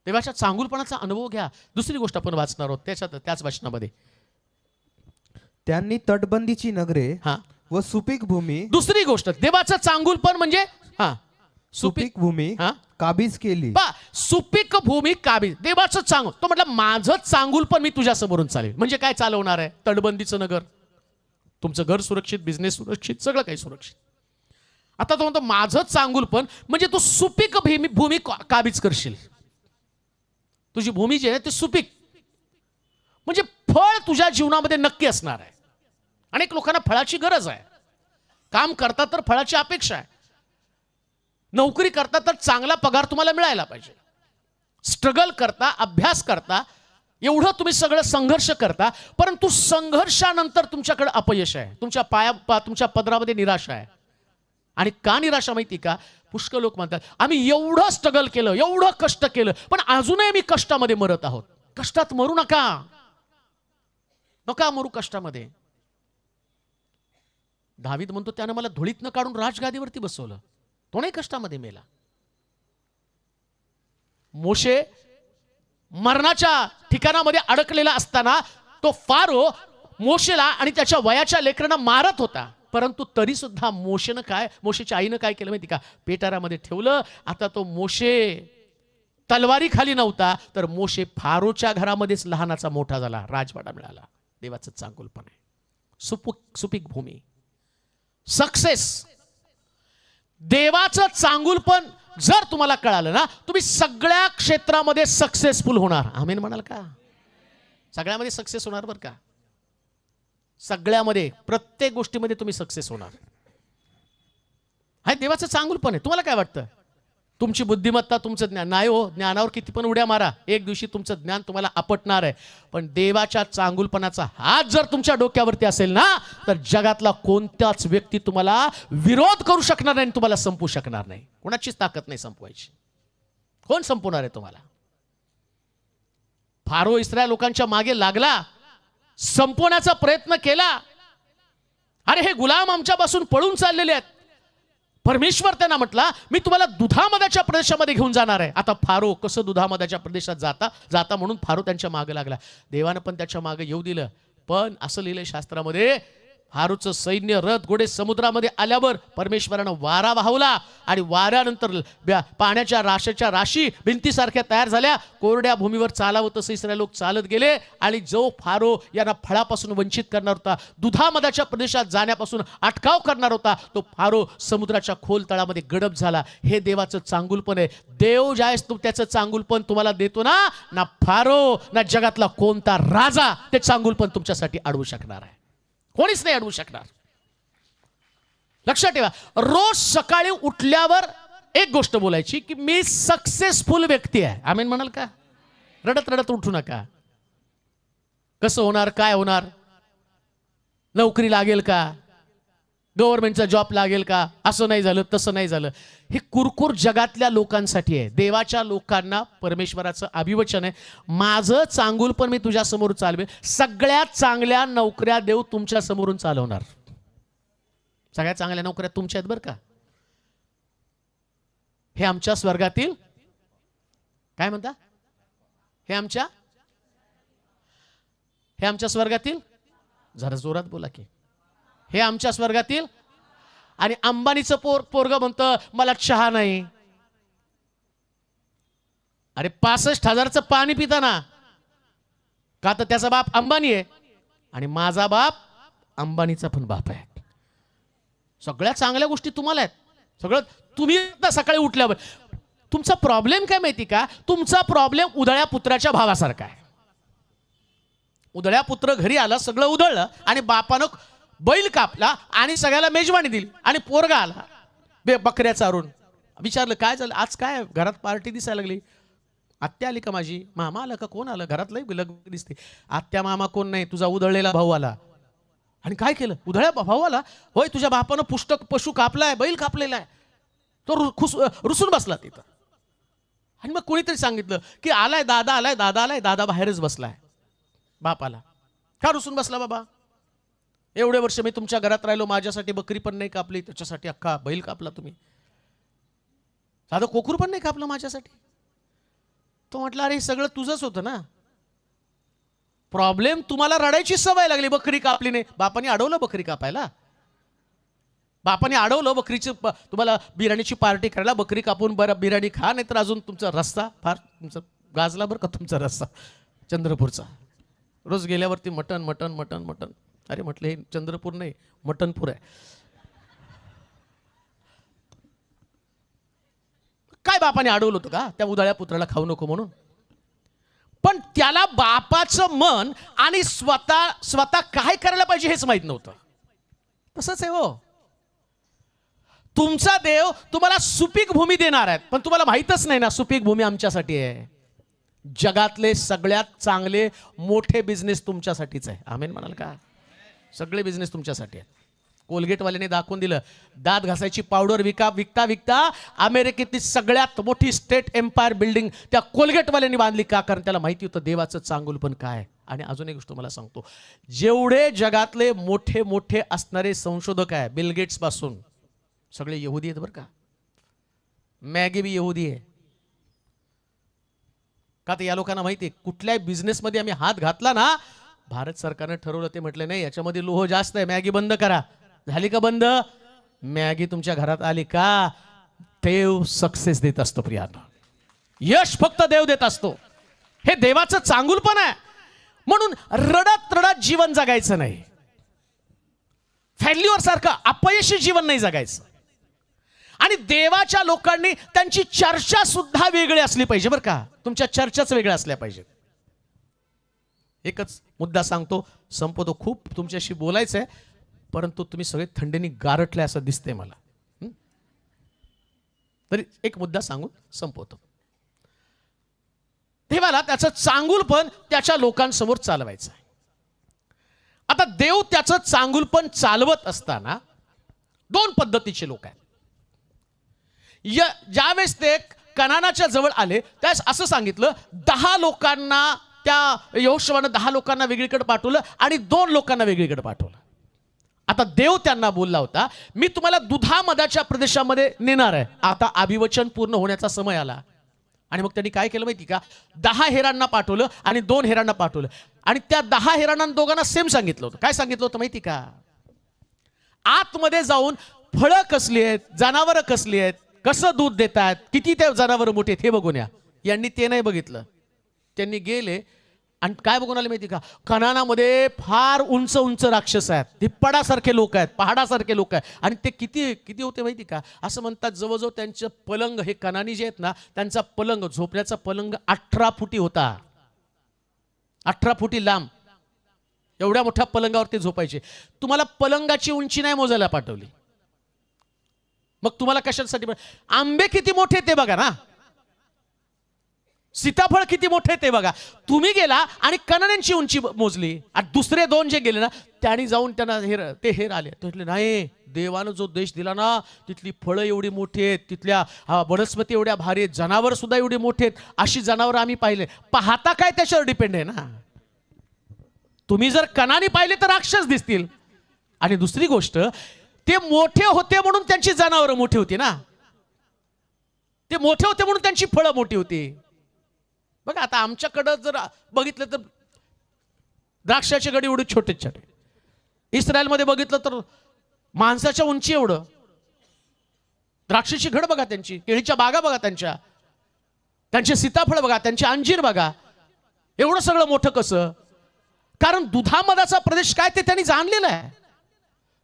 देवाच्या चांगुलपणाचा अनुभव घ्या. दुसरी गोष्ट आपण वाचणार आहोत त्याच वचनामध्ये, त्यांनी तटबंदीची नगरे व सुपीक भूमी. दुसरी गोष्ट, देवाचं चांगुलपण म्हणजे सुपीक भूमी काबीज केली. सुपीक भूमी काबीज. देवाचं चांगुल, तो म्हटलं माझं चांगुलपण मी तुझ्या समोरून चालेल. म्हणजे काय चालवणार आहे? तटबंदीचं नगर. तुमचं घर सुरक्षित, बिझनेस सुरक्षित, सगळं काही सुरक्षित. आता तो म्हणतो माझं चांगुलपण म्हणजे तू सुपीक भूमी काबीज करशील. तुझी भूमी जी आहे ती सुपीक, म्हणजे फळ तुझ्या जीवनामध्ये नक्की असणार आहे. अनेक लोकांना फळाची गरज आहे. काम करतात तर फळाची अपेक्षा आहे. नोकरी करता तर चांगला पगार तुम्हाला मिळायला पाहिजे. स्ट्रगल करता, अभ्यास करता, एवढं तुम्ही सगळं संघर्ष करता, परंतु संघर्षानंतर तुमच्याकडे अपयश आहे, तुमच्या पदरामध्ये निराशा आहे. आणि का निराशा माहिती का? पुष्कळ लोक म्हणतात आम्ही एवढं स्ट्रगल केलं, एवढं कष्ट केलं, पण अजूनही मी कष्टामध्ये मरत आहोत. कष्टात मरू नका, नका मरू कष्टामध्ये. दावीद म्हणतो त्यानं मला धुळीतनं काढून राजगादीवरती बसवलं, तो नाही कष्टामध्ये मेला. मोशे मरणाच्या ठिकाणामध्ये अडकलेला असताना तो फारो मोशेला आणि त्याच्या वयाच्या लेकरांना मारत होता, परंतु तरी सुद्धा मोशेच्या आईनं काय केलं माहिती का? पेटारामध्ये ठेवलं. आता तो मोशे तलवारी खाली नव्हता, तर मोशे फारोच्या घरामध्येच लहानाचा मोठा झाला, राजवाडा मिळाला. देवाचं चांगुलपण आहे. सुपीक भूमी, सक्सेस. देवाचं चांगुलपण जर तुम्हाला कळालं ना, तुम्ही सगळ्या क्षेत्रामध्ये सक्सेसफुल होणार. आमेन म्हणाल का? सगळ्यामध्ये सक्सेस होणार बरं का. सगळ्यामध्ये, प्रत्येक गोष्टीमध्ये तुम्ही सक्सेस होणार. हा देवाचं चांगुलपण आहे. तुम्हाला काय वाटतं? तुमची बुद्धिमत्ता, तुमचं ज्ञान नाही हो. ज्ञानावर किती पण उड्या मारा, एक दिवशी तुमचं ज्ञान तुम्हाला आपटणार आहे. पण देवाच्या चांगुलपणाचा हात जर तुमच्या डोक्यावरती असेल ना, तर जगातला कोणताच व्यक्ती तुम्हाला विरोध करू शकणार नाही, तुम्हाला संपू शकणार नाही. कोणाचीच ताकद नाही संपवायची. कोण संपवणार आहे तुम्हाला? फारो इस्रायल लोकांच्या मागे लागला, संपवण्याचा प्रयत्न केला. अरे हे गुलाम आमच्यापासून पळून चाललेले आहेत. परमेश्वर त्यांना म्हटला मी तुम्हाला दुधामध्याच्या प्रदेशामध्ये घेऊन जाणार आहे. आता फारो कसं दुधामध्याच्या प्रदेशात जाता म्हणून फारो त्यांच्या मागे लागला. देवानं पण त्याच्या मागे येऊ दिलं. पण असं लिहिलंय शास्त्रामध्ये, फारोचं सैन्य रथ घोडे समुद्रामध्ये आल्यावर परमेश्वरानं वारा वाहवला आणि वाऱ्यानंतर पाण्याच्या राशीच्या राशी भिंतीसारख्या तयार झाल्या. कोरड्या भूमीवर चालावं तसं इस्रायल लोक चालत गेले आणि जो फारो यांना फळापासून वंचित करणार होता, दुधामधाच्या प्रदेशात जाण्यापासून अटकाव करणार होता, तो फारो समुद्राच्या खोल तळामध्ये गडप झाला. हे देवाचं चांगुलपण आहे. देव ज्यावेळेस त्याचं चांगुलपण तुम्हाला देतो ना फारो ना जगातला कोणता राजा ते चांगुलपण तुमच्यासाठी अडवू शकणार आहे. कोणीच नाही अडवू शकणार. लक्षात ठेवा, रोज सकाळी उठल्यावर एक गोष्ट बोलायची की मी सक्सेसफुल व्यक्ती आहे. आमेन म्हणाल का? रडत रडत उठू नका. कसं होणार, काय होणार, नोकरी लागेल का, गव्हर्नमेंटचा जॉब लागेल का, असं नाही झालं तसं नाही झालं, हे कुरकुर जगातल्या लोकांसाठी आहे. देवाच्या लोकांना परमेश्वराचं अभिवचन आहे, माझं चांगुलपण मी तुझ्या समोर चालवेल. सगळ्यात चांगल्या नोकऱ्या देव तुमच्या समोरून चालवणार. सगळ्यात चांगल्या नोकऱ्या तुमच्या आहेत बरं का. हे आमच्या स्वर्गातील काय म्हणता, हे आमच्या स्वर्गातील, जरा जोरात बोला की, हे आमच्या स्वर्गातील. आणि अंबानीचं पोरग म्हणतं मला चहा नाही. अरे 65,000चं पाणी पिता ना, का तर त्याचा बाप अंबानी आहे आणि माझा बाप अंबानीचा पण बाप आहे. सगळ्या चांगल्या गोष्टी तुम्हाला आहेत. सगळं तुम्ही सकाळी उठल्यावर. तुमचा प्रॉब्लेम काय माहिती का, तुमचा प्रॉब्लेम उधळ्या पुत्राच्या भावासारखा आहे. उधळ्या पुत्र घरी आला, सगळं उधळलं आणि बापानं बैल कापला आणि सगळ्याला मेजवानी दिली आणि पोरगा आला बकऱ्या चारून. विचारलं काय झालं आज, काय घरात पार्टी दिसायला लागली. आत्या आली का माझी, मामा आला का, कोण आलं, घरात लई लग्न दिसते. आत्या मामा कोण नाही, तुझा उधळलेला भाऊ आला. आणि काय केलं, उधळ्या भाऊ आला होय, तुझ्या बापानं पुष्टक पशु कापलाय, बैल कापलेला आहे. तो रुसून बसला तिथं. आणि मग कोणीतरी सांगितलं की आलाय दादा, आलाय दादा, आलाय दादा, बाहेरच बसलाय. बापाला का रुसून बसला बाबा, एवढे वर्ष मी तुमच्या घरात राहिलो, माझ्यासाठी बकरी पण नाही कापली, त्याच्यासाठी अख्खा बैल कापला तुम्ही, साधं कोकूर पण नाही कापलं माझ्यासाठी. तो म्हटला अरे सगळं तुझंच होतं ना, प्रॉब्लेम तुम्हाला रडायची सवय लागली, बकरी कापली नाही. बापाने अडवलं बकरी कापायला, बापाने अडवलं बकरीची, तुम्हाला बिर्याणीची पार्टी करायला, बकरी कापून बरं बिर्याणी खा, नाही तर अजून तुमचा रस्ता फार तुमचा गाजला बरं का, तुमचा रस्ता चंद्रपूरचा. रोज गेल्यावरती मटन मटन मटन मटन. अरे म्हटलं हे चंद्रपूर नाही मटनपूर आहे. काय बापाने अडवलं होतं का त्या उधळ्या पुत्राला खाऊ नको म्हणून. पण त्याला बापाचं मन आणि स्वतः काय करायला पाहिजे हेच माहित नव्हतं. तसंच आहे हो, तुमचा देव तुम्हाला सुपीक भूमी देणार आहे, पण तुम्हाला माहितच नाही ना सुपीक भूमी आमच्यासाठी आहे. जगातले सगळ्यात चांगले मोठे बिझनेस तुमच्यासाठीच आहे. आमेन म्हणाल का? सगळे बिझनेस तुमच्यासाठी आहेत. कोलगेटवाल्याने दाखवून दिलं, दात घासायची पावडर विकता विकता अमेरिकेतली सगळ्यात मोठी स्टेट एम्पायर बिल्डिंग त्या कोलगेटवाल्यांनी बांधली. का? कारण त्याला माहिती होतं देवाचं चांगुलपण काय. आणि अजून एक गोष्ट मला सांगतो, जेवढे जगातले मोठे मोठे असणारे संशोधक आहे, बिल गेट्स पासून सगळे यहुदी आहेत बरं का. मॅगी बी यहुदी आहे. का तर या लोकांना माहिती आहे कुठल्याही बिझनेसमध्ये आम्ही हात घातला ना, भारत सरकारने ठरवलं, ते म्हटलं नाही याच्यामध्ये लोह जास्त आहे, मॅगी बंद करा. झाली का बंद? मॅगी तुमच्या घरात आली का, देव सक्सेस देत असतो प्रियानो. यश फक्त देव देत असतो. हे देवाचं चांगुलपण आहे. म्हणून रडत रडत जीवन जगायचं नाही. फेल्युअर सारखं अपयशी जीवन नाही जगायचं. आणि देवाच्या लोकांनी त्यांची चर्चा सुद्धा वेगळी असली पाहिजे बरं का. तुमच्या चर्चाच वेगळ्या असल्या पाहिजेत. एकच मुद्दा सांगतो, संपवतो. खूप तुमच्याशी बोलायचं आहे, परंतु तुम्ही सगळे थंडीने गारठले असं दिसतंय मला. तरी एक मुद्दा सांगून संपवतो. देवाला त्याचं चांगुलपण त्याच्या लोकांसमोर चालवायचं आहे. आता देव त्याचं चांगुलपण चालवत असताना दोन पद्धतीचे लोक आहेत. ज्यावेळेस ते कनानाच्या जवळ आले त्यावेळेस असं सांगितलं, 10 लोकांना त्या यहोशुवानं 10 लोकांना वेगळीकडे पाठवलं आणि 2 लोकांना वेगळीकडे पाठवलं. आता देव त्यांना बोलला होता, मी तुम्हाला दुधामधाच्या प्रदेशामध्ये नेणार आहे. आता अभिवचन पूर्ण होण्याचा समय आला. आणि मग त्यांनी काय केलं माहिती का, 10 हेरांना पाठवलं आणि 2 हेरांना पाठवलं. आणि त्या 10 हेरांना दोघांना सेम सांगितलं होतं. काय सांगितलं होतं माहिती का, आतमध्ये जाऊन फळं कसली आहेत, जनावरं कसली आहेत, कसं दूध देतात, किती ते जनावरं मोठे आहेत हे बघून या. यांनी ते नाही बघितलं. त्यांनी गेले आणि काय बघून आले माहिती का, कनानामध्ये फार उंच उंच राक्षस आहेत, धिप्पाडासारखे लोक आहेत, पहाडासारखे लोक आहेत. आणि ते किती किती होते माहिती का, असं म्हणतात जवळजवळ त्यांचं पलंग, हे कनानी जे आहेत ना, त्यांचा पलंग, झोपण्याचा पलंग 18 फुटी होता. 18 फुटी लांब, एवढ्या मोठ्या पलंगावर ते झोपायचे. तुम्हाला पलंगाची उंची नाही मोजायला पाठवली, मग तुम्हाला कशासाठी? आंबे किती मोठे ते बघा ना, सीताफळ किती मोठे ते बघा. तुम्ही गेला आणि कनान्यांची उंची मोजली, आणि दुसरे दोन जे गेले ना, त्यांनी जाऊन त्यांना ते हेर आले. म्हटले नाही, देवानं जो देश दिला ना, तिथली फळं एवढी मोठी आहेत, तिथल्या वनस्पती एवढ्या भारी आहेत, जनावर सुद्धा एवढी मोठी आहेत, अशी जनावर आम्ही पाहिले. पाहता काय त्याच्यावर डिपेंड आहे ना. तुम्ही जर कनानी पाहिले तर राक्षस दिसतील. आणि दुसरी गोष्ट, ते मोठे होते म्हणून त्यांची जनावरं मोठी होती ना, ते मोठे होते म्हणून त्यांची फळं मोठी होती. बघा आता आमच्याकडं जर बघितलं तर द्राक्षाचे गडी एवढे छोटे छोटे, इस्रायलमध्ये बघितलं तर माणसाच्या उंची एवढं. द्राक्षाची घड बघा, त्यांची केळीच्या बागा बघा, त्यांचे सीताफळ बघा, त्यांचे अंजीर बघा, एवढं सगळं मोठं कसं? कारण दुधामधाचा प्रदेश काय ते त्यांनी जाणलेलं आहे.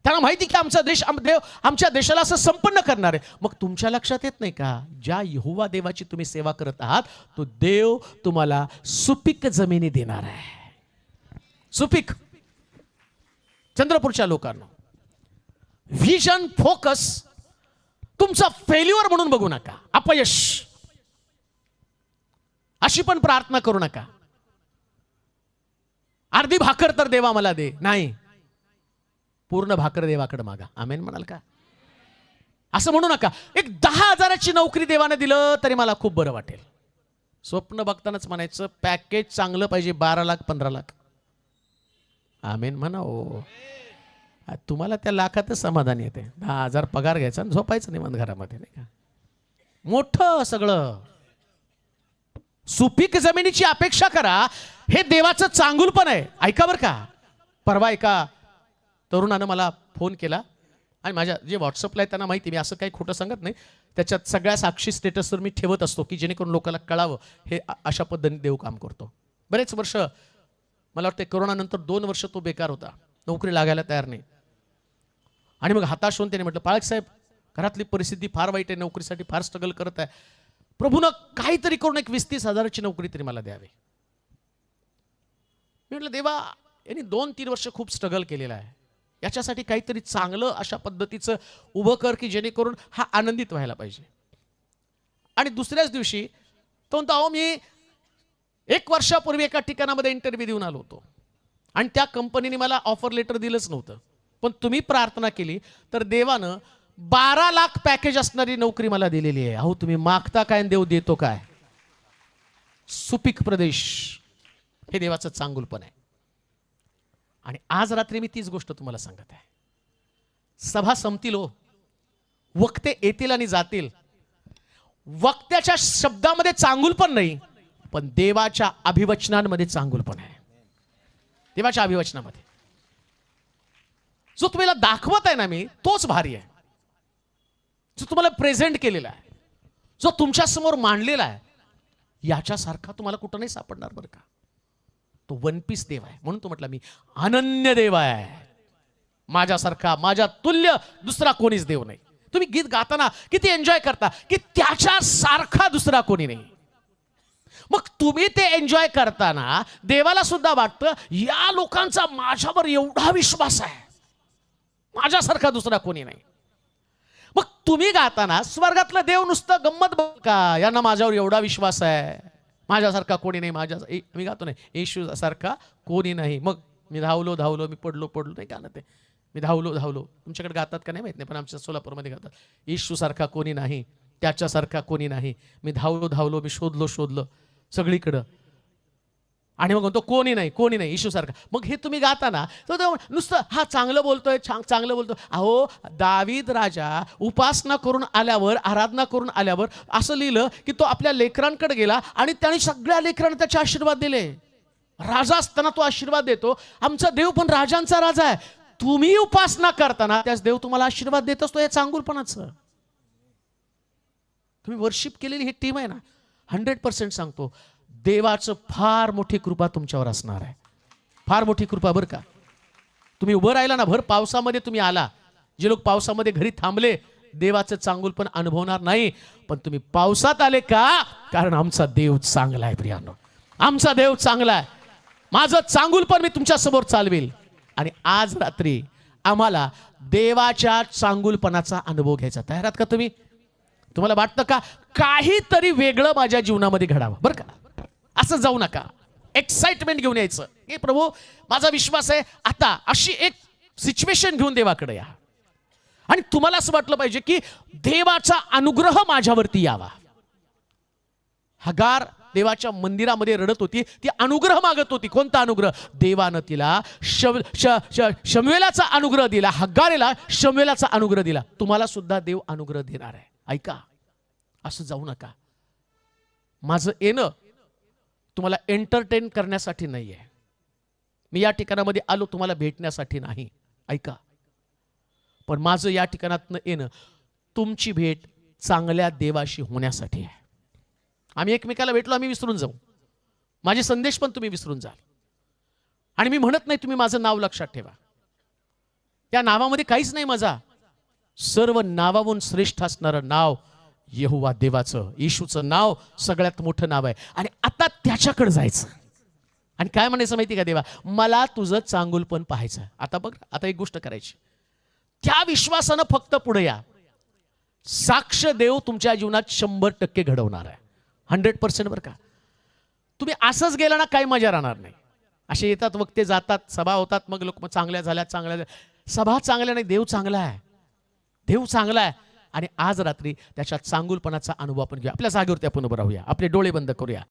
त्यांना माहिती की आमचा देश, देव आमच्या देशाला असं संपन्न करणार आहे. मग तुमच्या लक्षात येत नाही का, ज्या यहोवा देवाची तुम्ही सेवा करत आहात, तो देव तुम्हाला सुपीक जमिनी देणार आहे. सुपीक. चंद्रपूरच्या लोकांना व्हिजन, फोकस तुमचा फेल्युअर म्हणून बघू नका, अपयश अशी पण प्रार्थना करू नका. अर्धी भाकर तर देवा मला दे, नाही, पूर्ण भाकर देवाकडे मागा. आमेन म्हणाल का? असं म्हणू नका, एक 10,000ची नोकरी देवाने दिलं तरी मला खूप बरं वाटेल. स्वप्न बघतानाच म्हणायचं पॅकेज चांगलं पाहिजे, 12 लाख 15 लाख. आमेन म्हणा. ओ, तुम्हाला त्या लाखातच समाधान येते. 10,000 पगार घ्यायचा आणि झोपायचं निवांत घरामध्ये, नाही का? मोठं सगळं. सुपीक जमिनीची अपेक्षा करा, हे देवाचं चांगुलपण आहे. ऐका बरं का, परवा एका तरुणानं मला फोन केला, आणि माझ्या जे व्हॉट्सअपला आहे त्यांना माहिती, मी असं काही खोटं सांगत नाही. त्याच्यात सगळ्या साक्षी स्टेटसवर मी ठेवत असतो, की जेणेकरून लोकांना कळावं हे अशा पद्धतीने देव काम करतो. बरेच वर्ष, मला वाटतं कोरोनानंतर 2 वर्ष तो बेकार होता, नोकरी लागायला तयार नाही. आणि मग हताश होऊन त्याने म्हटलं, पाळक साहेब, घरातली परिस्थिती फार वाईट आहे, नोकरीसाठी फार स्ट्रगल करत आहे, प्रभूनं काहीतरी करून एक 20-30 हजाराची नोकरी तरी मला द्यावी. मी म्हटलं, देवा, यांनी 2-3 वर्ष खूप स्ट्रगल केलेला आहे, याच्यासाठी काहीतरी चांगलं अशा पद्धतीचं उभं कर, की जेणेकरून हा आनंदित व्हायला पाहिजे. आणि दुसऱ्याच दिवशी तो म्हणतो, अहो, मी 1 वर्षापूर्वी एका ठिकाणामध्ये इंटरव्ह्यू देऊन आलो होतो, आणि त्या कंपनीने मला ऑफर लेटर दिलंच नव्हतं, पण तुम्ही प्रार्थना केली तर देवानं 12 लाख पॅकेज असणारी नोकरी मला दिलेली आहे. अहो, तुम्ही मागता काय देव देतो काय? सुपीक प्रदेश हे देवाचं चांगुलपण आहे. आणि आज रात्री मी तीच गोष्ट तुम्हाला सांगत आहे. सभा संपतील, हो, वक्ते येतील आणि जातील. वक्त्याच्या शब्दामध्ये चांगुलपण नाही, पण देवाच्या अभिवचनांमध्ये चांगुलपण आहे. देवाच्या अभिवचनामध्ये जो तुम्हाला दाखवत आहे ना मी, तोच भारी आहे. जो तुम्हाला प्रेझेंट केलेला आहे, जो तुमच्या समोर मांडलेला आहे, याच्यासारखा तुम्हाला कुठं नाही सापडणार बरं का. तो 1 पीस देव आहे. म्हणून तो म्हटला, मी अनन्य देव आहे, माझ्यासारखा, माझ्या तुल्य दुसरा कोणीच देव नाही. तुम्ही गीत गाताना किती एन्जॉय करता, की त्याच्यासारखा दुसरा कोणी नाही. मग तुम्ही ते एन्जॉय करताना देवाला सुद्धा वाटतं, या लोकांचा माझ्यावर एवढा विश्वास आहे, माझ्यासारखा दुसरा कोणी नाही. मग तुम्ही गाताना स्वर्गातलं देव नुसतं गंमत बघ का, यांना माझ्यावर एवढा विश्वास आहे, माझ्यासारखा कोणी नाही, मी गातो नाही, येशू सारखा कोणी नाही. मग मी धावलो, मी पडलो नाही का ना, ते मी धावलो. तुमच्याकडे गातात का नाही माहित नाही, पण आमच्या सोलापूरमध्ये गातात, येशू सारखा कोणी नाही, त्याच्यासारखा कोणी नाही. मी धावलो, मी शोधलो सगळीकडं, आणि मग म्हणतो कोणी नाही येशू सारखा. मग हे तुम्ही गाताना तो नुसतं हा चांगलं बोलतोय, चांगलं बोलतोय. अहो, दावीद राजा उपासना करून आल्यावर, आराधना करून आल्यावर असं लिहिलं की तो आपल्या लेकरांकडे गेला आणि त्याने सगळ्या लेकरांना त्याचे आशीर्वाद दिले. राजा असताना तो आशीर्वाद देतो. आमचा देव पण राजांचा राजा आहे. तुम्ही उपासना करताना त्यास देव तुम्हाला आशीर्वाद देत असतो या चांगुलपणाचं. तुम्ही वर्शिप केलेली ही टीम आहे ना, 100% सांगतो, देवाचं फार मोठी कृपा तुमच्यावर असणार आहे. फार मोठी कृपा बरं का. तुम्ही उभं राहिला ना, भर पावसामध्ये तुम्ही आला. जे लोक पावसामध्ये घरी थांबले देवाचं चांगुलपण अनुभवणार नाही, पण तुम्ही पावसात आले का? कारण आमचा देव चांगला आहे प्रियानो, आमचा देव चांगला आहे. माझं चांगुलपण मी तुमच्या समोर चालवेल. आणि आज रात्री आम्हाला देवाच्या चांगुलपणाचा अनुभव घ्यायचा. तयार आहात का तुम्ही? तुम्हाला वाटतं का काहीतरी वेगळं माझ्या जीवनामध्ये घडावं? बरं का, असं जाऊ नका. एक्साइटमेंट घेऊन यायचं की प्रभू माझा विश्वास आहे, आता अशी एक सिच्युएशन घेऊन देवाकडे या. आणि तुम्हाला असं वाटलं पाहिजे की देवाचा अनुग्रह माझ्यावरती यावा. हगार देवाच्या मंदिरामध्ये रडत होती, ती अनुग्रह मागत होती. कोणता अनुग्रह? देवानं तिला शमूएलाचा अनुग्रह दिला, हगारेला शमूएलाचा अनुग्रह दिला. तुम्हाला सुद्धा देव अनुग्रह देणार आहे. ऐका, असं जाऊ नका. माझं येणं तुम्हाला एंटरटेन करण्यासाठी नाहीये. मी या ठिकाणामध्ये आलो तुम्हाला भेटण्यासाठी नाही. ऐका, पण माझं या ठिकाणातनं येणं तुमची भेट चांगल्या देवाशी होण्यासाठी आहे. आम्ही एकमेकाला भेटलो, आम्ही विसरून जाऊ. माझे संदेश पण तुम्ही विसरून जाल. आणि मी म्हणत नाही तुम्ही माझं नाव लक्षात ठेवा. त्या नावामध्ये काहीच नाही माझा. सर्व नावाहून श्रेष्ठ असणारं नाव यहोवा देवाचं, येशूचं नाव सगळ्यात मोठं नाव आहे. आणि आता त्याच्याकडे जायचं आणि काय म्हणायचं माहिती का? देवा मला तुझं चांगुलपण पाहायचं. आता बघ, आता एक गोष्ट करायची. त्या विश्वासानं फक्त पुढे या. साक्ष देव तुमच्या जीवनात 100% घडवणार आहे. 100% बरं का. तुम्ही असंच गेला ना, काही मजा राहणार नाही. असे येतात वक्ते जातात, सभा होतात, मग लोक चांगल्या झाल्या चांगल्या झाल्या. सभा चांगल्या नाही, देव चांगला आहे. देव चांगला आहे. आणि आज रात्री त्याच्या चांगुलपणाचा अनुभव आपण घेऊया. आपल्या जागेवरती आपण उभं राहूया, आपले डोळे बंद करूया.